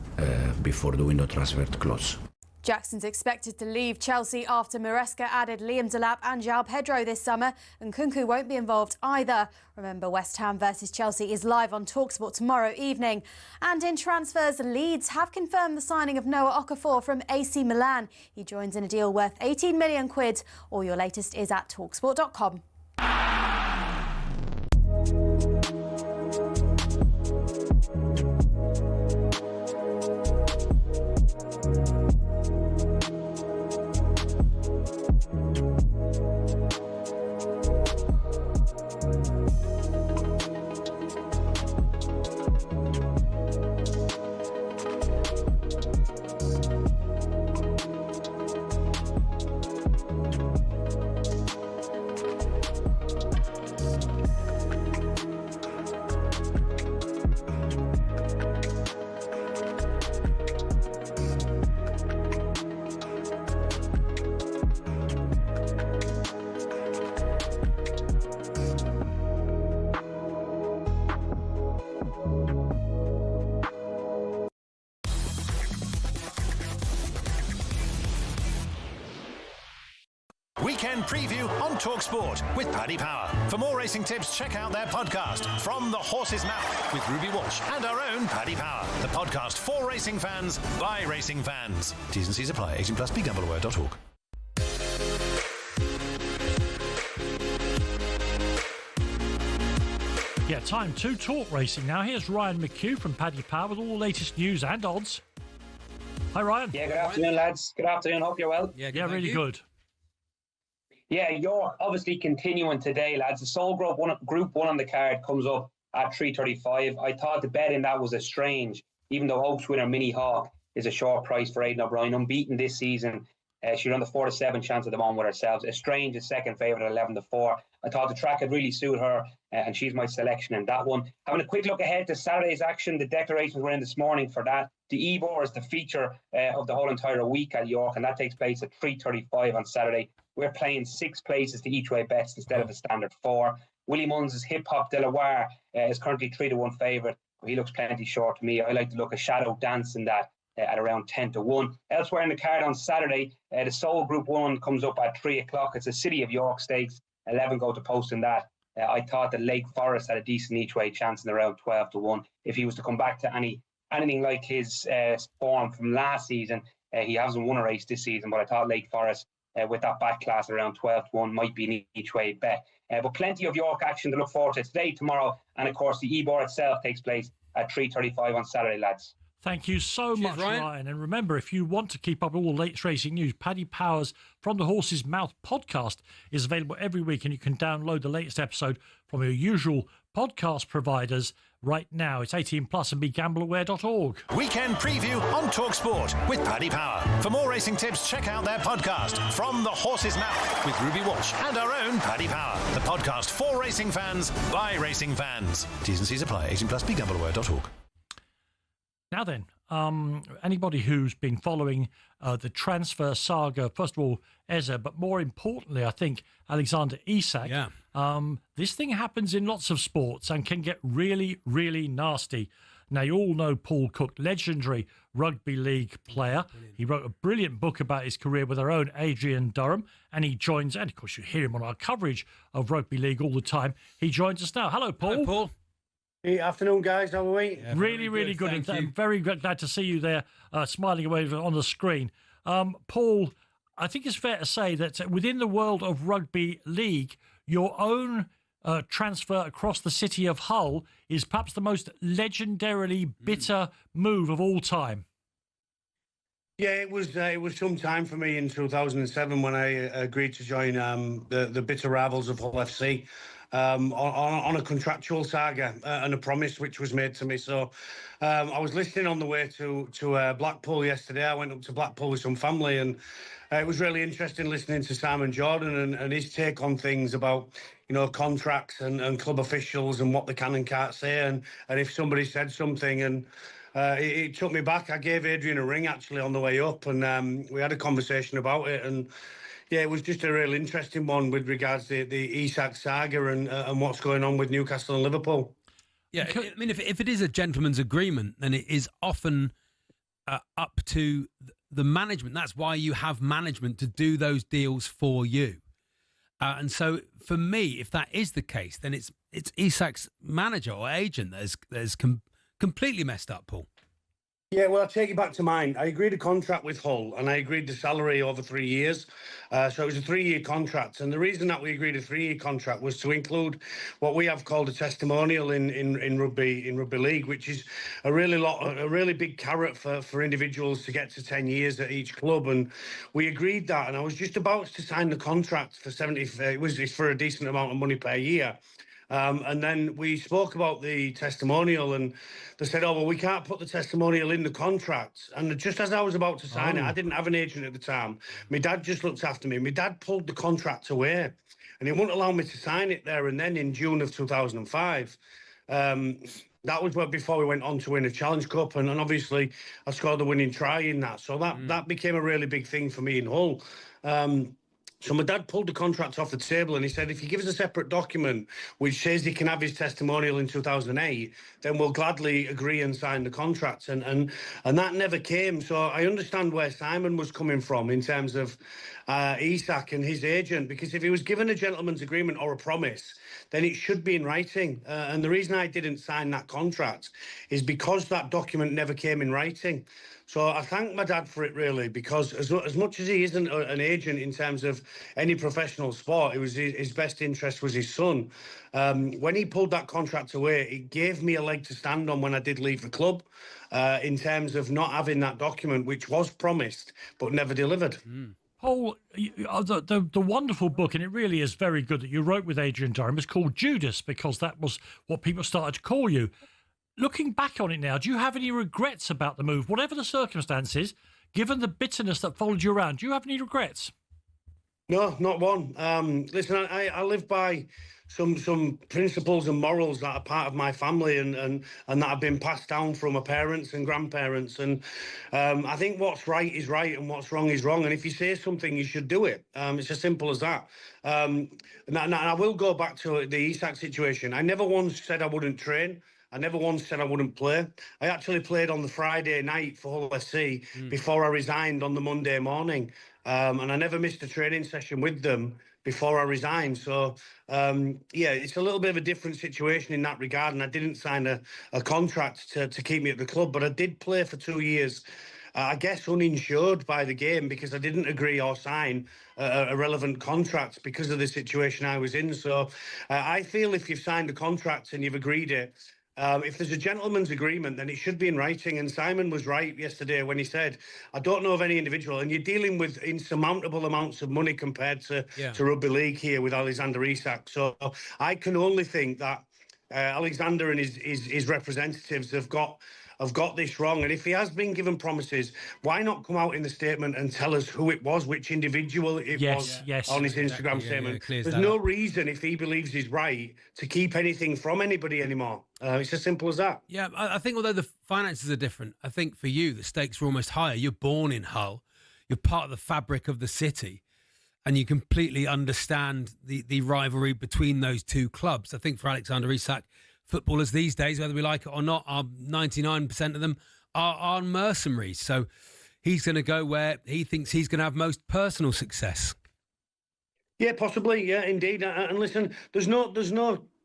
before the window transfer close. Jackson's expected to leave Chelsea after Maresca added Liam Delap and João Pedro this summer, and Kunku won't be involved either. Remember, West Ham versus Chelsea is live on talkSPORT tomorrow evening. And in transfers, Leeds have confirmed the signing of Noah Okafor from AC Milan. He joins in a deal worth 18 million quid. All your latest is at talksport.com. Weekend preview on talkSPORT with Paddy Power. For more racing tips, check out their podcast, From the Horse's Mouth, with Ruby Walsh and our own Paddy Power. The podcast for racing fans, by racing fans. T's and C's apply. 18 plus BeGambleAware.org. Yeah, time to talk racing now. Here's Ryan McHugh from Paddy Power with all the latest news and odds. Hi, Ryan. Yeah, good afternoon, lads. Good afternoon. Hope you're well. Yeah, really good. Yeah, you're obviously continuing today, lads. The Soul Group one on the card comes up at 3:35. I thought the bet in that was a strange, even though Oaks winner Mini Hawk is a short price for Aidan O'Brien, unbeaten this season. She's on the 4-7 chance at the moment with herself. A strange is second favourite at 11-4. I thought the track would really suit her, and she's my selection in that one. Having a quick look ahead to Saturday's action, the declarations were in this morning for that. The Ebor is the feature of the whole entire week at York, and that takes place at 3:35 on Saturday. We're playing 6 places to each way bets instead of a standard 4. Willie Munn's Hip Hop Delaware is currently 3-1 favourite. He looks plenty short to me. I like to look a shadow dance in that at around 10-1. Elsewhere in the card on Saturday, the Soul Group 1 comes up at 3 o'clock. It's a City of York Stakes. 11 go to post in that. I thought that Lake Forest had a decent each way chance in around 12-1. If he was to come back to anything like his form from last season, he hasn't won a race this season, but I thought Lake Forest with that back class around 12-1 might be an each way bet. But plenty of York action to look forward to today, tomorrow, and of course the Ebor itself takes place at 3:35 on Saturday, lads. Thank you so much, Ryan. And remember, if you want to keep up with all the latest racing news, Paddy Power's From the Horse's Mouth podcast is available every week, and you can download the latest episode from your usual podcast providers right now. It's 18 plus and BeGambleAware.org. Weekend preview on talkSPORT with Paddy Power. For more racing tips, check out their podcast, From the Horse's Mouth, with Ruby Walsh and our own Paddy Power. The podcast for racing fans, by racing fans. T's and C's apply. 18 plus BeGambleAware.org. Now then, anybody who's been following the transfer saga, first of all, Eze, but more importantly, I think, Alexander Isak. Yeah. This thing happens in lots of sports and can get really, really nasty. Now, you all know Paul Cook, legendary rugby league player. He wrote a brilliant book about his career with our own Adrian Durham, and he joins, and of course you hear him on our coverage of rugby league all the time. He joins us now. Hello, Paul. Hello, Paul. Hey, afternoon, guys. How are we? Yeah, really good. And I'm very glad to see you there, smiling away on the screen. Paul, I think it's fair to say that within the world of rugby league, your own transfer across the city of Hull is perhaps the most legendarily bitter move of all time. Yeah, it was some time for me in 2007 when I agreed to join the bitter rivals of Hull FC on a contractual saga and a promise which was made to me. So I was listening on the way to Blackpool yesterday. I went up to Blackpool with some family, and it was really interesting listening to Simon Jordan and his take on things about, you know, contracts and club officials and what they can and can't say, and if somebody said something. And it took me back. I gave Adrian a ring actually on the way up, and we had a conversation about it. And yeah, it was just a real interesting one with regards to the Isak saga and what's going on with Newcastle and Liverpool. Yeah, I mean, if it is a gentleman's agreement, then it is often up to the management. That's why you have management to do those deals for you. And so, for me, if that is the case, then it's Isak's manager or agent that is completely messed up, Paul. Yeah, well, I'll take you back to mine. I agreed a contract with Hull, and I agreed the salary over 3 years. So it was a 3-year contract. And the reason that we agreed a 3-year contract was to include what we have called a testimonial in rugby league, which is a really big carrot for individuals to get to 10 years at each club. And we agreed that, and I was just about to sign the contract for 70. It's for a decent amount of money per year. And then we spoke about the testimonial, and they said, oh, well, we can't put the testimonial in the contract. And just as I was about to sign it, I didn't have an agent at the time. My dad just looked after me. My dad pulled the contract away, and he wouldn't allow me to sign it there and then in June of 2005. That was before we went on to win a Challenge Cup, and obviously I scored the winning try in that. So that became a really big thing for me in Hull. So my dad pulled the contract off the table, and he said, if he gives us a separate document which says he can have his testimonial in 2008, then we'll gladly agree and sign the contract. And that never came. So I understand where Simon was coming from in terms of Isak and his agent, because if he was given a gentleman's agreement or a promise, then it should be in writing. And the reason I didn't sign that contract is because that document never came in writing. So I thank my dad for it, really, because as much as he isn't an agent in terms of any professional sport, it was his best interest was his son. When he pulled that contract away, it gave me a leg to stand on when I did leave the club, in terms of not having that document, which was promised but never delivered. Paul, the wonderful book, and it really is very good, that you wrote with Adrian Durham, is called Judas, because that was what people started to call you. Looking back on it now, do you have any regrets about the move, whatever the circumstances, given the bitterness that followed you around? Do you have any regrets? No, not one. Listen, I live by some principles and morals that are part of my family and that have been passed down from my parents and grandparents. And I think what's right is right and what's wrong is wrong. And if you say something, you should do it. It's as simple as that. And I will go back to the Isak situation. I never once said I wouldn't train. I never once said I wouldn't play. I actually played on the Friday night for Hull FC before I resigned on the Monday morning. And I never missed a training session with them before I resigned. So, yeah, it's a little bit of a different situation in that regard. And I didn't sign a contract to keep me at the club, but I did play for 2 years, I guess uninsured by the game, because I didn't agree or sign a relevant contract because of the situation I was in. So I feel if you've signed a contract and you've agreed it, if there's a gentleman's agreement, then it should be in writing. And Simon was right yesterday when he said, I don't know of any individual, and you're dealing with insurmountable amounts of money compared to rugby league here with Alexander Isak. So I can only think that Alexander and his representatives have got this wrong. And if he has been given promises, why not come out in the statement and tell us who it was, which individual it was on his Instagram statement? There's no reason, if he believes he's right, to keep anything from anybody anymore. It's as simple as that. Yeah, I think although the finances are different, I think for you, the stakes are almost higher. You're born in Hull. You're part of the fabric of the city. And you completely understand the rivalry between those two clubs. I think for Alexander Isak, footballers these days, whether we like it or not, 99% of them are mercenaries. So he's going to go where he thinks he's going to have most personal success. Yeah, possibly. Yeah, indeed. And listen, there's no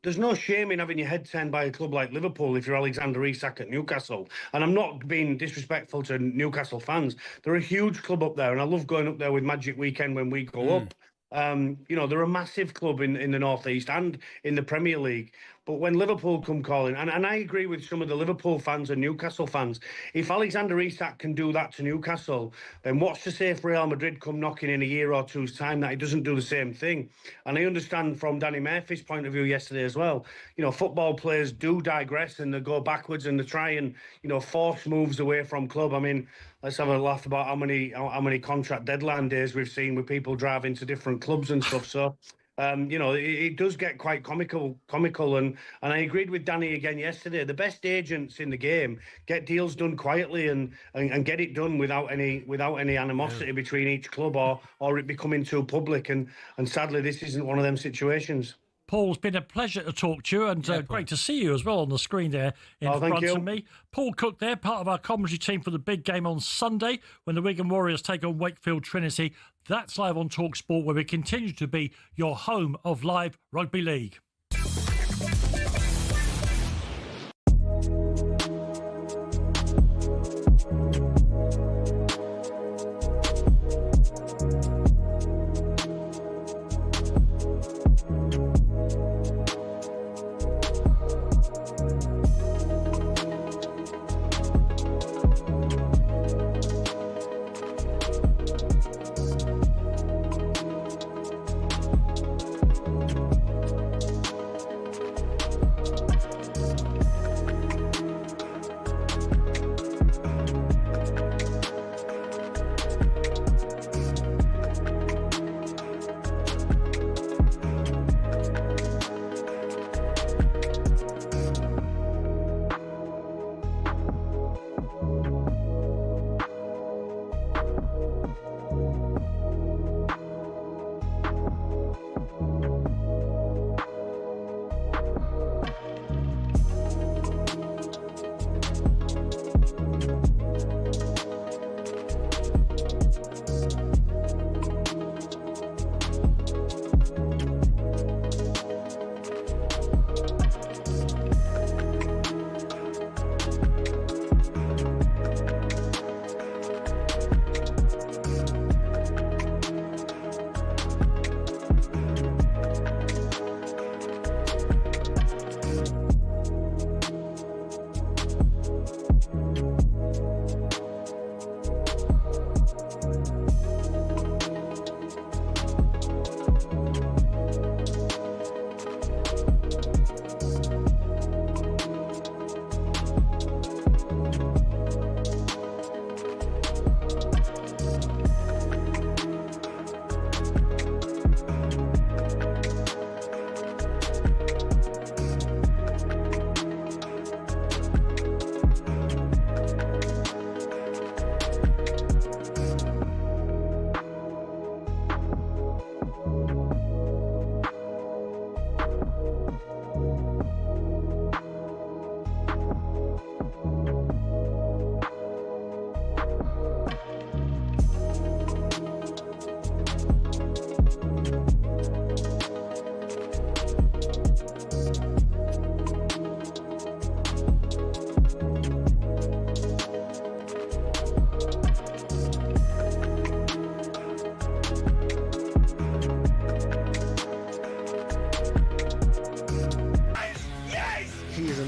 there's no shame in having your head turned by a club like Liverpool if you're Alexander Isak at Newcastle. And I'm not being disrespectful to Newcastle fans. They're a huge club up there, and I love going up there with Magic Weekend when we go up. They're a massive club in the North East and in the Premier League. But when Liverpool come calling, and I agree with some of the Liverpool fans and Newcastle fans, if Alexander Isak can do that to Newcastle, then what's to say if Real Madrid come knocking in a year or two's time that he doesn't do the same thing? And I understand from Danny Murphy's point of view yesterday as well, football players do digress and they go backwards and they try and, force moves away from club. I mean, let's have a laugh about how many contract deadline days we've seen with people driving to different clubs and stuff. So, it does get quite comical, and I agreed with Danny again yesterday. The best agents in the game get deals done quietly and get it done without any animosity between each club or it becoming too public. And sadly, this isn't one of them situations. Paul, it's been a pleasure to talk to you, and great to see you as well on the screen there in front of me. Paul Cook there, part of our commentary team for the big game on Sunday when the Wigan Warriors take on Wakefield Trinity. That's live on talkSPORT, where we continue to be your home of live rugby league.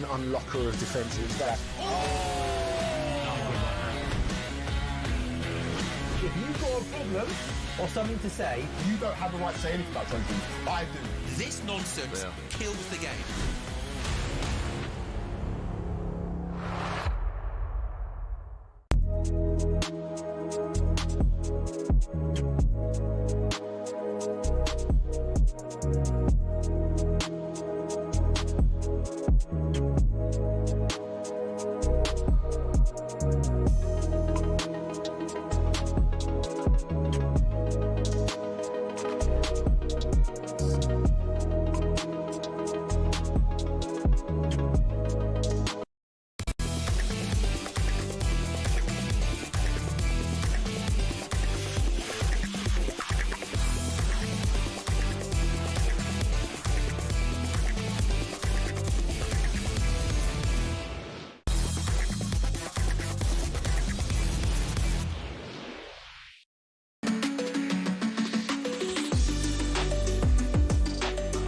Unlocker of defensive that. If you've got a problem or something to say, you don't have the right to say anything about something. I do. This nonsense kills the game.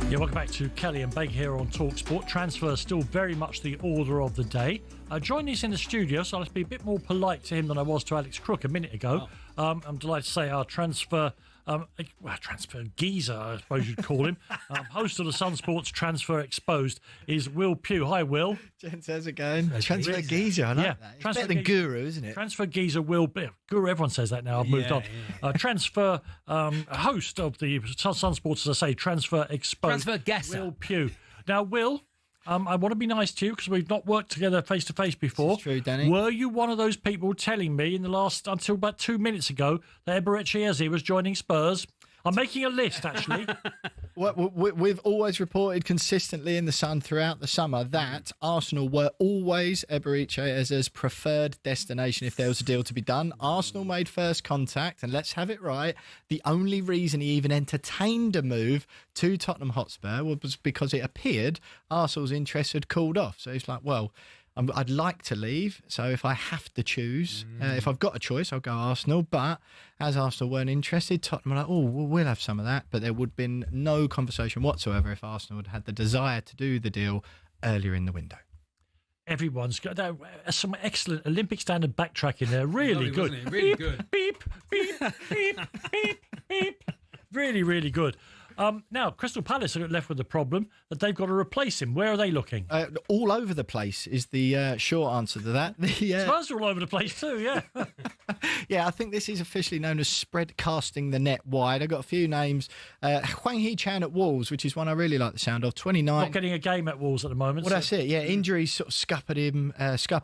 Yeah, welcome back to Kelly and Beg here on talkSPORT. Transfer still very much the order of the day. Joining us in the studio, so let's be a bit more polite to him than I was to Alex Crook a minute ago. I'm delighted to say our transfer geezer, I suppose you'd call him, host of the Sun Sports Transfer Exposed, is Will Pugh. Hi, Will. Gents, how's it going? Transfer geezer, I like that. It's better than guru, isn't it? Transfer geezer Will Guru, everyone says that now. I've moved on. Transfer host of the Sun Sports, as I say, Transfer Exposed. Transfer guesser. Will Pugh. Now, Will, I want to be nice to you because we've not worked together face to face before. This is true, Danny. Were you one of those people telling me until about 2 minutes ago that Eberechi Eze was joining Spurs? I'm making a list, actually. We've always reported consistently in the Sun throughout the summer that Arsenal were always Eberechi Eze's preferred destination if there was a deal to be done. Arsenal made first contact, and let's have it right, the only reason he even entertained a move to Tottenham Hotspur was because it appeared Arsenal's interest had cooled off. So he's like, well, I'd like to leave, so if I have to choose, if I've got a choice, I'll go Arsenal. But as Arsenal weren't interested, Tottenham were like, oh, we'll have some of that. But there would have been no conversation whatsoever if Arsenal had had the desire to do the deal earlier in the window. Everyone's got some excellent Olympic standard backtracking there. Really good. Wasn't it? Really good. Beep, beep, beep, beep, beep. Really, really good. Now, Crystal Palace are left with the problem that they've got to replace him. Where are they looking? All over the place is the short answer to that. Spurs are all over the place too, yeah. Yeah, I think this is officially known as spread casting the net wide. I've got a few names. Hwang Hee-chan at Wolves, which is one I really like the sound of, 29. Not getting a game at Wolves at the moment. Well, that's it, yeah. Injuries sort of scuppered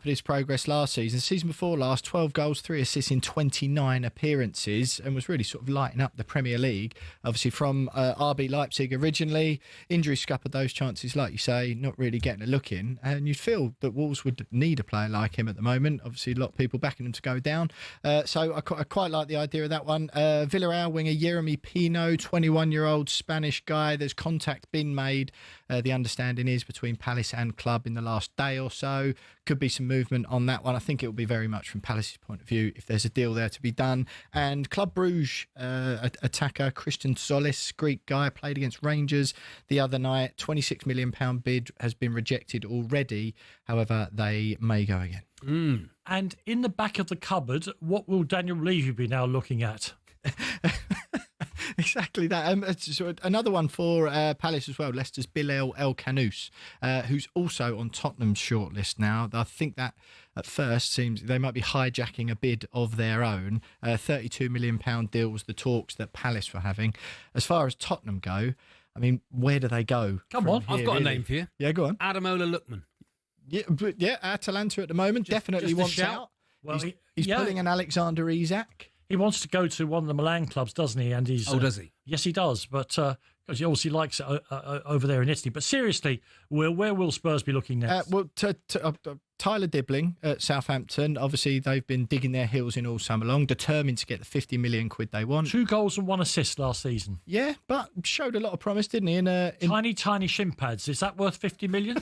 his progress last season. The season before last, 12 goals, 3 assists in 29 appearances, and was really sort of lighting up the Premier League. Obviously from RB Leipzig originally. Injuries scuppered those chances, like you say, not really getting a look in. And you'd feel that Wolves would need a player like him at the moment. Obviously, a lot of people backing him to go down. So I quite like the idea of that one. Villarreal winger Jeremy Pino, 21-year-old Spanish guy. There's contact been made. The understanding is between Palace and club in the last day or so. Could be some movement on that one. I think it will be very much from Palace's point of view if there's a deal there to be done. And Club Brugge attacker Christian Solis, Greek guy, played against Rangers the other night. £26 million bid has been rejected already. However, they may go again. And in the back of the cupboard, what will Daniel Levy be now looking at? Exactly that. So another one for Palace as well, Leicester's Bilal El Kanous, who's also on Tottenham's shortlist now. I think that at first seems they might be hijacking a bid of their own. £32 million deal was the talks that Palace were having. As far as Tottenham go, I mean, where do they go? Come on, I've got a name for you. Yeah, go on. Ademola Lookman. Yeah, Atalanta at the moment definitely wants out. Well, he's pulling an Alexander Isak. He wants to go to one of the Milan clubs, doesn't he? And he's does he? Yes, he does. But because he obviously likes it over there in Italy. But seriously, where will Spurs be looking next? Tyler Dibbling at Southampton. Obviously, they've been digging their heels in all summer long, determined to get the 50 million quid they want. 2 goals and 1 assist last season. Yeah, but showed a lot of promise, didn't he? Tiny shin pads. Is that worth 50 million?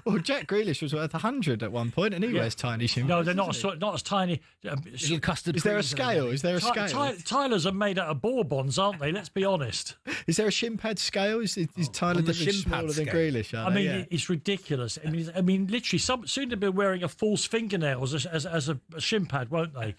Well, Jack Grealish was worth 100 at one point, and he wears tiny shin pads. No, they're not as tiny. Little custard. Is there a scale? Is there a scale? Tyler's are made out of Bourbons, aren't they? Let's be honest. Is there a shin pad scale? Is Tyler Dibbling smaller than Grealish? I mean, it's ridiculous. I mean, literally, soon they'll be wearing a false fingernail as a shin pad, won't they?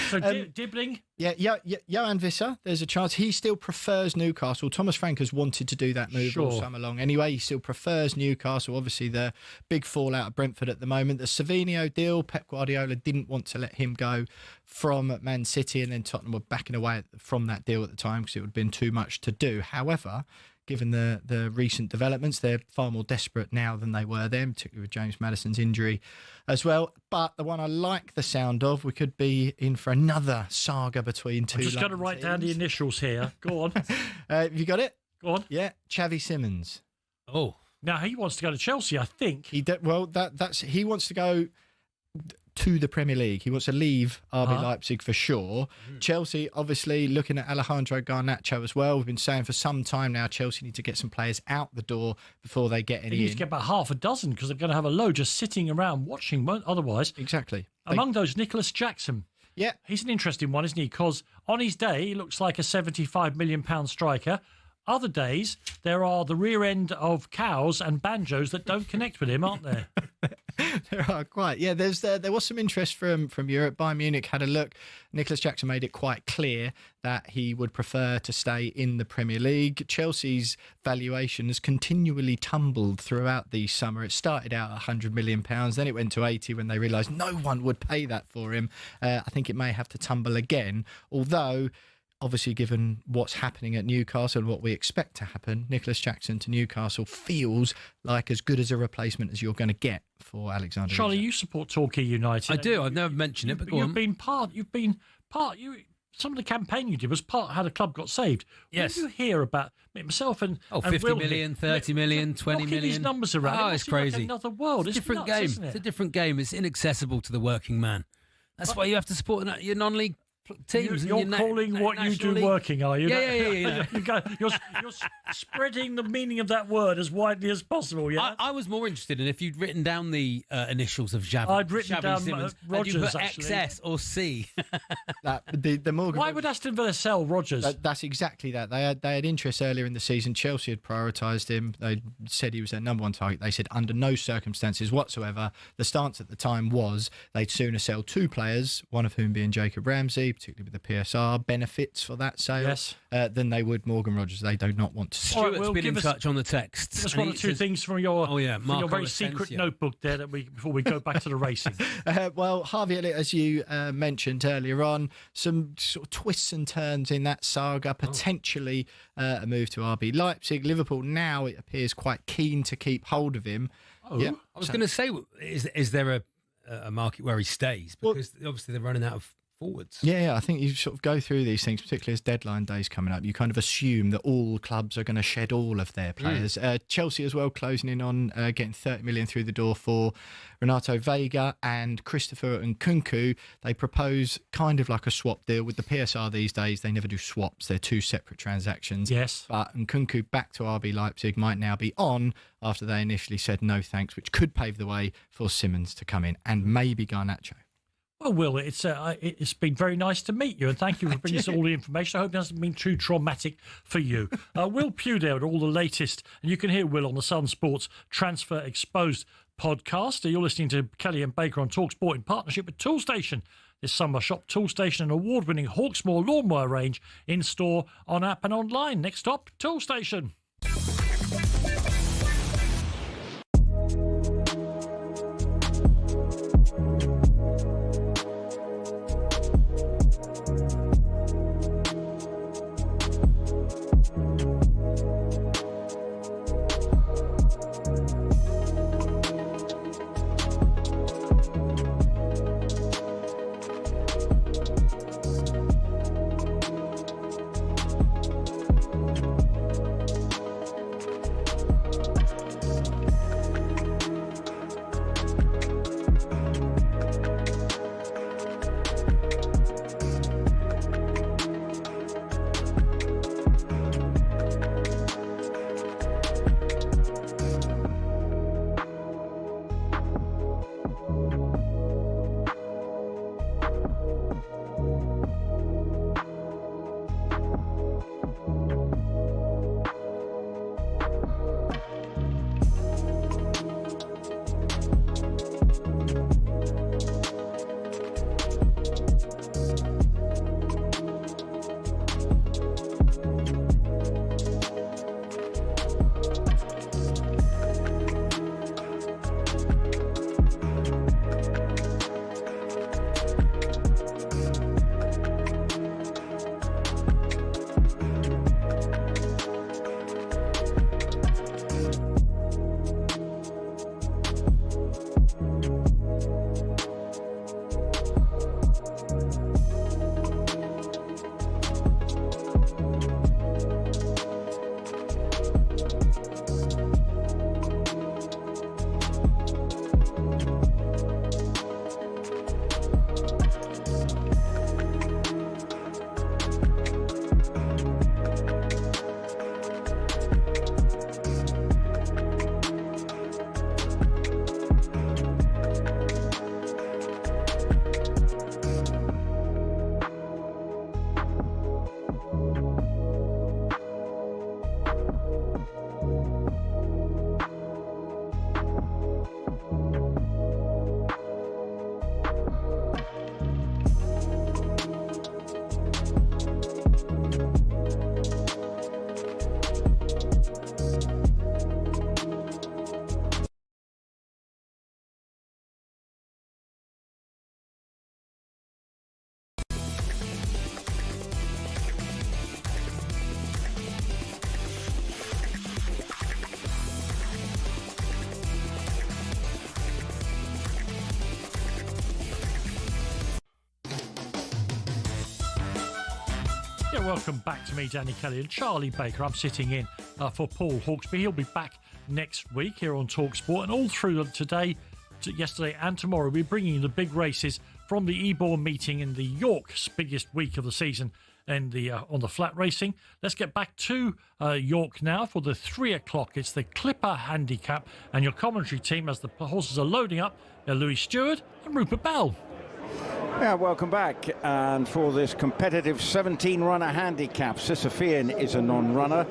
So Dibbling? Yeah, Johan Visser, there's a chance. He still prefers Newcastle. Thomas Frank has wanted to do that move all summer long. Anyway, he still prefers Newcastle. Obviously, the big fallout at Brentford at the moment. The Savinho deal, Pep Guardiola didn't want to let him go from Man City, and then Tottenham were backing away from that deal at the time because it would have been too much to do. However, given the recent developments, they're far more desperate now than they were then, particularly with James Maddison's injury as well. But the one I like the sound of, we could be in for another saga between two. I'm just going to write down the initials here. Go on. Have you got it? Go on. Yeah, Xavi Simons. Oh. Now, he wants to go to Chelsea, I think. He wants to go to the Premier League. He wants to leave RB Leipzig for sure. Chelsea, obviously, looking at Alejandro Garnacho as well. We've been saying for some time now, Chelsea need to get some players out the door before they get any They need to get about half a dozen because they're going to have a load just sitting around watching otherwise. Exactly. Among those, Nicholas Jackson. Yeah. He's an interesting one, isn't he? Because on his day, he looks like a £75 million striker. other days there are the rear end of cows and banjos that don't connect with him, aren't there? There are quite. Yeah, there was some interest from Europe. Bayern Munich had a look. Nicholas Jackson made it quite clear that he would prefer to stay in the Premier League. Chelsea's valuation has continually tumbled throughout the summer. It started out at £100 million, then it went to 80 when they realised no one would pay that for him. I think it may have to tumble again, although obviously, given what's happening at Newcastle and what we expect to happen, Nicholas Jackson to Newcastle feels like as good as a replacement as you're going to get for Alexander. Charlie, you support Torquay United. I do. I've never mentioned it, but go on. Some of the campaign you did was part how the club got saved. Yes. When you hear about myself and 50 million, 30 million, 20 million. These numbers around. Oh, it's crazy. Like another world. It's a different nuts, game. Isn't it? It's a different game. It's inaccessible to the working man. That's why you have to support your non-league teams. You're calling what you do working, are you? Yeah. You're spreading the meaning of that word as widely as possible. Yeah. I was more interested in if you'd written down the initials of Xavi. I'd written down Simmons, Rodgers. and you put actually. XS or C. The Morgan. Why would Aston Villa sell Rodgers? That's exactly that. They had interest earlier in the season. Chelsea had prioritised him. They said he was their number one target. They said under no circumstances whatsoever. The stance at the time was they'd sooner sell two players, one of whom being Jacob Ramsey, particularly with the PSR benefits for that sale, than they would Morgan Rodgers. They do not want to. Stuart's been in touch on the text. Give us one or two things from your Marco very secret notebook there before we go back to the racing. Well, Harvey Elliott, as you mentioned earlier on, some sort of twists and turns in that saga, potentially a move to RB Leipzig. Liverpool now, it appears, quite keen to keep hold of him. I was going to say, is there a market where he stays? Because obviously they're running out of forwards. Yeah, I think you sort of go through these things, particularly as deadline days coming up. You kind of assume that all clubs are going to shed all of their players. Chelsea as well, closing in on getting 30 million through the door for Renato Vega and Christopher Nkunku. They propose kind of like a swap deal. With the PSR these days, they never do swaps. They're two separate transactions. Yes. But Nkunku back to RB Leipzig might now be on after they initially said no thanks, which could pave the way for Simmons to come in and maybe Garnacho. Well, Will, it's been very nice to meet you, and thank you for bringing us all the information. I hope it hasn't been too traumatic for you. Will Pugh there with all the latest, and you can hear Will on the Sun Sports Transfer Exposed podcast. You're listening to Kelly and Baker on talkSPORT in partnership with Toolstation. This summer, shop Toolstation, an award-winning Hawksmoor lawnmower range in store, on app and online. Next stop, Toolstation. Yeah, welcome back to me, Danny Kelly, and Charlie Baker. I'm sitting in for Paul Hawksby. He'll be back next week here on talkSPORT, and all through today, yesterday and tomorrow, we're bringing you the big races from the Eborn meeting in the York's biggest week of the season and on the flat racing. Let's get back to York now for the 3 o'clock. It's the Clipper Handicap, and your commentary team as the horses are loading up, Louis Stewart and Rupert Bell. Yeah, welcome back. And for this competitive 17-runner handicap, Sisyphean is a non-runner.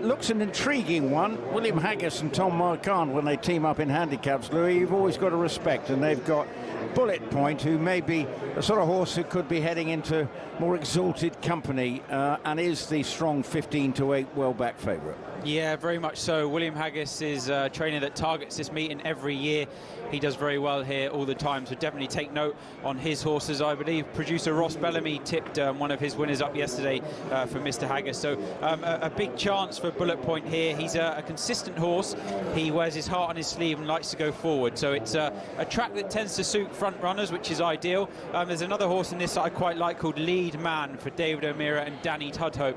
Looks an intriguing one. William Haggis and Tom Marquand, when they team up in handicaps, Louis, you've always got to respect. And they've got Bullet Point, who may be a sort of horse who could be heading into more exalted company and is the strong 15-8 well-back favourite. Yeah, very much so. William Haggis is a trainer that targets this meeting every year. He does very well here all the time, so definitely take note on his horses. I believe producer Ross Bellamy tipped one of his winners up yesterday for Mr. Haggis. So a big chance for Bullet Point here. He's a consistent horse. He wears his heart on his sleeve and likes to go forward. So it's a track that tends to suit front runners, which is ideal. There's another horse in this that I quite like called Lead Man for David O'Meara and Danny Tudhope.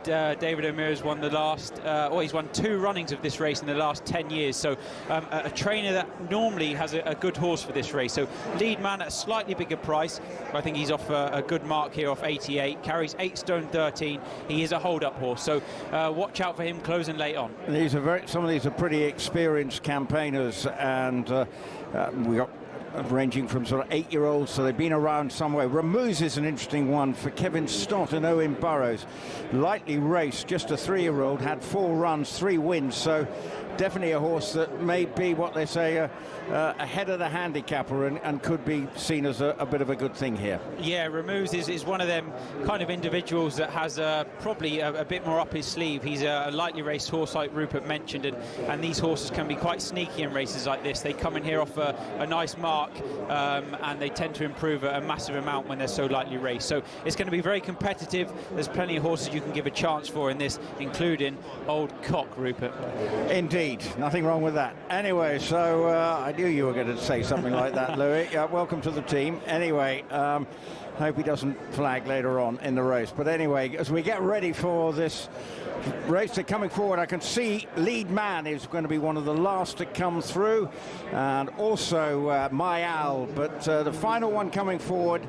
David O'Meara's won the last, he's won 2 runnings of this race in the last 10 years. So a trainer that normally has a good horse for this race. So Lead Man at a slightly bigger price. I think he's off a good mark here, off 88. Carries 8 stone 13. He is a hold-up horse. So watch out for him closing late on. Some of these are pretty experienced campaigners, and we got ranging from sort of 8-year-olds, so they've been around somewhere. Ramuse is an interesting one for Kevin Stott and Owen Burrows. Lightly raced, just a 3-year-old, had 4 runs, 3 wins, so definitely a horse that may be what they say ahead of the handicapper and could be seen as a bit of a good thing here. Yeah, Ramuse is one of them kind of individuals that has probably a bit more up his sleeve. He's a lightly raced horse like Rupert mentioned, and these horses can be quite sneaky in races like this. They come in here off a nice mark and they tend to improve a massive amount when they're so lightly raced. So it's going to be very competitive. There's plenty of horses you can give a chance for in this, including Old Cock, Rupert. Indeed, nothing wrong with that. Anyway, so I knew you were going to say something like that, Louis. Welcome to the team. Anyway, hope he doesn't flag later on in the race. But anyway, as we get ready for this race to coming forward, I can see Lead Man is going to be one of the last to come through, and also My Al. But the final one coming forward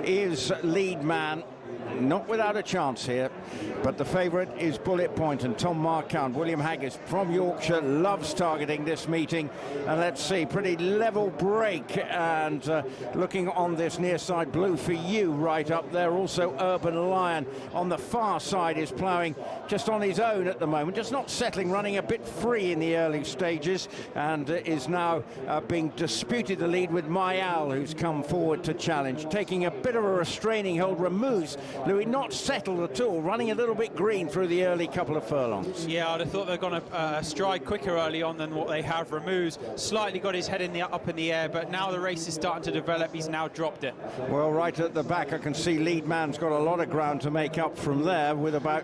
is Lead Man. Not without a chance here, but the favourite is Bullet Point, and Tom Marquand. William Haggis from Yorkshire loves targeting this meeting, and let's see, pretty level break, and looking on this near side, Blue for You right up there. Also Urban Lion on the far side is ploughing just on his own at the moment, just not settling, running a bit free in the early stages, and is now being disputed the lead with My Al, who's come forward to challenge, taking a bit of a restraining hold. Ramuse, Louis, not settled at all, running a little bit green through the early couple of furlongs. Yeah, I'd have thought they're going to stride quicker early on than what they have. Ramuse slightly got his head up in the air, but now the race is starting to develop. He's now dropped it. Well, right at the back, I can see Lead Man's got a lot of ground to make up from there, with about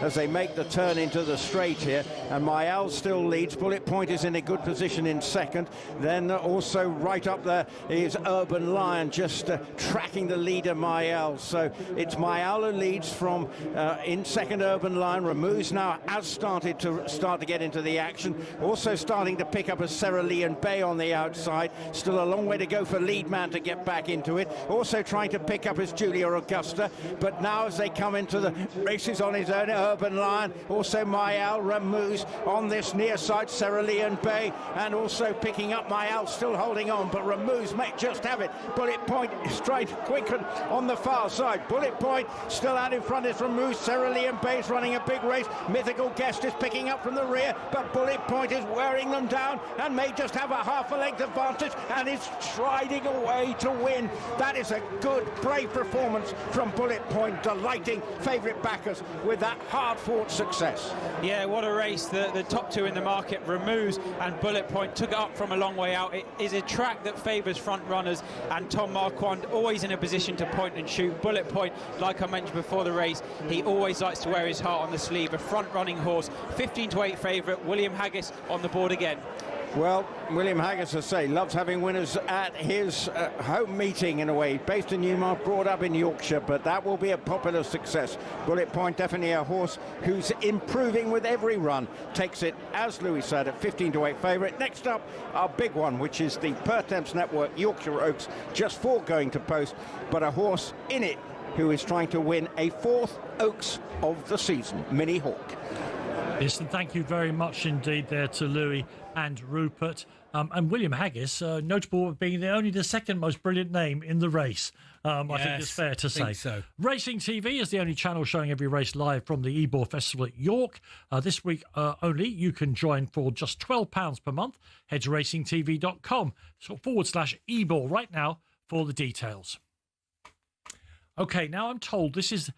as they make the turn into the straight here, and My Al still leads. Bullet Point is in a good position in second. Then also right up there is Urban Lion, just tracking the leader My Al. So it's My Al who leads from in second. Urban Lion. Ramuse now has started to get into the action. Also starting to pick up a Cerulean Bay on the outside. Still a long way to go for Lead Man to get back into it. Also trying to pick up his Julia Augusta. But now as they come into the races on his own, Urban Lion, also My Al, Ramuse on this near side, Cerulean Bay, and also picking up My Al, still holding on, but Ramuse may just have it. Bullet Point straight quicken on the far side. Bullet Point still out in front is Ramuse. Cerulean Bay's running a big race. Mythical Guest is picking up from the rear, but Bullet Point is wearing them down and may just have a half a length advantage and is striding away to win. That is a good, brave performance from Bullet Point, delighting favourite backers with that hard-fought success. Yeah, what a race. The top two in the market, Ramuse and Bullet Point, took it up from a long way out. It is a track that favours front runners, and Tom Marquand always in a position to point and shoot. Bullet Point, like I mentioned before the race, he always likes to wear his heart on the sleeve. A front-running horse, 15-8 favourite. William Haggis on the board again. Well, William Haggis, I say, loves having winners at his home meeting in a way. Based in Newmarket, brought up in Yorkshire, but that will be a popular success. Bullet Point, definitely a horse who's improving with every run. Takes it, as Louis said, at 15-8 favourite. Next up, our big one, which is the Perth Thames Network, Yorkshire Oaks, just 4 going to post, but a horse in it who is trying to win a 4th Oaks of the season, Mini Hawk. Yes, and thank you very much indeed there to Louis and Rupert. And William Haggis, notable for being only the second most brilliant name in the race. I think it's fair to say. So. Racing TV is the only channel showing every race live from the Ebor Festival at York. This week only, you can join for just £12 per month. Head to racingtv.com/Ebor right now for the details. Okay, now I'm told this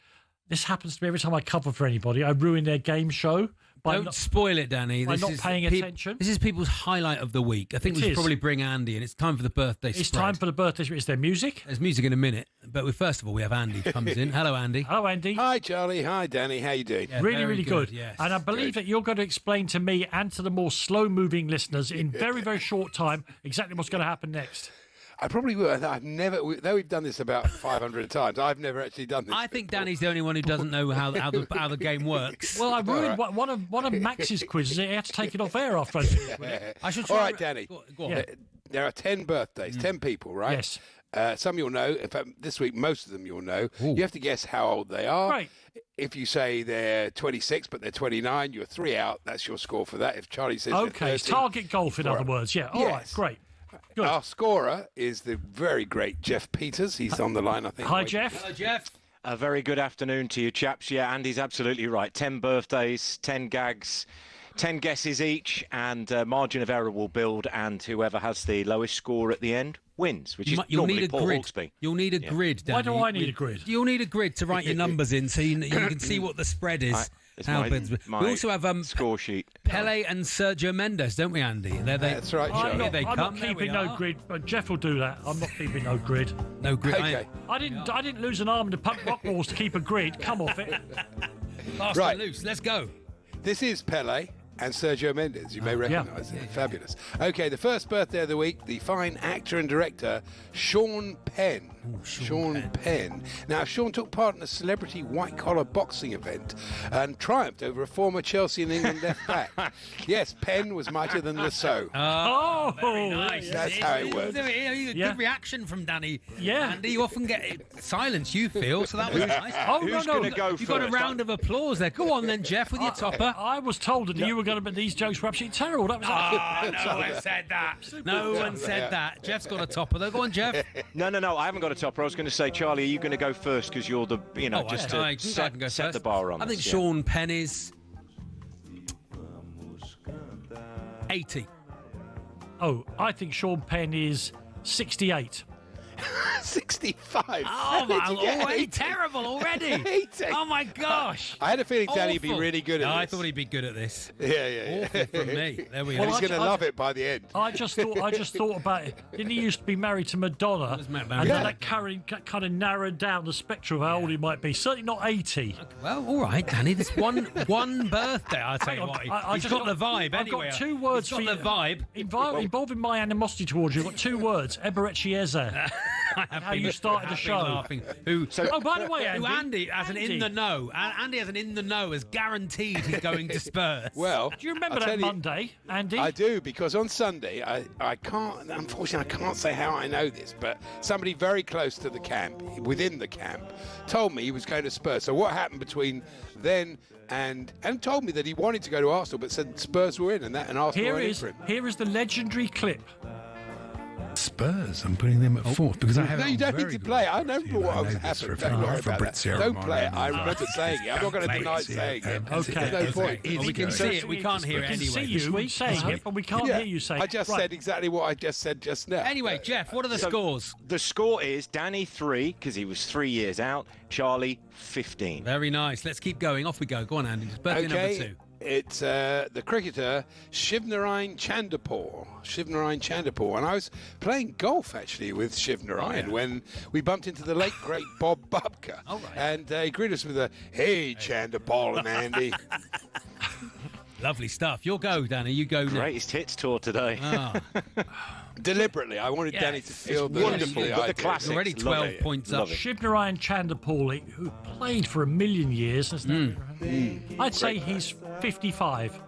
happens to me every time I cover for anybody. I ruin their game show. Don't spoil it, Danny. By not paying attention. This is people's highlight of the week. I think we should probably bring Andy in. It's time for the birthday spread. It's time for the birthday spread. Is there music? There's music in a minute. But first of all, we have Andy who comes in. Hello, Andy. Hello, Andy. Hi, Charlie. Hi, Danny. How you doing? Yeah, really good. Yes. And I believe that you're going to explain to me and to the more slow-moving listeners in very, very short time exactly what's going to happen next. I probably will. I've never, though we've done this about 500 times, I've never actually done this. I think Danny's the only one who doesn't know how the game works. Well, I ruined one of Max's quizzes. He had to take it off air after I finished with it. I should All try. right, Danny. Go on. Yeah. There are 10 birthdays, 10 people, right? Yes. Some you'll know. In fact, this week, most of them you'll know. Ooh. You have to guess how old they are. Right. If you say they're 26, but they're 29, you're 3 out. That's your score for that. If Charlie says okay, it's target golf, in other words. Yeah. All right, great. Good. Our scorer is the very great Jeff Peters. He's on the line, I think. Hi, Jeff. Hello, Jeff. A very good afternoon to you, chaps. Yeah, Andy's absolutely right. 10 birthdays, 10 gags, 10 guesses each, and margin of error will build, and whoever has the lowest score at the end wins, which is normally Paul Hawksby. You'll need a grid, Danny. Why do I need a grid? You'll need a grid to write your numbers in so you can see what the spread is. It's my we also have score sheet. Pele and Sergio Mendes, don't we, Andy? That's right, I'm Charlie. not keeping no grid, but Jeff will do that. I'm not keeping no grid. No grid. Okay. I didn't lose an arm in the punk rock walls to keep a grid. Come off it. Fast and loose. Let's go. This is Pele and Sergio Mendes. You may recognise it. Fabulous. Okay, the first birthday of the week, the fine actor and director, Sean Penn. Sean Penn. Now, Sean took part in a celebrity white-collar boxing event and triumphed over a former Chelsea and England left-back. Yes, Penn was mightier than Lasso. Oh, very nice. That's how it works. Good reaction from Danny. Yeah. Andy, you often get silence, you feel, so that was nice. Who's going to go You've first? got a round of applause there. Go on then, Jeff, with your topper. I was told that you were going to be these jokes were absolutely terrible. That was no one said that. No one said that. Jeff's got a topper, though. Go on, Jeff. No, I haven't got a topper. I was going to say, Charlie, are you going to go first because you're the, just to set the bar on I think this, Sean Penn is 80. Oh, I think Sean Penn is 68. 65. Oh, my, already terrible already. Oh, my gosh. I had a feeling Danny'd be really good at this. I thought he'd be good at this. Yeah. Awful from me. There we And are. he's going to love it by the end. I just thought about it. Didn't he used to be married to Madonna? And then that kind of narrowed down the spectrum of how old he might be. Certainly not 80. Okay, well, all right, Danny. There's one birthday. I'll tell you what. He's got the vibe anyway. I've got 2 words for you. The vibe. Involving my animosity towards you. I've got 2 words. Eberechieze. How you started the show. Laughing. By the way, Andy has an in the know. Andy has an in the know as guaranteed he's going to Spurs. Well, do you remember that Monday, Andy? I do, because on Sunday, I can't, unfortunately, I can't say how I know this, but somebody very close to the camp, within the camp, told me he was going to Spurs. So what happened between then and told me that he wanted to go to Arsenal, but said Spurs were in, and Arsenal were in for him. Here is the legendary clip. Spurs. I'm putting them at 4th because I have. No, you don't need to play it. I know what was happening. Don't worry about that. Don't play it. I remember saying it. I'm not going to deny saying it. Okay. There's no point. We can see it. We can't hear it anyway. We can see you saying it, but we can't hear you saying it. I just said exactly what I just said just now. Anyway, Jeff, what are the scores? The score is Danny 3 because he was 3 years out. Charlie 15. Very nice. Let's keep going. Off we go. Go on, Andy. Birthday number 2. It's the cricketer Shivnarine Chandapur. And I was playing golf, actually, with Shivnarine when we bumped into the late, great Bob Bubka. Oh, right. And he greeted us with a, "Hey, Chandapur and Andy." Lovely stuff. You'll go, Danny. You go now. Greatest hits tour today. Ah. Deliberately, I wanted Danny to feel the wonderful. the Got the idea. classics. Already 12 points up. Shivnarayan Chanderpauli, who played for a million years, I'd say he's 55.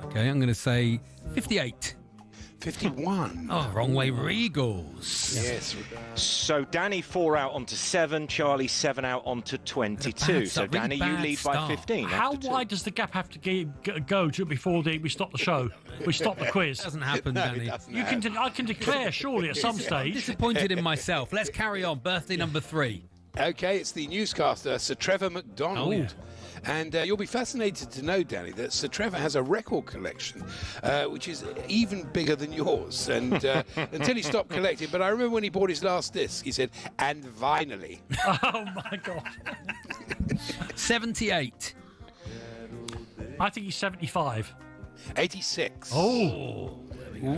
Okay, I'm going to say 58. 51. Oh, wrong way, Regals. Yes. So Danny 4 out onto 7, Charlie 7 out onto 22. So Danny, you lead by 15. How wide does the gap have to go to before we stop the show? We stop the quiz. Doesn't happen, Danny. I can declare surely at some stage. Disappointed in myself. Let's carry on. Birthday number 3. Okay, it's the newscaster, Sir Trevor McDonald. Oh, yeah. And you'll be fascinated to know, Danny, that Sir Trevor has a record collection which is even bigger than yours. And until he stopped collecting, but I remember when he bought his last disc, he said, and finally. Oh, my God. 78. I think he's 75. 86. Oh.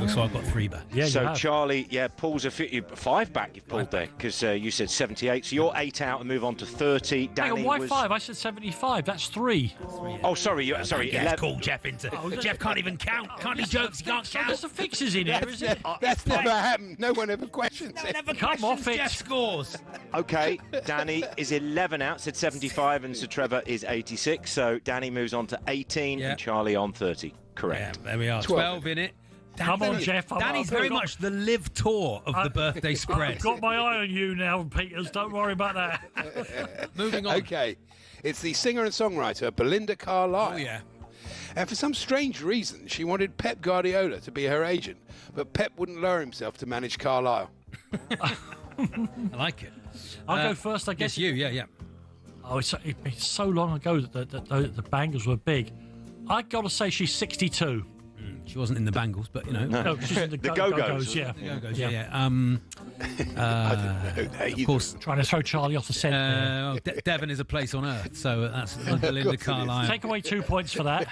So I've got 3 back. Yeah, so Charlie, pulls a 5 back. You've pulled there because you said 78. So you're 8 out and move on to 30. Danny, hang on, why 5? I said 75. That's 3. Oh, sorry. Sorry. Yeah, call Jeff into. Jeff can't even count. Can't he jokes? He can't count. There's the fixes in here, isn't it? That's never happened. No one ever questions it. Never come off it. Jeff scores. Okay, Danny is 11 out, said 75, and Sir Trevor is 86. So Danny moves on to 18 and Charlie on 30. Correct. Yeah, there we are. 12 in it. Come on, Jeff. Danny's very much the live tour of the birthday spread. I've got my eye on you now, Peters. Don't worry about that. Moving on. Okay, it's the singer and songwriter Belinda Carlisle. Oh, yeah. And for some strange reason, she wanted Pep Guardiola to be her agent, but Pep wouldn't lower himself to manage Carlisle. I like it. I'll go first, I guess. Yes, you, yeah. Oh, it's so long ago that the Bangles were big. I got to say she's 62. She wasn't in the Bangles, but you know. No, she's in the Go-Go's. Yeah. The Go-Go's, yeah. I didn't know that of course. Trying to throw Charlie off the scent. Devon is a place on earth, so that's Belinda Carlisle. Take away 2 points for that.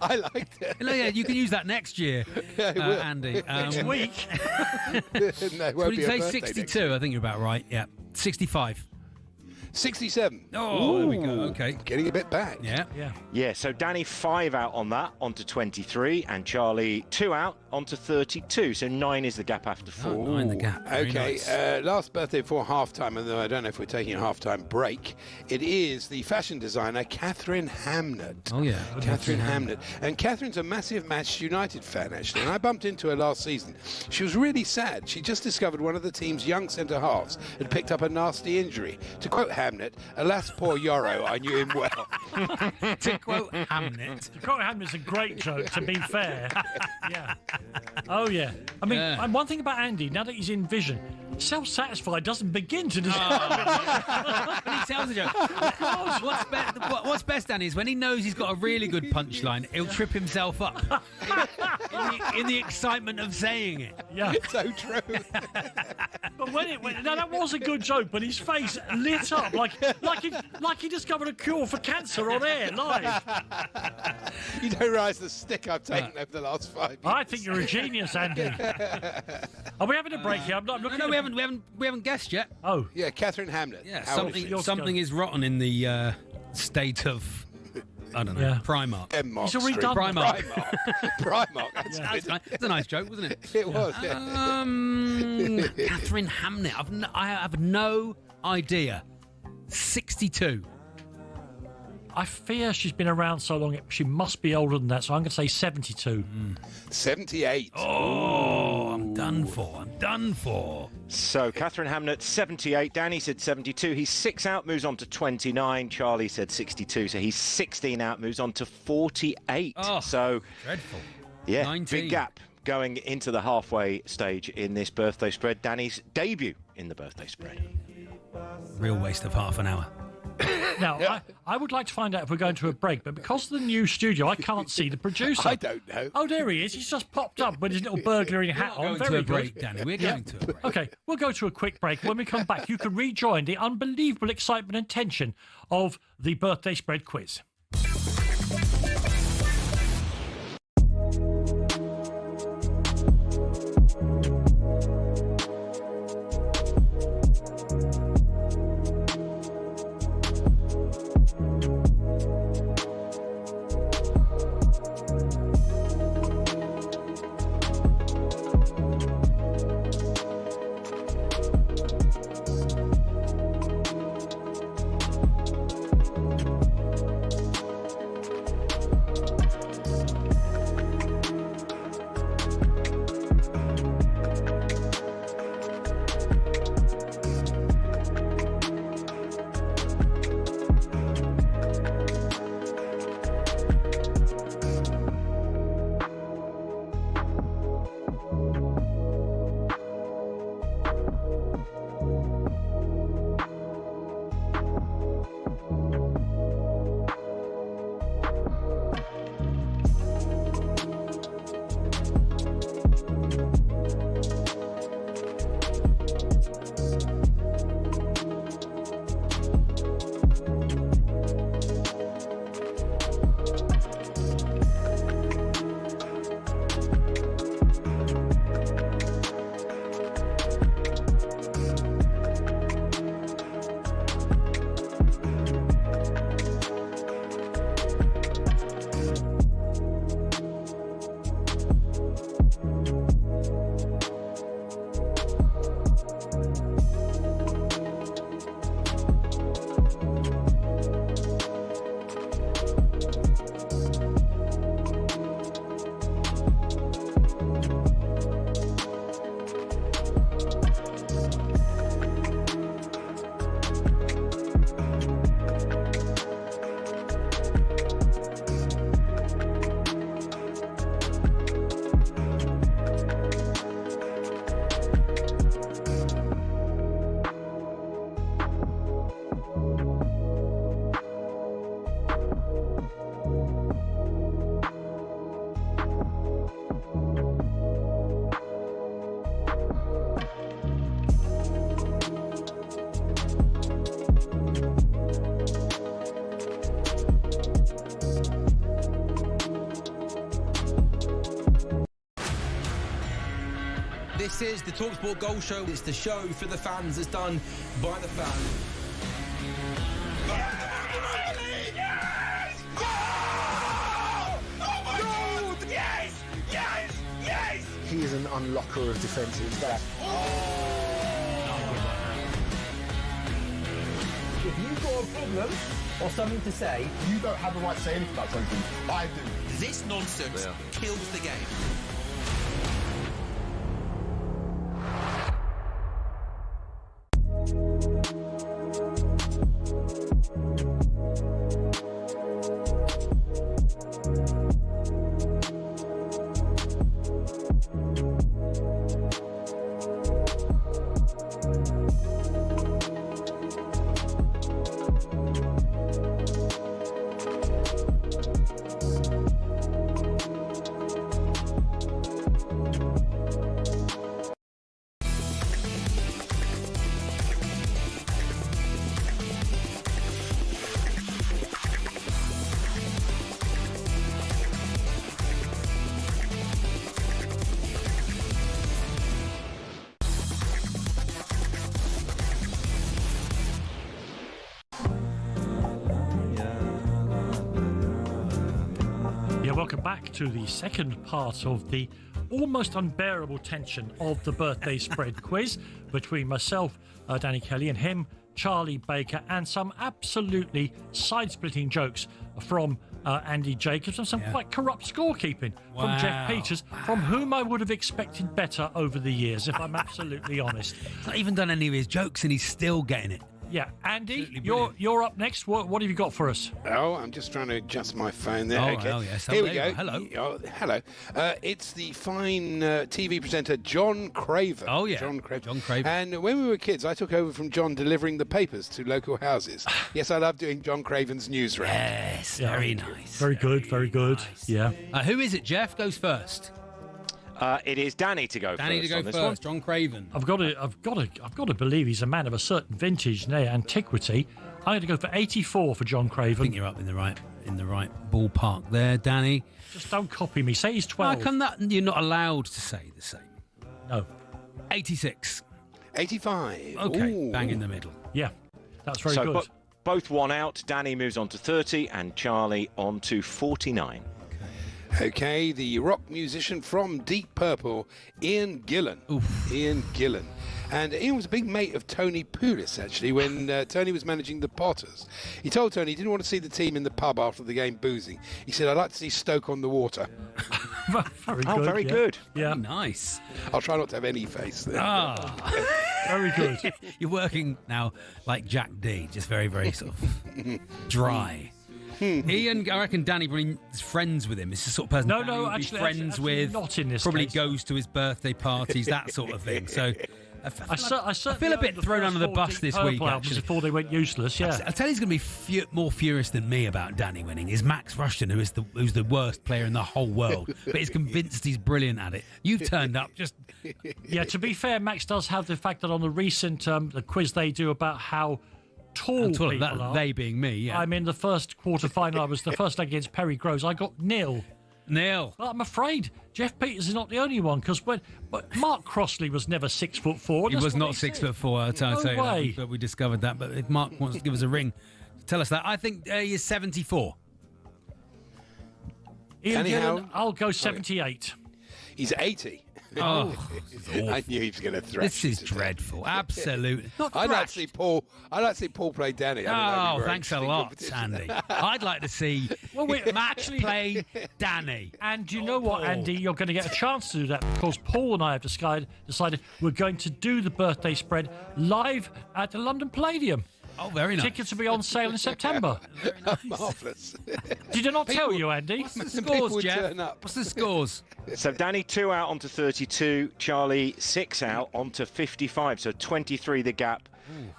I liked it. Yeah, you can use that next year, Andy. Next week. What did you say? 62. I think you're about right. Yeah. 65. 67. Oh, there we go. Okay. Getting a bit back. Yeah, so Danny 5 out on that, onto 23, and Charlie 2 out, onto 32. So 9 is the gap after 4. Oh, 9 the gap. Very Okay, nice. last birthday before halftime, although I don't know if we're taking a halftime break. It is the fashion designer Catherine Hamnett. Oh, yeah. Catherine Hamnett. And Catherine's a massive Manchester United fan, actually, and I bumped into her last season. She was really sad. She just discovered one of the team's young centre-halves had picked up a nasty injury. To quote Hamnett, alas, poor Yoro, I knew him well. To quote Hamnett. To quote Hamnett's a great joke, to be fair. Yeah. Oh, yeah. I mean, and one thing about Andy, now that he's in Vision, self-satisfied doesn't begin to describe it. When he tells a joke. What's best, Danny, is when he knows he's got a really good punchline, he'll trip himself up in the excitement of saying it. Yeah. It's so true. But now that was a good joke, but his face lit up like he discovered a cure for cancer on air live. You don't realise the stick I've taken over the last 5 years. I think you're a genius, Andy. Are we having a break here? I'm not looking. No, we haven't guessed yet. Oh, yeah, Catherine Hamnett. Yeah, How something is rotten in the state of. I don't know. Yeah. Primark. He's already done Primark. Primark. That's a nice joke, wasn't it? It was. Yeah. Catherine Hamnett. I have no idea. 62. I fear she's been around so long, she must be older than that, so I'm going to say 72. 78. Oh, I'm done for. So Catherine Hamnett, 78. Danny said 72. He's 6 out, moves on to 29. Charlie said 62. So he's 16 out, moves on to 48. Oh, so dreadful. Yeah, 19. big gap going into the halfway stage in this birthday spread. Danny's debut in the birthday spread. Real waste of half an hour. Now, I would like to find out if we're going to a break, but because of the new studio, I can't see the producer. I don't know. Oh, there he is. He's just popped up with his little burglary hat on. Going to a break, Danny. We're going to a break. Okay, we'll go to a quick break. When we come back, you can rejoin the unbelievable excitement and tension of the birthday spread quiz. This is the talkSPORT Goal Show. It's the show for the fans that's done by the fans. Yes! Oh my God! Yes! Yes! Yes! He is an unlocker of defences. That. If you've got a problem or something to say, you don't have the right to say anything about something. I do. This nonsense kills the game. Welcome back to the second part of the almost unbearable tension of the birthday spread quiz between myself, Danny Kelly, and him, Charlie Baker, and some absolutely side-splitting jokes from Andy Jacobs and some quite corrupt scorekeeping from Jeff Peters, from whom I would have expected better over the years, if I'm absolutely honest. He's not even done any of his jokes and he's still getting it. Yeah, Andy, you're up next. What have you got for us? Oh, I'm just trying to adjust my phone there. Oh, okay. yes. Here we go. Hello. Oh, hello. It's the fine TV presenter John Craven. Oh, yeah. John Craven. John Craven. And when we were kids, I took over from John delivering the papers to local houses. Yes, I love doing John Craven's news round. Yes, very nice. Very good, very good. Nice. Yeah. Who is it? Jeff goes first. It is Danny to go Danny first. to go on this first. one. John Craven. I've got to believe he's a man of a certain vintage and antiquity. I'm going to go for 84 for John Craven. I think you're up in the right ballpark there, Danny. Just don't copy me. Say he's 12. You're not allowed to say the same. No. 86. 85. Okay, Ooh. bang in the middle. Yeah, that's very good. Both one out. Danny moves on to 30 and Charlie on to 49. Okay, the rock musician from Deep Purple, Ian Gillan. Oof. Ian Gillan. And Ian was a big mate of Tony Pulis, actually, when Tony was managing the Potters. He told Tony he didn't want to see the team in the pub after the game boozing. He said, I'd like to see Stoke on the water. Very good. Yeah. Nice. I'll try not to have any face there. Very good. You're working now like Jack D, just very, very sort of dry. Ian, I reckon Danny brings friends with him. It's the sort of person Danny would be friends with. Not in this Probably case. goes to his birthday parties, that sort of thing. So I feel a bit thrown under the bus this week, actually. Before they went useless, yeah. I'll tell you, he's going to be more furious than me about Danny winning is Max Rushton, who's the worst player in the whole world, but he's convinced he's brilliant at it. You've turned up just... Yeah, to be fair, Max does have the fact that on the recent the quiz they do about how tall people are. They being me, yeah. I'm in the first quarter-final. I was the first leg against Perry Groves. I got nil. Well, I'm afraid Jeff Peters is not the only one, but Mark Crossley was never 6'4". He was not 6'4". I'll tell you that, but we discovered that. But if Mark wants to give us a ring, tell us that. I think he is 74. Ian Gillan, I'll go 78. He's 80. Oh, I knew he was going to thrash. This is dreadful. Absolutely. I'd like to see Paul play Danny. Thanks a lot, Andy. I'd like to see Max play Danny. And you know what, Andy? You're going to get a chance to do that because Paul and I have decided we're going to do the birthday spread live at the London Palladium. Oh, very nice. Tickets will be on sale in September. Marvellous. Did I not tell you, Andy? What's the scores, Jeff? What's the scores? So Danny 2 out onto 32, Charlie 6 out onto 55. So 23 the gap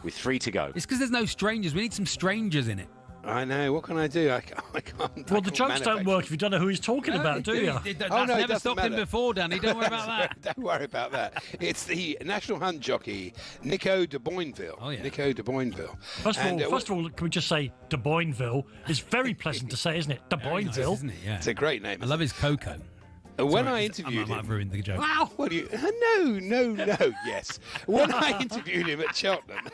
with 3 to go. It's because there's no strangers. We need some strangers in it. I know. What can I do? I can't. Well, the jokes don't work if you don't know who he's talking about, do you? That's never stopped him before, Danny. Don't worry about that. Don't worry about that. It's the national hunt jockey, Nico de Boinville. Oh, yeah. Nico de Boinville. First of all, can we just say de Boinville? It's very pleasant to say, isn't it? De Boinville. Nice, isn't it? Yeah. It's a great name. I love his cocoa. When I interviewed him, I might have ruined the joke. Wow! Well, no, yes. When I interviewed him at Cheltenham,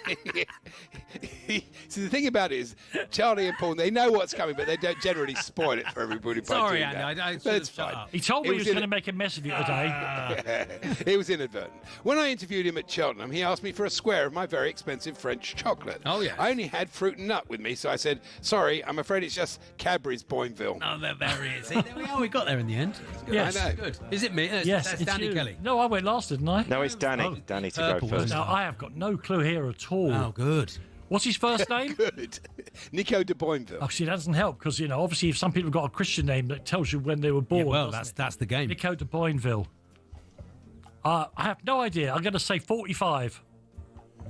so the thing about it is, Charlie and Paul, they know what's coming, but they don't generally spoil it for everybody. Sorry, by doing Andy, that. I That's fine. He told me he was going to make a mess of you today. It was inadvertent. When I interviewed him at Cheltenham, he asked me for a square of my very expensive French chocolate. Oh, yeah. I only had fruit and nut with me, so I said, sorry, I'm afraid it's just Cadbury's Boinville. Oh, there he is. See, there we are. We got there in the end. Yes. I know. Good. Is it me? Yes, that's it's Danny you. Kelly. No, I went last, didn't I? No, it's Danny. Oh, Danny to purple, go first. Now, I have got no clue here at all. Oh, good. What's his first name? Good. Nico de Boinville. Oh, see, that doesn't help because, obviously, if some people have got a Christian name that tells you when they were born. Yeah, well, doesn't that's the game. Nico de Boinville. I have no idea. I'm going to say 45. I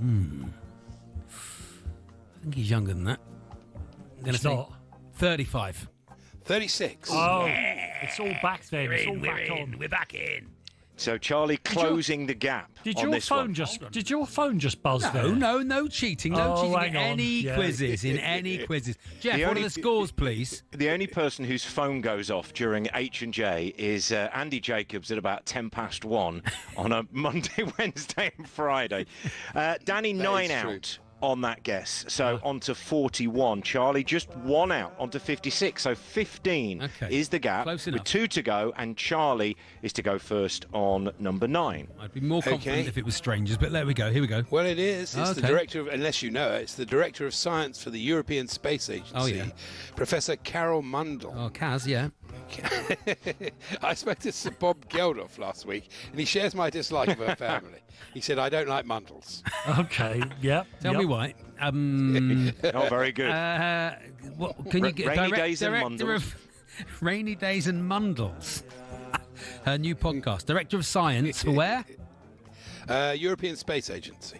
think he's younger than that. I'm going to say not. 35. 36. Oh, it's all back then. It's all back on. We're back in. So Charlie closing the gap Did on your this phone one. Did your phone just buzz there? No cheating. No cheating hang in on. any Yeah. quizzes. In any quizzes. Jeff, The what only- are the scores, please? The only person whose phone goes off during H&J is Andy Jacobs at about 1:10 on a Monday, Wednesday and Friday. Danny, 9 out on that guess. So on to 41. Charlie just 1 out onto 56. So 15 is the gap. Close with enough. 2 to go, and Charlie is to go first on number 9. I'd be more confident if it was strangers, but there we go. Here we go. Well, it is. It's the Okay. director of, unless you know it, it's the director of science for the European Space Agency. Oh, yeah. Professor Carol Mundell. Oh, Kaz, yeah. I spoke to Sir Bob Geldof last week, and he shares my dislike of her family. He said, I don't like Mundels. Okay, yeah. Tell me why. Oh, very good. What can you get? Rainy Days and director Mundels. of Rainy Days and Mundels. Her new podcast. Director of Science for where? European Space Agency.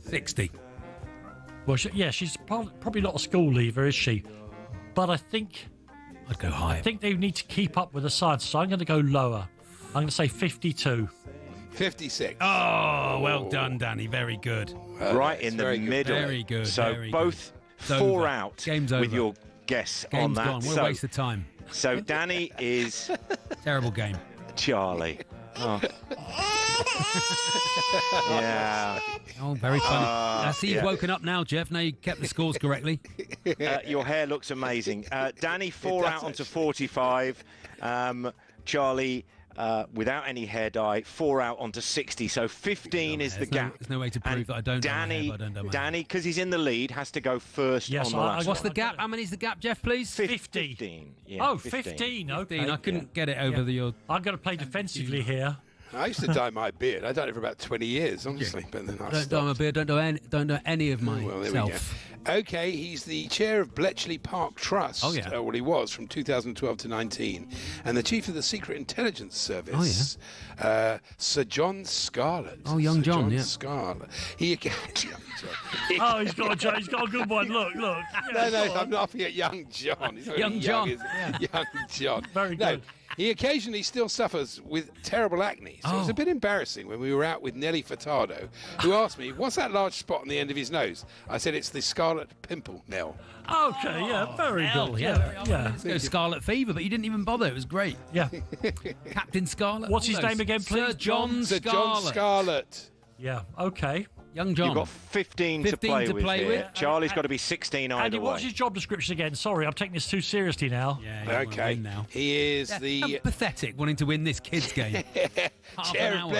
$60. Well, she's probably not a school leaver, is she? But I think I'd go higher. I think they need to keep up with the science, so I'm going to go lower. I'm going to say 52. 56. Oh, well done, Danny. Very good. Right in the middle. Very good. So very both good. 4 over. out Game's with over. your guess on Game's that. gone. What a waste of time. So Danny is Terrible game. Charlie. Oh. Yeah. Oh, very funny. I see you've yeah. woken up now, Jeff. Now you kept the scores correctly. Your hair looks amazing. Danny, 4 does out onto actually. 45. Charlie, without any hair dye, 4 out onto 60. So 15 is the gap. There's no way to prove And that I don't know my hair, Danny, but I don't know my hair. Danny, because he's in the lead, has to go first Yes, on the I- last What's one. the gap? How many's the gap, Jeff, please? 50. 15. Yeah, Oh, 15. Okay. I couldn't get it over your... I've got to play defensively here. I used to dye my beard. I done it for about 20 years, honestly. But then I Don't dye my stopped. beard. Don't know any of Well, there we go. myself. Okay, he's the chair of Bletchley Park Trust. Oh, yeah. Well, he was from 2012 to 19. And the chief of the Secret Intelligence Service, Sir John Scarlett. Oh, young Sir John, yeah. Scarlett. Young John. Oh, he's got a good one. Look. No, I'm laughing at young John. He's not Young really John. is he? Young John. Very No, good. he occasionally still suffers with terrible acne. So it was a bit embarrassing when we were out with Nelly Furtado, who asked me, what's that large spot on the end of his nose? I said, it's the scarlet pimple, Nell. Okay, yeah, very Hell, good. yeah. Yeah. Let's go Scarlet Fever, but you didn't even bother. It was great. Yeah. Captain Scarlet. What's his all those. name again, please? Sir John Sir John Scarlett. Yeah, okay. Young John. You've got 15 to 15 play to with play here. with. Charlie's got to be 16 either Andy, way. what's his job description again? Sorry, I'm taking this too seriously now. Yeah, you wanna Okay, win now. he is Yeah, the pathetic wanting to win this kids' game. Half chair an of hour.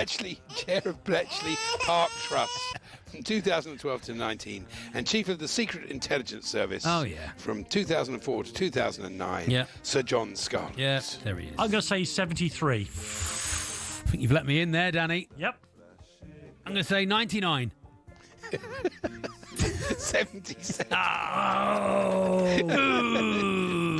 Bletchley Park Trust from 2012 to 19, and chief of the Secret Intelligence Service. Oh, yeah. From 2004 to 2009. Yeah. Sir John Scarlett. Yeah, there he is. I'm going to say 73. I think you've let me in there, Danny. Yep. I'm going to say 99. 77. Oh.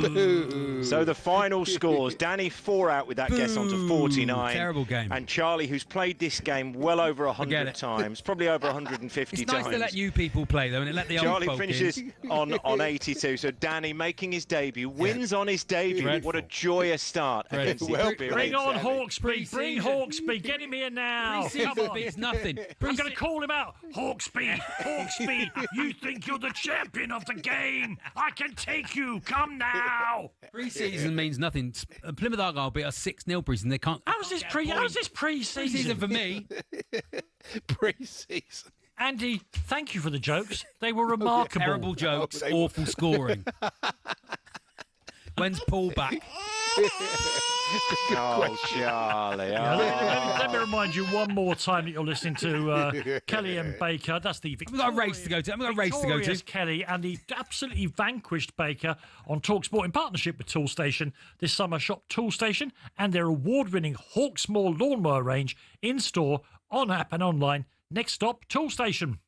Boo. So the final scores, Danny 4 out with that guess onto 49. Terrible game. And Charlie, who's played this game well over 100 times, probably over 150 it's times. Nice to let you people play, though, and let the Charlie old folk finishes in. on 82. So Danny making his debut, wins on his debut. Dreadful. What a joyous start against the Experience. Bring on Hawksby. Bring Hawksby. Get him here now. Come on. It's nothing. I'm going to call him out. Hawksby. Hawksby. You think you're the champion of the game. I can take you. Come now. Pre-season means nothing. Plymouth Argyle beat us 6-0 pre-season. They can't. How's this pre-season? Pre-season for me. Pre-season. Andy, thank you for the jokes. They were remarkable. Terrible jokes, awful scoring. When's Paul back? Oh, Charlie. Let me remind you one more time that you're listening to Kelly and Baker. That's the We've got a race to go to. Victorious Kelly and the absolutely vanquished Baker on talkSPORT in partnership with Toolstation. This summer, shop Toolstation and their award-winning Hawksmoor lawnmower range in store, on app and online. Next stop, Toolstation.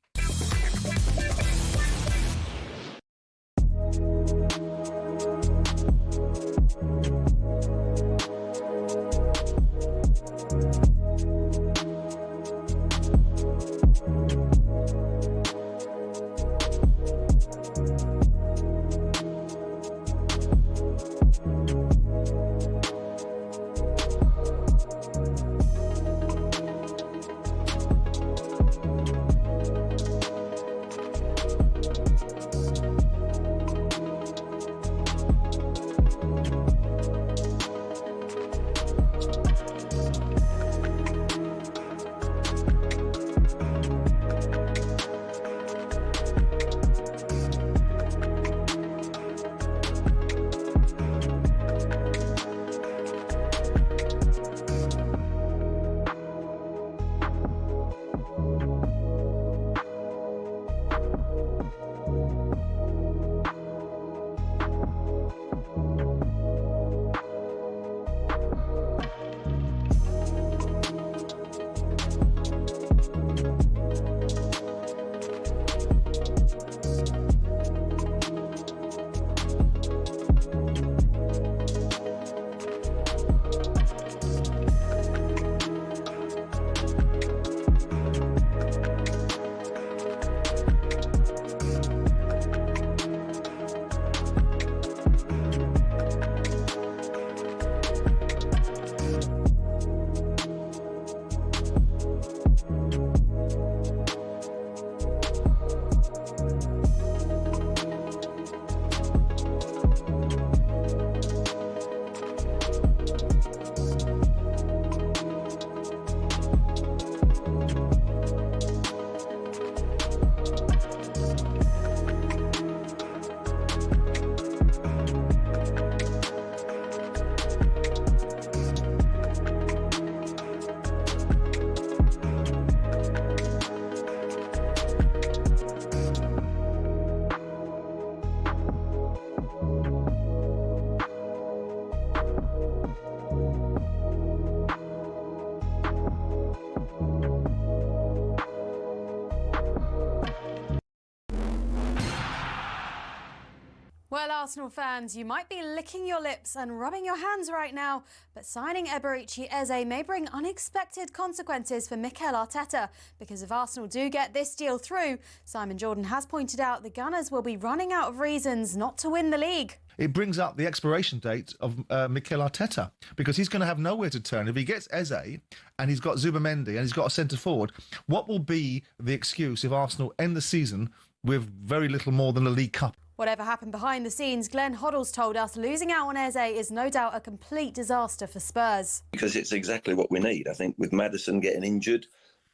Well, Arsenal fans, you might be licking your lips and rubbing your hands right now, but signing Eberechi Eze may bring unexpected consequences for Mikel Arteta, because if Arsenal do get this deal through, Simon Jordan has pointed out the Gunners will be running out of reasons not to win the league. It brings up the expiration date of Mikel Arteta, because he's going to have nowhere to turn. If he gets Eze and he's got Zubamendi and he's got a centre-forward, what will be the excuse if Arsenal end the season with very little more than a League Cup? Whatever happened behind the scenes, Glenn Hoddle's told us losing out on Eze is no doubt a complete disaster for Spurs. Because it's exactly what we need. I think with Maddison getting injured,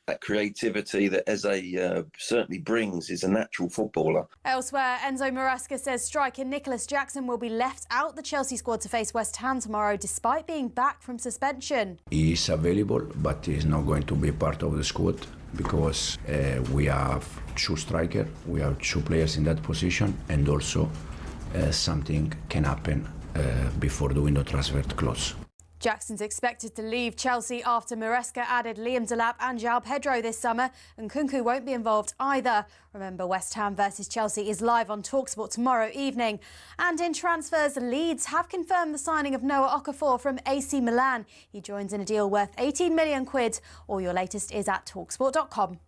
that creativity that Eze certainly brings is a natural footballer. Elsewhere, Enzo Maresca says striker Nicholas Jackson will be left out the Chelsea squad to face West Ham tomorrow, despite being back from suspension. He is available, but he's not going to be part of the squad because we have two strikers, we have two players in that position, and also something can happen before the window transfer close. Jackson's expected to leave Chelsea after Maresca added Liam Delap and João Pedro this summer, and Nkunku won't be involved either. Remember, West Ham versus Chelsea is live on talkSPORT tomorrow evening. And in transfers, Leeds have confirmed the signing of Noah Okafor from AC Milan. He joins in a deal worth 18 million quid. All your latest is at talksport.com.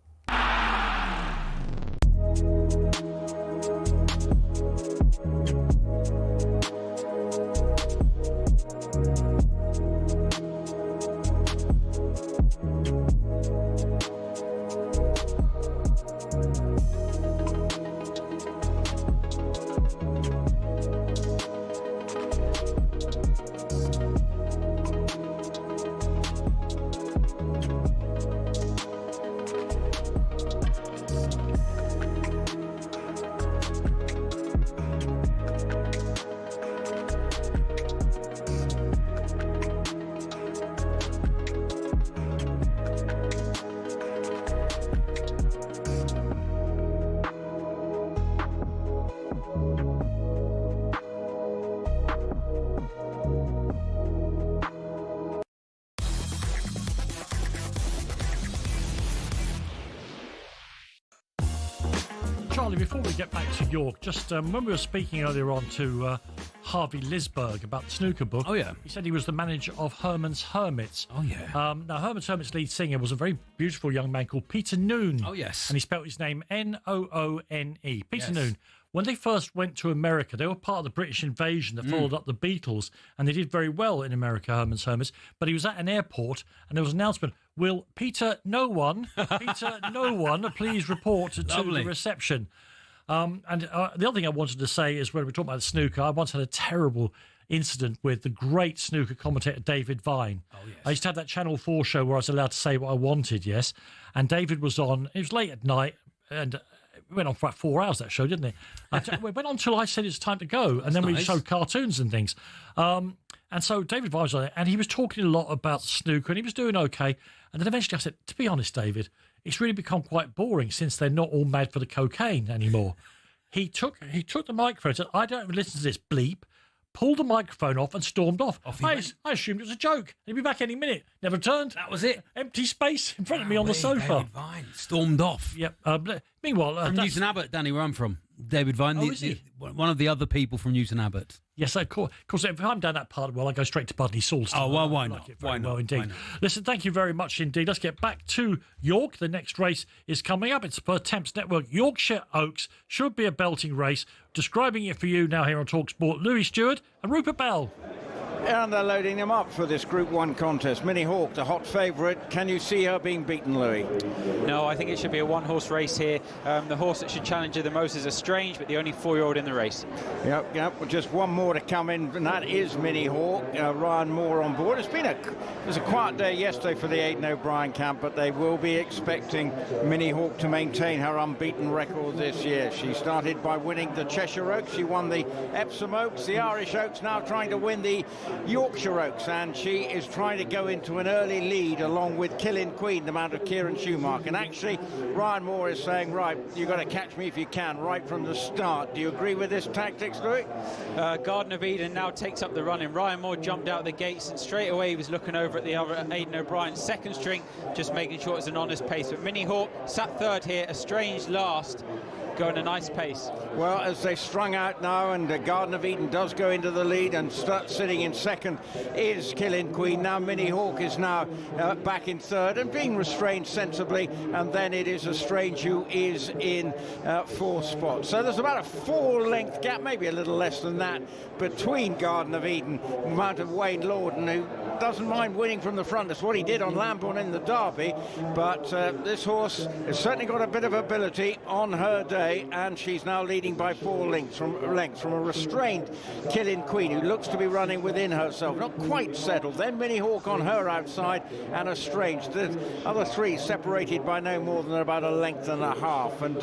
Charlie, before we get back to York, just when we were speaking earlier on to Harvey Lisberg about the snooker book. Oh, yeah. He said he was the manager of Herman's Hermits. Oh, yeah. Now, Herman's Hermits lead singer was a very beautiful young man called Peter Noone. Oh, yes. And he spelt his name Noone. Peter Yes. Noone. When they first went to America, they were part of the British invasion that followed up the Beatles, and they did very well in America, Herman's Hermits. But he was at an airport, and there was an announcement, will Peter No One please report to the reception? And the other thing I wanted to say is when we talk about the snooker, I once had a terrible incident with the great snooker commentator David Vine. Oh, yes. I used to have that Channel 4 show where I was allowed to say what I wanted, yes. And David was on, it was late at night, and it went on for about 4 hours, that show, didn't it? It went on till I said it's time to go, and then we showed cartoons and things. And so David Vine was on it, and he was talking a lot about snooker, and he was doing okay. And then eventually I said, to be honest, David, it's really become quite boring since they're not all mad for the cocaine anymore. He took the microphone and said, I don't even listen to this bleep, pulled the microphone off and stormed off. I assumed it was a joke. He'd be back any minute. Never turned. That was it. Empty space in front of me on the sofa. David Vine stormed off. Yep. Meanwhile... from Newton Abbott, Danny, where I'm from. David Vine, one of the other people from Newton Abbott. Yes, of course. If I'm down that part, well, I go straight to Budley Salisbury. Oh, well, why not? Why not? Well, indeed. Listen, thank you very much indeed. Let's get back to York. The next race is coming up. It's per Temps Network. Yorkshire Oaks should be a belting race. Describing it for you now here on talkSPORT, Louis Stewart and Rupert Bell. And they're loading them up for this Group 1 contest. Minnie Hawk, the hot favourite. Can you see her being beaten, Louis? No, I think it should be a one-horse race here. The horse that should challenge her the most is a Strange, but the only 4-year-old in the race. Yep. Well, just one more to come in, and that is Minnie Hawk. Ryan Moore on board. It was a quiet day yesterday for the Aidan O'Brien camp, but they will be expecting Minnie Hawk to maintain her unbeaten record this year. She started by winning the Cheshire Oaks. She won the Epsom Oaks, the Irish Oaks, now trying to win the Yorkshire Oaks, and she is trying to go into an early lead along with Killin Queen, the mount of Kieran Schumacher. And actually, Ryan Moore is saying, right, you've got to catch me if you can, right from the start. Do you agree with this tactics, Louis? Garden of Eden now takes up the running. Ryan Moore jumped out the gates, and straight away he was looking over at the other Aidan O'Brien, second string, just making sure it's an honest pace. But Minnie Hawk sat third here, a Strange last, going a nice pace. Well, as they strung out now, and the Garden of Eden does go into the lead, and sitting in second is Killin Queen. Now Minnie Hawk is now back in third and being restrained sensibly, and then it is a Strange who is in fourth spot. So there's about a 4-length gap, maybe a little less than that, between Garden of Eden, Mount of Wayne Lorden, who doesn't mind winning from the front. That's what he did on Lambourne in the Derby, but this horse has certainly got a bit of ability on her day, and she's now leading by 4 lengths from a restrained Killin Queen, who looks to be running within herself, not quite settled. Then Minnie Hawk on her outside, and a Strange. The other three separated by no more than about a length and a half. And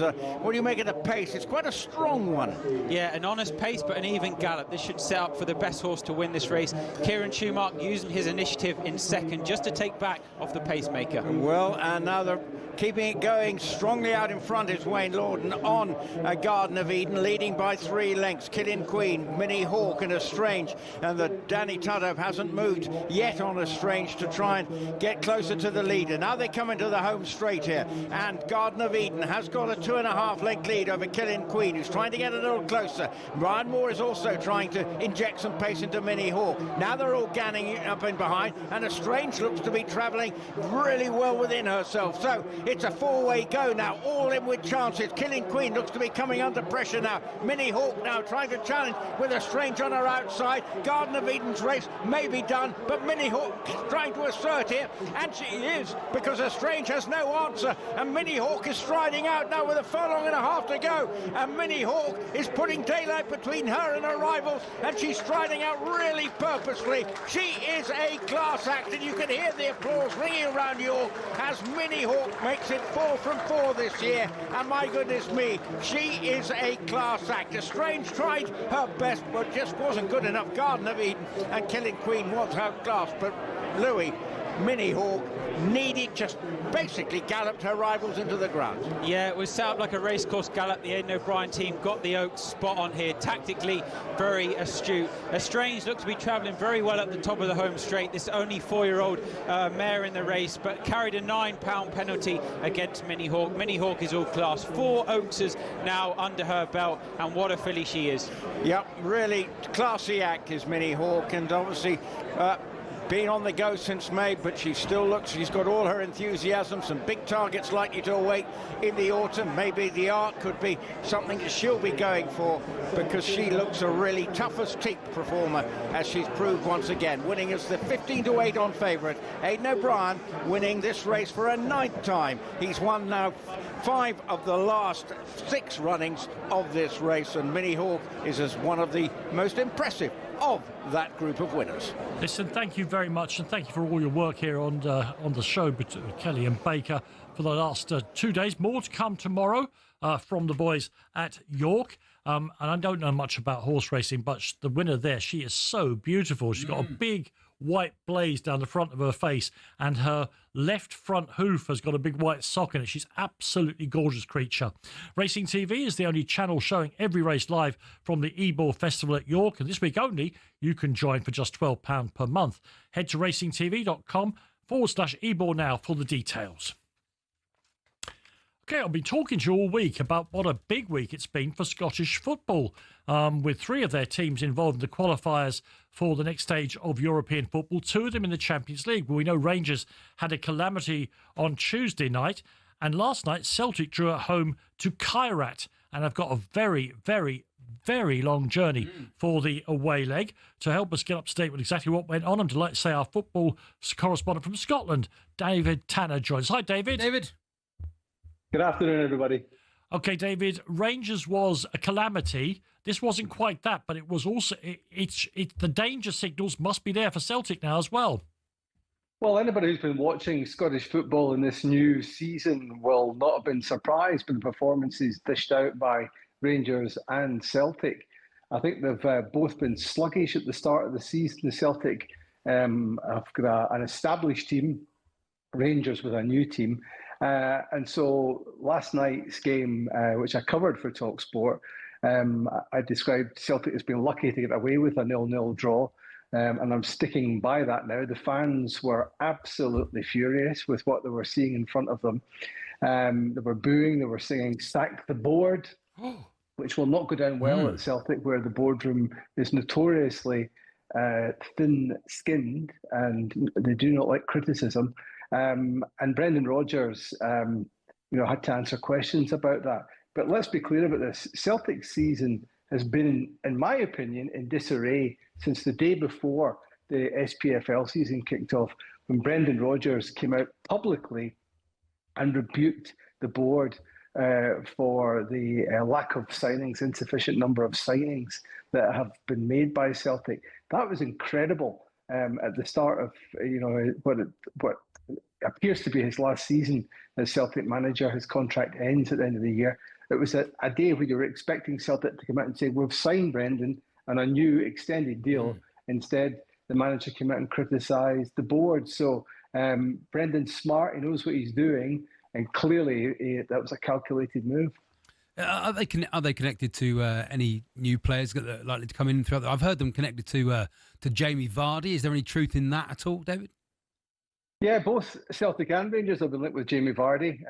what do you make of the pace? It's quite a strong one. Yeah, an honest pace, but an even gallop. This should set up for the best horse to win this race. Kieran Schumacher using his initiative in second just to take back off the pacemaker. Well, and now they're keeping it going strongly out in front is Wayne Lorden on Garden of Eden, leading by 3 lengths. Killing Queen, Minnie Hawk and Estrange, and the Danny Tudhope hasn't moved yet on Estrange to try and get closer to the leader. Now they come into the home straight here, and Garden of Eden has got a 2.5 length lead over Killing Queen, who's trying to get a little closer. Ryan Moore is also trying to inject some pace into Minnie Hawk. Now they're all ganning up in behind, and Estrange looks to be travelling really well within herself. So it's a 4-way go now, all in with chances. Killing Queen looks to be coming under pressure now. Minnie Hawk now trying to challenge with Estrange on her outside. Garden of Eden's race may be done, but Minnie Hawk trying to assert here, and she is, because Estrange has no answer, and Minnie Hawk is striding out now with a furlong and a half to go, and Minnie Hawk is putting daylight between her and her rivals, and she's striding out really purposefully. She is a class act, and you can hear the applause ringing around York as Minnie Hawk makes it 4 from 4 this year, and my goodness me, she is a class act. Estrange tried her best, but just wasn't good enough. Garden of Eden and Killing Queen was outclassed, but Louis, Minnie Hawk just basically galloped her rivals into the ground. Yeah, it was set up like a racecourse gallop. The Aidan O'Brien team got the Oaks spot on here, tactically very astute. Estrange looked to be travelling very well at the top of the home straight. This only 4-year-old mare in the race, but carried a £9 penalty against Minnie Hawk. Minnie Hawk is all class. 4 Oakses now under her belt, and what a filly she is. Yep, really classy act is Minnie Hawk, and obviously been on the go since May, but she still looks, she's got all her enthusiasm. Some big targets likely to await in the autumn. Maybe the Arc could be something that she'll be going for, because she looks a really tough as teak performer, as she's proved once again, winning as the 15-8 on favourite. Aidan O'Brien winning this race for a 9th time. He's won now 5 of the last 6 runnings of this race, and Minnie Hawk is as one of the most impressive of that group of winners. Listen, thank you very much, and thank you for all your work here on the show, Kelly and Baker, for the last 2 days. More to come tomorrow from the boys at York. And I don't know much about horse racing, but the winner there, she is so beautiful. She's got a big white blaze down the front of her face, and her left front hoof has got a big white sock in it. She's absolutely gorgeous creature. Racing TV is the only channel showing every race live from the Ebor Festival at York, and this week only you can join for just £12 per month. Head to racingtv.com/Ebor now for the details. Okay, I've been talking to you all week about what a big week it's been for Scottish football, with 3 of their teams involved in the qualifiers for the next stage of European football, 2 of them in the Champions League. Well, we know Rangers had a calamity on Tuesday night, and last night Celtic drew at home to Kairat, and have got a very, very, very long journey for the away leg. To help us get up to date with exactly what went on, I'm delighted to say our football correspondent from Scotland, David Tanner, joins us. Hi, David. David. Good afternoon, everybody. Okay, David, Rangers was a calamity. This wasn't quite that, but it was also, the danger signals must be there for Celtic now as well. Well, anybody who's been watching Scottish football in this new season will not have been surprised by the performances dished out by Rangers and Celtic. I think they've both been sluggish at the start of the season. The Celtic have got an established team, Rangers with a new team. And so last night's game, which I covered for talkSPORT, I described Celtic as being lucky to get away with a 0-0 draw. And I'm sticking by that now. The fans were absolutely furious with what they were seeing in front of them. They were booing, they were singing "Sack the Board," which will not go down well at Celtic, where the boardroom is notoriously thin-skinned and they do not like criticism. And Brendan Rodgers, had to answer questions about that. But let's be clear about this. Celtic's season has been, in my opinion, in disarray since the day before the SPFL season kicked off, when Brendan Rodgers came out publicly and rebuked the board for the lack of signings, insufficient number of signings that have been made by Celtic. That was incredible at the start of what appears to be his last season as Celtic manager. His contract ends at the end of the year. It was a day when you were expecting Celtic to come out and say, "We've signed Brendan on a new extended deal." Instead, the manager came out and criticised the board. So Brendan's smart, he knows what he's doing, and clearly that was a calculated move. Are they connected to any new players that are likely to come in throughout? I've heard them connected to Jamie Vardy. Is there any truth in that at all, David? Yeah, both Celtic and Rangers have been linked with Jamie Vardy.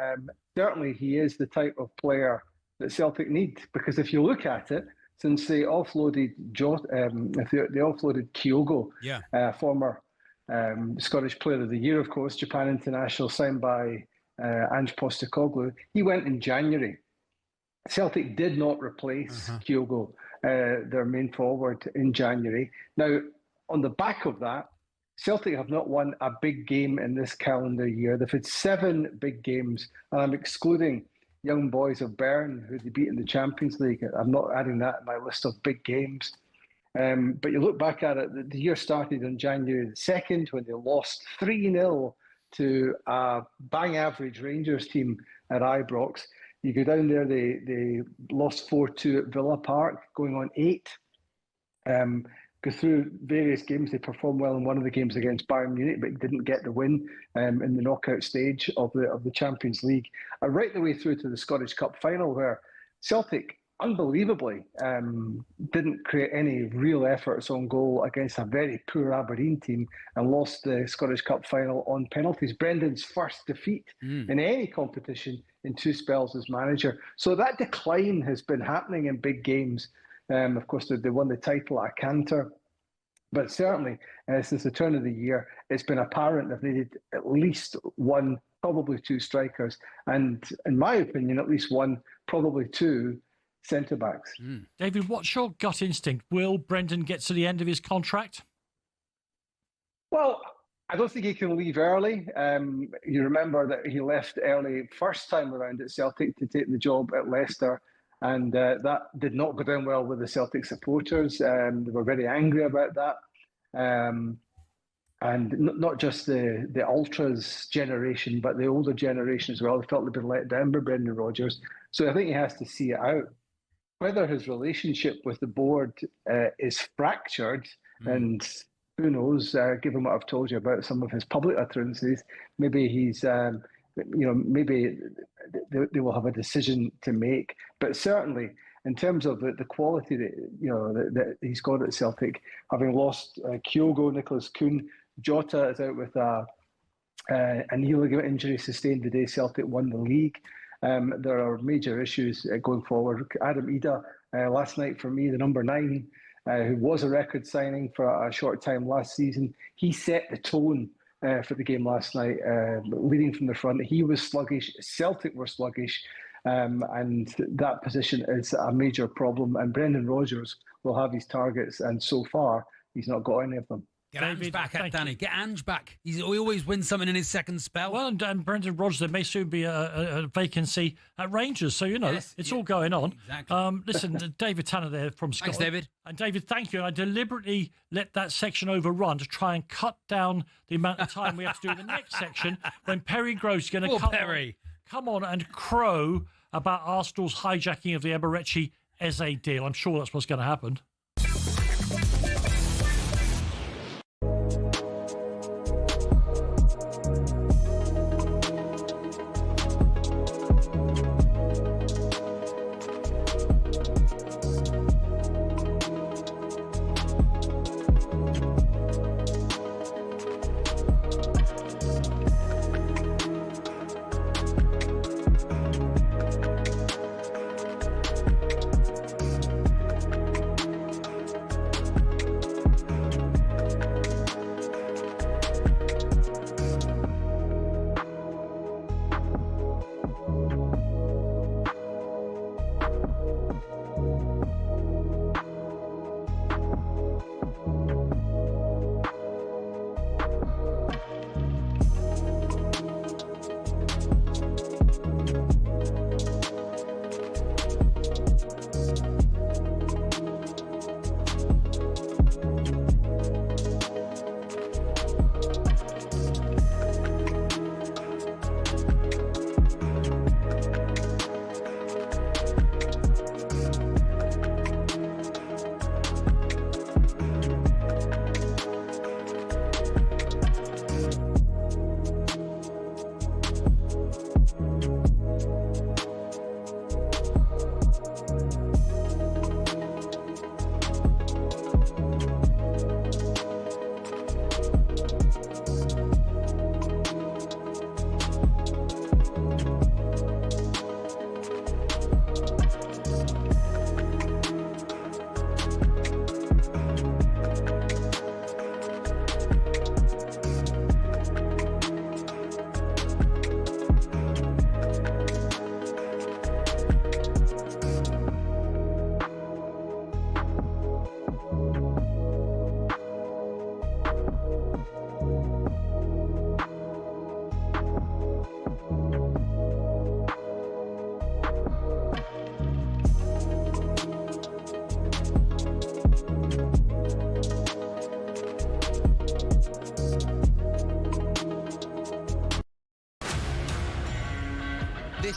Certainly, he is the type of player that Celtic need, because if you look at it, since they offloaded Kyogo, former Scottish Player of the Year, of course, Japan international, signed by Ange Postecoglou, he went in January. Celtic did not replace Kyogo, their main forward, in January. Now, on the back of that, Celtic have not won a big game in this calendar year. They've had 7 big games, and I'm excluding Young Boys of Bern, who they beat in the Champions League. I'm not adding that in my list of big games. But you look back at it, the year started on January the 2nd when they lost 3-0 to a bang average Rangers team at Ibrox. You go down there, they lost 4-2 at Villa Park, going on 8. Go through various games. They performed well in one of the games against Bayern Munich, but didn't get the win in the knockout stage of the Champions League. Right the way through to the Scottish Cup final, where Celtic, unbelievably, didn't create any real efforts on goal against a very poor Aberdeen team and lost the Scottish Cup final on penalties. Brendan's first defeat in any competition in 2 spells as manager. So that decline has been happening in big games. Of course, they won the title at a canter. But certainly, since the turn of the year, it's been apparent they've needed at least 1, probably 2 strikers. And in my opinion, at least 1, probably 2 centre-backs. David, what's your gut instinct? Will Brendan get to the end of his contract? Well, I don't think he can leave early. You remember that he left early first time around at Celtic to take the job at Leicester. And that did not go down well with the Celtic supporters. They were very angry about that. And not just the Ultras generation, but the older generation as well. They felt they'd been let down by Brendan Rodgers. So I think he has to see it out. Whether his relationship with the board is fractured, and who knows, given what I've told you about some of his public utterances, maybe he's... maybe they will have a decision to make. But certainly, in terms of the quality that he's got at Celtic, having lost Kyogo, Nicholas Kuhn, Jota is out with a knee ligament injury sustained the day Celtic won the league. There are major issues going forward. Adam Ida, last night for me, the number 9, who was a record signing for a short time last season, he set the tone for the game last night, leading from the front. He was sluggish, Celtic were sluggish, and that position is a major problem. And Brendan Rodgers will have his targets, and so far, he's not got any of them. Get Ange back, Danny. Get Ange back. He always wins something in his second spell. Well, and Brendan Rodgers, there may soon be a vacancy at Rangers, so it's all going on. Exactly. Listen, David Tanner there from Scotland. Thanks, David. And David, thank you. And I deliberately let that section overrun to try and cut down the amount of time we have to do the next section when Perry Gross is going to come on and crow about Arsenal's hijacking of the Eberechi Eze deal. I'm sure that's what's going to happen.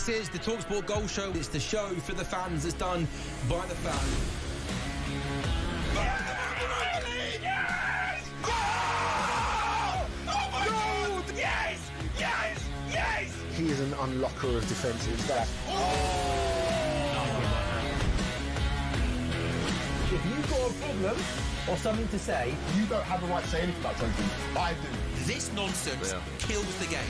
This is the talkSPORT Goal Show. It's the show for the fans that's done by the fans. Yes! Oh! Oh my God! Yes! Yes! Yes! He is an unlocker of defences. That. If you've got a problem or something to say, you don't have a right to say anything about something. I do. This nonsense kills the game.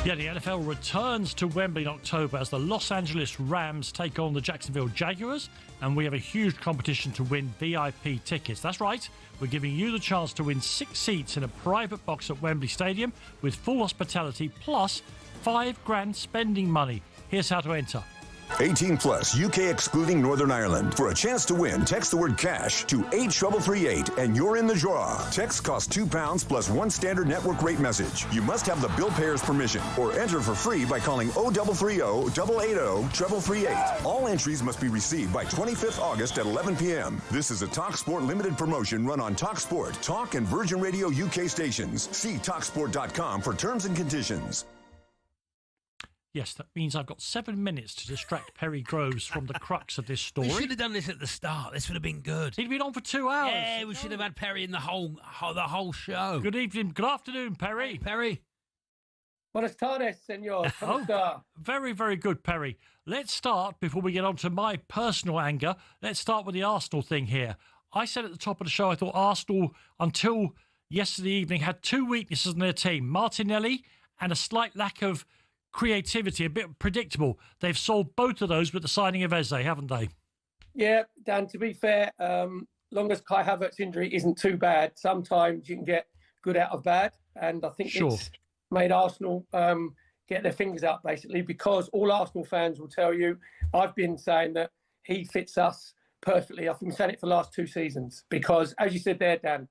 Yeah, the NFL returns to Wembley in October as the Los Angeles Rams take on the Jacksonville Jaguars, and we have a huge competition to win VIP tickets. That's right, we're giving you the chance to win 6 seats in a private box at Wembley Stadium with full hospitality plus $5,000 spending money. Here's how to enter. 18 plus, UK excluding Northern Ireland. For a chance to win, text the word cash to 83338 and you're in the draw. Text costs £2 plus 1 standard network rate message. You must have the bill payer's permission or enter for free by calling 0330 880 3338. All entries must be received by 25th August at 11 p.m. This is a talkSPORT limited promotion run on talkSPORT, Talk and Virgin Radio UK stations. See talksport.com for terms and conditions. Yes, that means I've got 7 minutes to distract Perry Groves from the crux of this story. We should have done this at the start. This would have been good. He'd been on for 2 hours. Yeah, we should have had Perry in the whole show. Good evening, good afternoon, Perry. Hey, Perry. Buenas tardes, senor. ¿Cómo está? Very, very good, Perry. Let's start, before we get on to my personal anger, let's start with the Arsenal thing here. I said at the top of the show, I thought Arsenal, until yesterday evening, had 2 weaknesses in their team. Martinelli and a slight lack of creativity, a bit predictable. They've solved both of those with the signing of Eze, haven't they? Yeah, Dan, to be fair, long as Kai Havertz's injury isn't too bad, sometimes you can get good out of bad. And I think it's made Arsenal get their fingers out, basically, because all Arsenal fans will tell you, I've been saying that he fits us perfectly. I've been saying it for the last 2 seasons because, as you said there, Dan,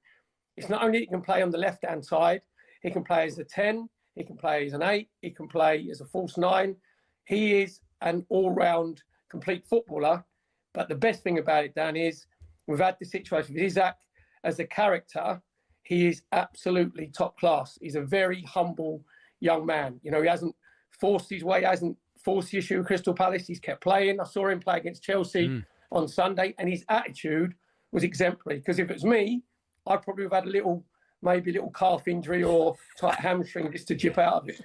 it's not only he can play on the left-hand side, he can play as a 10, he can play as an 8. He can play as a false 9. He is an all-round complete footballer. But the best thing about it, Dan, is we've had the situation with Isaac as a character. He is absolutely top class. He's a very humble young man. You know, he hasn't forced his way, hasn't forced the issue with Crystal Palace. He's kept playing. I saw him play against Chelsea on Sunday, and his attitude was exemplary. Because if it was me, I'd probably have had maybe a little calf injury or tight hamstring just to chip out of it.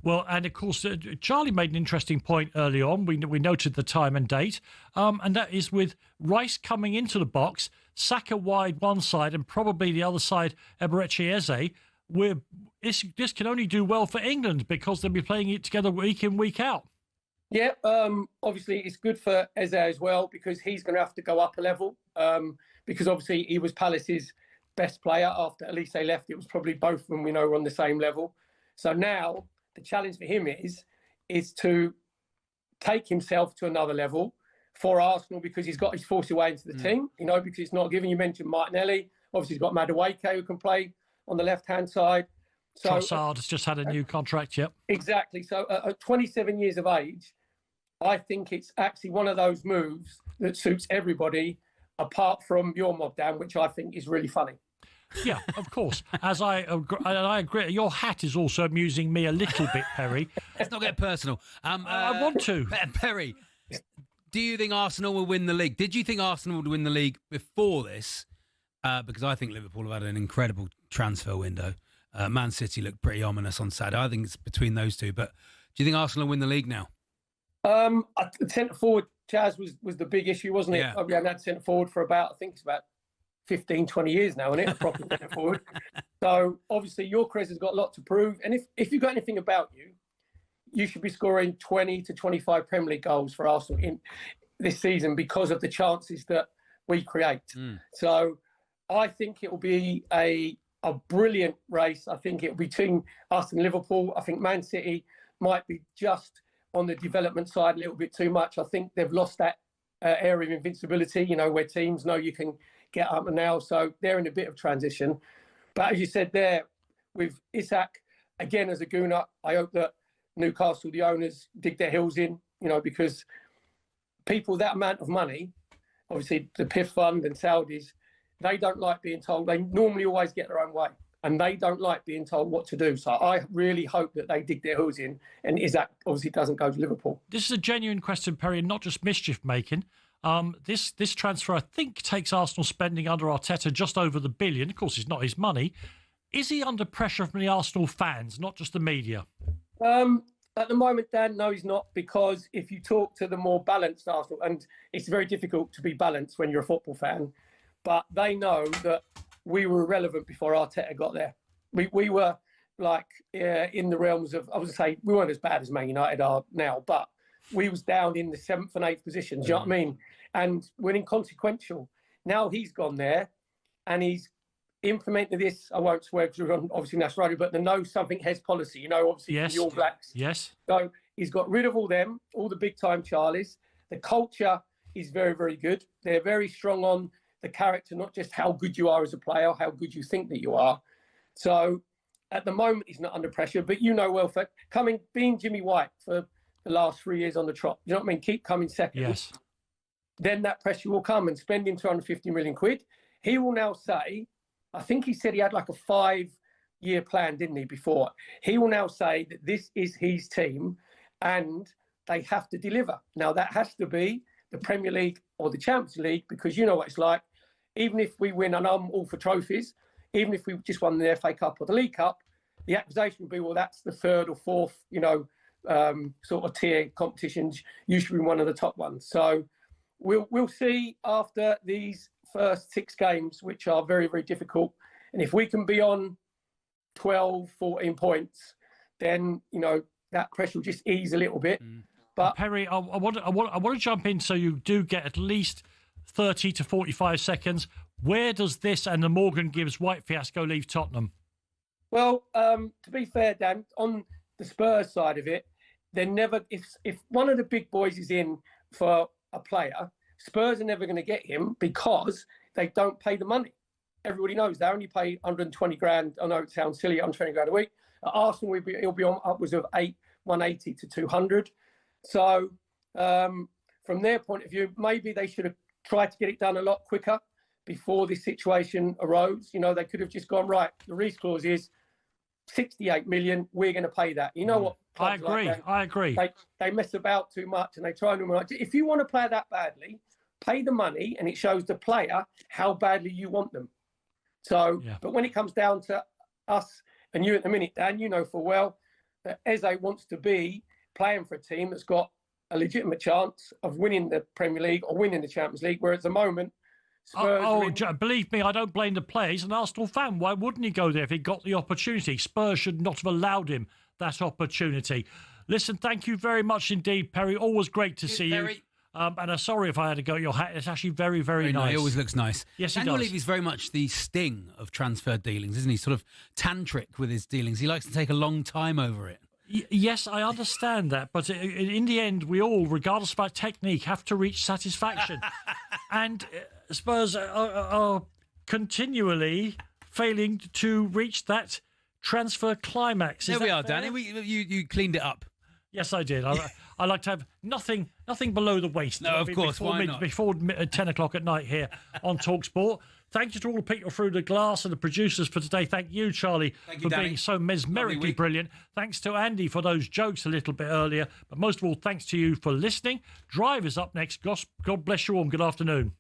Well, and of course, Charlie made an interesting point early on. We noted the time and date, and that is with Rice coming into the box, Saka wide one side and probably the other side, Eberechi Eze. This can only do well for England because they'll be playing it together week in, week out. Yeah, obviously it's good for Eze as well because he's going to have to go up a level because obviously he was Palace's best player after Elise left. It was probably both of them we know were on the same level. So now the challenge for him is to take himself to another level for Arsenal because he's got his force away into the team, you know, because it's not given. You mentioned Martinelli. Obviously he's got Madueke who can play on the left-hand side. So Trossard has just had a new contract, yep. Exactly. So at 27 years of age, I think it's actually one of those moves that suits everybody apart from your mob, Dan, which I think is really funny. Yeah, of course. As I agree, your hat is also amusing me a little bit, Perry. Let's not get personal. I want to. Perry, do you think Arsenal will win the league? Did you think Arsenal would win the league before this? Because I think Liverpool have had an incredible transfer window. Man City looked pretty ominous on Saturday. I think it's between those two. But Do you think Arsenal will win the league now? Centre forward, Chaz, was the big issue, wasn't it? Yeah. We haven't had centre forward for about 15, 20 years now, isn't it? A proper centre forward. So obviously, Gyökeres has got a lot to prove. And if you've got anything about you, you should be scoring 20 to 25 Premier League goals for Arsenal in this season because of the chances that we create. So I think it will be a brilliant race. I think it will be between us and Liverpool. I think Man City might be just on the development side a little bit too much. I think they've lost that area of invincibility, where teams know you can get up and now. So they're in a bit of transition. But as you said there, with Isak, again, as a gooner, I hope that Newcastle, the owners, dig their heels in, because people that amount of money, obviously the PIF fund and Saudis, they don't like being told. They normally always get their own way, and they don't like being told what to do. So I really hope that they dig their heels in, and Isak obviously doesn't go to Liverpool. This is a genuine question, Perry, and not just mischief making. This transfer, I think, takes Arsenal spending under Arteta just over the billion. Of course, it's not his money. Is he under pressure from the Arsenal fans, not just the media? At the moment, Dan, no, he's not, because if you talk to the more balanced Arsenal, and it's very difficult to be balanced when you're a football fan, but they know that we were irrelevant before Arteta got there. We were in the realms of, I would say, we weren't as bad as Man United are now, but we was down in the 7th and 8th positions, you know what I mean? And we're inconsequential. Now he's gone there and he's implemented this, I won't swear because we're on obviously national radio, but the know something heads policy, obviously the All Blacks. Yes. So he's got rid of all them, all the big time Charlies. The culture is very, very good. They're very strong on the character, not just how good you are as a player, how good you think that you are. So at the moment, he's not under pressure, but well, for being Jimmy White for the last 3 years on the trot, you know what I mean? Keep coming second. Yes. Then that pressure will come, and spending 250 million quid, he will now say, I think he said he had like a 5-year plan, didn't he, before? He will now say that this is his team and they have to deliver. Now, that has to be the Premier League or the Champions League, because you know what it's like. Even if we win, and I'm all for trophies, even if we just won the FA Cup or the League Cup, the accusation would be, well, that's the 3rd or 4th, sort of tier competitions. You should be one of the top ones. So we'll see after these first 6 games, which are very, very difficult. And if we can be on 12, 14 points, then, that pressure will just ease a little bit. But Perry, I want to jump in so you do get at least 30 to 45 seconds. Where does this and the Morgan Gibbs White fiasco leave Tottenham? Well, to be fair, Dan, on the Spurs side of it, they're never, if one of the big boys is in for a player, Spurs are never going to get him because they don't pay the money. Everybody knows they only pay 120 grand. I know it sounds silly, 120 grand a week. At Arsenal, he'll be on upwards of 180 to 200. So from their point of view, maybe they should have tried to get it done a lot quicker before this situation arose. They could have just gone, right, the release clause is 68 million, we're going to pay that. You know what? I agree. They mess about too much and they try and like, if you want to play that badly, pay the money, and it shows the player how badly you want them. So, but when it comes down to us and you at the minute, Dan, you know full well that Eze wants to be playing for a team that's got a legitimate chance of winning the Premier League or winning the Champions League, where at the moment, Spurs believe me, I don't blame the player. He's an Arsenal fan. Why wouldn't he go there if he got the opportunity? Spurs should not have allowed him that opportunity. Listen, thank you very much indeed, Perry. Always great to see you. And I'm sorry if I had to go at your hat. It's actually very, very nice. He always looks nice. Yes, he Daniel does. Levy is very much the sting of transfer dealings, isn't he? Sort of tantric with his dealings. He likes to take a long time over it. Yes, I understand that. But in the end, we all, regardless of our technique, have to reach satisfaction. And Spurs are continually failing to reach that transfer climax. There we are, Danny. You cleaned it up. Yes, I did. I like to have nothing below the waist. No, of course. Why not? Before 10 o'clock at night here on talkSPORT. Thank you to all the people through the glass and the producers for today. Thank you, Charlie, for being so mesmerically brilliant. Thanks to Andy for those jokes a little bit earlier. But most of all, thanks to you for listening. Drive is up next. God bless you all and good afternoon.